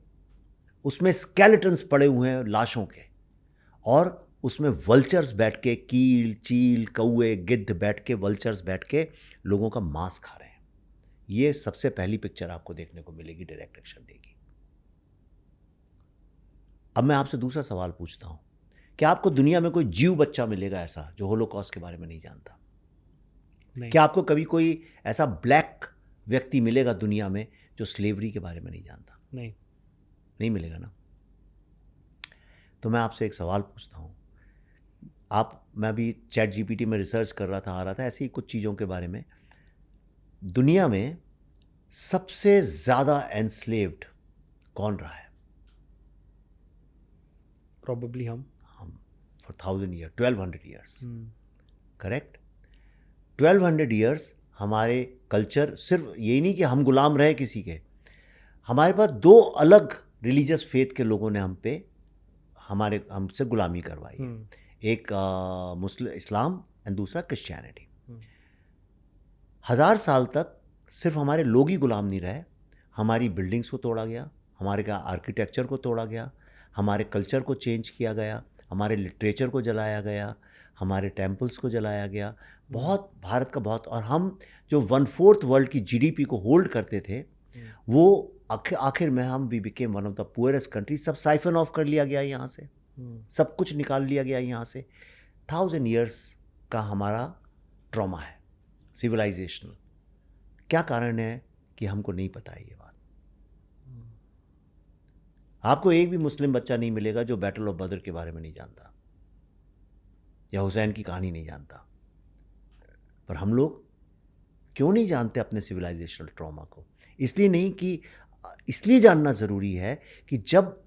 [SPEAKER 2] उसमें स्केलेटन्स पड़े हुए हैं लाशों के, और उसमें वल्चर्स बैठ के, कील चील कौए गिद्ध बैठ के, वल्चर्स बैठ के लोगों का मांस खा रहे हैं। ये सबसे पहली पिक्चर आपको देखने को मिलेगी डायरेक्ट एक्शन डे की। अब मैं आपसे दूसरा सवाल पूछता हूं, क्या आपको दुनिया में कोई जीव बच्चा मिलेगा ऐसा जो होलोकॉस्ट के बारे में नहीं जानता? क्या आपको कभी कोई ऐसा ब्लैक व्यक्ति मिलेगा दुनिया में जो स्लेवरी के बारे में नहीं जानता? नहीं मिलेगा ना। तो मैं आपसे एक सवाल पूछता हूँ, मैं भी चैट जीपीटी में रिसर्च कर रहा था, आ रहा था ऐसी ही कुछ चीज़ों के बारे में। दुनिया में सबसे ज़्यादा एनस्लेव्ड कौन रहा है?
[SPEAKER 1] प्रोबेबली हम
[SPEAKER 2] for 1000 year, 1200 years. Correct. 1200 years हमारे कल्चर, सिर्फ यही नहीं कि हम गुलाम रहे किसी के, हमारे पास 2 अलग रिलीजियस फेथ के लोगों ने हमसे गुलामी करवाई है। एक मुस्लिम इस्लाम एंड दूसरा क्रिश्चियनिटी। 1000 साल तक सिर्फ हमारे लोग ही गुलाम नहीं रहे, हमारी बिल्डिंग्स को तोड़ा गया, हमारे का आर्किटेक्चर को तोड़ा गया, हमारे कल्चर को चेंज किया गया, हमारे लिटरेचर को जलाया गया, हमारे टेम्पल्स को जलाया गया। बहुत भारत का बहुत, और हम जो 1/4 वर्ल्ड की जीडीपी को होल्ड करते थे, वो आखिर में हम we became one of the poorest country. सब साइफन ऑफ कर लिया गया यहाँ से, सब कुछ निकाल लिया गया यहाँ से। 1000 ईयर्स का हमारा ट्रॉमा है सिविलाइजेशनल। क्या कारण है कि हमको नहीं पता है ये बात। आपको एक भी मुस्लिम बच्चा नहीं मिलेगा जो बैटल ऑफ बद्र के बारे में नहीं जानता या हुसैन की कहानी नहीं जानता। पर हम लोग क्यों नहीं जानते अपने सिविलाइजेशनल ट्रॉमा को? इसलिए नहीं कि इसलिए जानना ज़रूरी है कि जब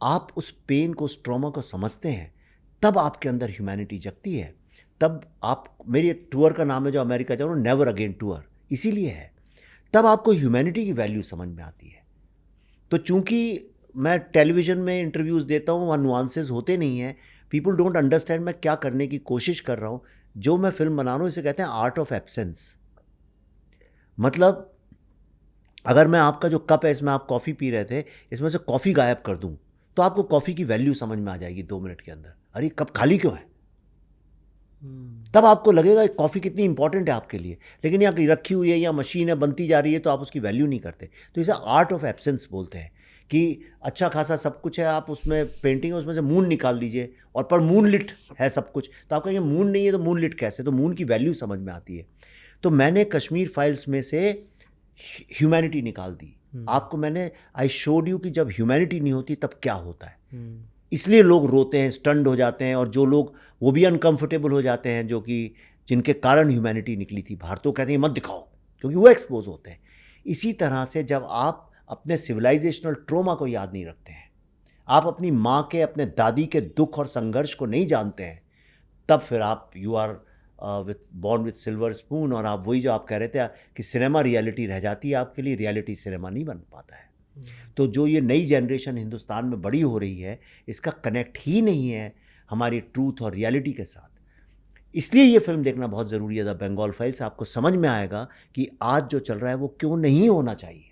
[SPEAKER 2] आप उस पेन को, उस ट्रॉमा को समझते हैं, तब आपके अंदर ह्यूमैनिटी जगती है। तब आप, मेरी टूर का नाम है जो अमेरिका जा रहा हूँ, नेवर अगेन टूर, इसीलिए है। तब आपको ह्यूमैनिटी की वैल्यू समझ में आती है। तो चूंकि मैं टेलीविज़न में इंटरव्यूज़ देता हूँ, वहाँ नुआंसेस होते नहीं हैं, पीपल डोंट अंडरस्टैंड मैं क्या करने की कोशिश कर रहा हूँ। जो मैं फिल्म बना रहा हूँ इसे कहते हैं आर्ट ऑफ एब्सेंस। मतलब अगर मैं आपका जो कप है, इसमें आप कॉफ़ी पी रहे थे, इसमें से कॉफ़ी गायब कर दूँ तो आपको कॉफ़ी की वैल्यू समझ में आ जाएगी 2 मिनट के अंदर। अरे कप खाली क्यों है? तब आपको लगेगा कॉफ़ी कितनी इंपॉर्टेंट है आपके लिए। लेकिन यहाँ रखी हुई है या मशीन है बनती जा रही है तो आप उसकी वैल्यू नहीं करते। तो इसे आर्ट ऑफ एब्सेंस बोलते हैं कि अच्छा खासा सब कुछ है, आप उसमें पेंटिंग है, उसमें से मून निकाल लीजिए, और पर मून लिट है सब कुछ, तो आप कहेंगे मून नहीं है तो मून लिट कैसे? तो मून की वैल्यू समझ में आती है। तो मैंने कश्मीर फाइल्स में से ह्यूमैनिटी निकाल दी। आपको मैंने आई शोड यू कि जब ह्यूमैनिटी नहीं होती तब क्या होता है। इसलिए लोग रोते हैं, स्टन्ड हो जाते हैं, और जो लोग वो भी अनकंफर्टेबल हो जाते हैं, जो कि जिनके कारण ह्यूमैनिटी निकली थी बाहर, तो कहते हैं मत दिखाओ, क्योंकि वो एक्सपोज होते हैं। इसी तरह से जब आप अपने सिविलाइजेशनल ट्रोमा को याद नहीं रखते हैं, आप अपनी माँ के, अपने दादी के दुख और संघर्ष को नहीं जानते हैं, तब फिर आप you are born with silver spoon, और आप वही जो आप कह रहे थे कि सिनेमा रियलिटी रह जाती है आपके लिए, रियलिटी सिनेमा नहीं बन पाता है। तो जो ये नई जनरेशन हिंदुस्तान में बड़ी हो रही है, इसका कनेक्ट ही नहीं है हमारी ट्रूथ और रियलिटी के साथ। इसलिए ये फिल्म देखना बहुत ज़रूरी है, द बंगाल फाइल्स। आपको समझ में आएगा कि आज जो चल रहा है वो क्यों नहीं होना चाहिए।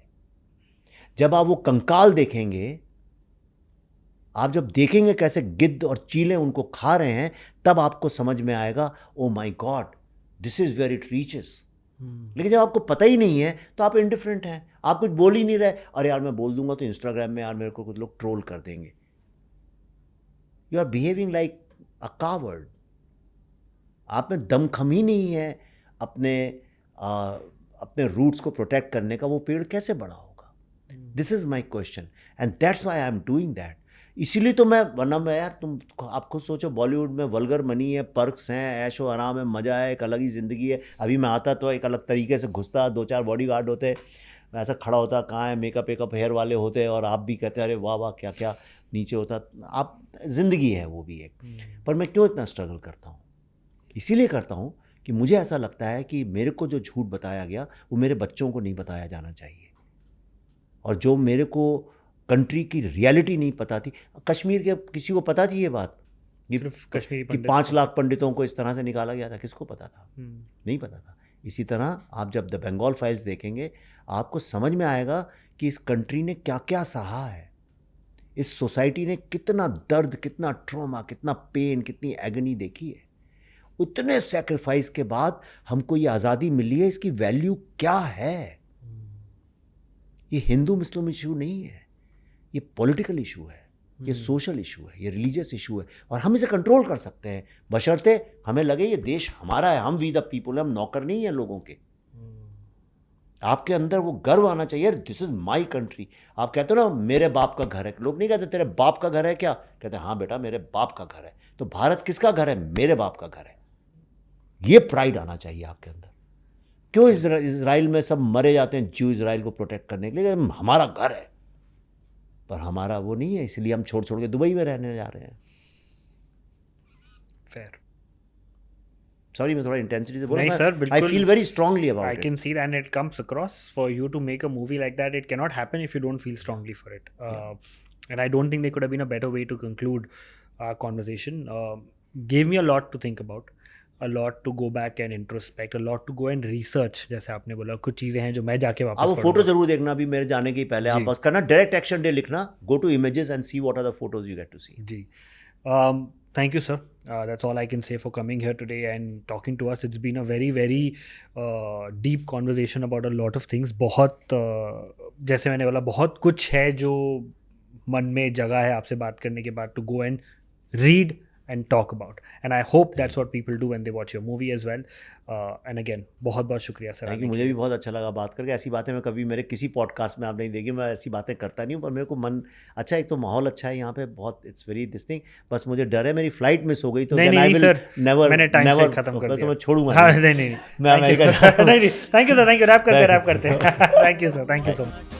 [SPEAKER 2] जब आप वो कंकाल देखेंगे, आप जब देखेंगे कैसे गिद्ध और चीले उनको खा रहे हैं, तब आपको समझ में आएगा oh my God, this is where it reaches. लेकिन जब आपको पता ही नहीं है तो आप इंडिफरेंट हैं, आप कुछ बोल ही नहीं रहे। अरे यार मैं बोल दूंगा तो इंस्टाग्राम में यार मेरे को कुछ लोग ट्रोल कर देंगे। You are behaving like a coward. आप में दमखम ही नहीं है अपने रूट्स को प्रोटेक्ट करने का। वो पेड़ कैसे बड़ा होगा? This is my question and that's why I am doing that. इसीलिए तो मैं, वरना मैं यार, तुम आप खुद सोचो, बॉलीवुड में वल्गर मनी है, पर्क्स हैं, ऐशो आराम है, मज़ा है, एक अलग ही ज़िंदगी है। अभी मैं आता तो एक अलग तरीके से घुसता, 2-4 बॉडीगार्ड होते, मैं ऐसा खड़ा होता, कहाँ है मेकअप वेकअप हेयर वाले होते, और आप भी कहते अरे वाह वाह क्या क्या नीचे होता। आप ज़िंदगी है वो भी एक। पर मैं क्यों इतना स्ट्रगल करता हूँ? इसीलिए करता हूँ कि मुझे ऐसा लगता है कि मेरे को जो झूठ बताया गया वो मेरे बच्चों को नहीं बताया जाना चाहिए। और जो मेरे को कंट्री की रियलिटी नहीं पता थी, कश्मीर के किसी को पता थी ये बात?
[SPEAKER 1] सिर्फ कश्मीरी
[SPEAKER 2] कि 5 लाख पंडितों को इस तरह से निकाला गया था, किसको पता था? नहीं पता था। इसी तरह आप जब द बंगाल फाइल्स देखेंगे, आपको समझ में आएगा कि इस कंट्री ने क्या क्या सहा है, इस सोसाइटी ने कितना दर्द, कितना ट्रॉमा, कितना पेन, कितनी एगनी देखी है। उतने सेक्रीफाइस के बाद हमको ये आज़ादी मिली है, इसकी वैल्यू क्या है? ये हिंदू मुस्लिम इशू नहीं है, ये पॉलिटिकल इशू है, ये सोशल इशू है, ये रिलीजियस इशू है, और हम इसे कंट्रोल कर सकते हैं बशर्ते हमें लगे ये देश हमारा है, हम वी द पीपल, हम नौकर नहीं हैं लोगों के। आपके अंदर वो गर्व आना चाहिए, दिस इज माई कंट्री। आप कहते हो ना मेरे बाप का घर है, लोग नहीं कहते तेरे बाप का घर है क्या? कहते हाँ बेटा मेरे बाप का घर है। तो भारत किसका घर है? मेरे बाप का घर है। ये प्राइड आना चाहिए आपके अंदर। क्यों इजराइल में सब मरे जाते हैं ज्यू इजराइल को प्रोटेक्ट करने के लिए? हमारा घर है, पर हमारा वो नहीं है, इसलिए हम छोड़ छोड़ के दुबई में रहने जा रहे हैं।
[SPEAKER 1] फेयर।
[SPEAKER 2] सॉरी मैं थोड़ा इंटेंसिटी से बोल
[SPEAKER 1] नहीं
[SPEAKER 2] रहा
[SPEAKER 1] सर,
[SPEAKER 2] हूँ,
[SPEAKER 1] बिल्कुल।
[SPEAKER 2] I feel very strongly
[SPEAKER 1] I
[SPEAKER 2] about it.
[SPEAKER 1] can see that, and it comes across for you to make a movie like that. It cannot happen if you don't feel strongly for it. And I don't think there could have been a better way to conclude our conversation. Gave me a lot to think about, a lot to go back and introspect, a lot to go and research. जैसे आपने बोला, कुछ चीज़ें हैं जो मैं जाके वापस
[SPEAKER 2] आप वो फोटो
[SPEAKER 1] पढ़ूंगा।
[SPEAKER 2] जरूर देखना अभी मेरे जाने के पहले, आप
[SPEAKER 1] जी।
[SPEAKER 2] बस करना डायरेक्ट एक्शन डे लिखना, go to images and see what are the photos you get to see.
[SPEAKER 1] जी। Thank you, sir. That's all I can say for coming here today and talking to us. It's been a very, very deep conversation about a lot of things. बहुत जैसे मैंने बोला, बहुत कुछ है जो मन में जगह है आपसे बात करने के बाद, to go and read and talk about. And I hope that's what people do when they watch your movie as well. And again, बहुत बहुत शुक्रिया सर।
[SPEAKER 2] थैंक यू, मुझे भी बहुत अच्छा लगा बात करके। ऐसी बातें मैं कभी मेरे किसी पॉडकास्ट में आप नहीं देखी, मैं ऐसी बातें करता नहीं हूँ, पर मेरे को मन अच्छा, एक तो माहौल अच्छा है यहाँ पे बहुत, इट्स वेरी दिस थिंग। बस मुझे डर है मेरी फ्लाइट मिस हो गई तो
[SPEAKER 1] नहीं सर,
[SPEAKER 2] नेवर
[SPEAKER 1] मैंने टाइम से खत्म कर
[SPEAKER 2] तो
[SPEAKER 1] दिया।
[SPEAKER 2] मैं छोड़ूंगा
[SPEAKER 1] हाँ,
[SPEAKER 2] नहीं।
[SPEAKER 1] नहीं
[SPEAKER 2] मैं अमेरिका
[SPEAKER 1] नहीं, thank you sir, thank you, rap करते। Thank you sir, thank you so much.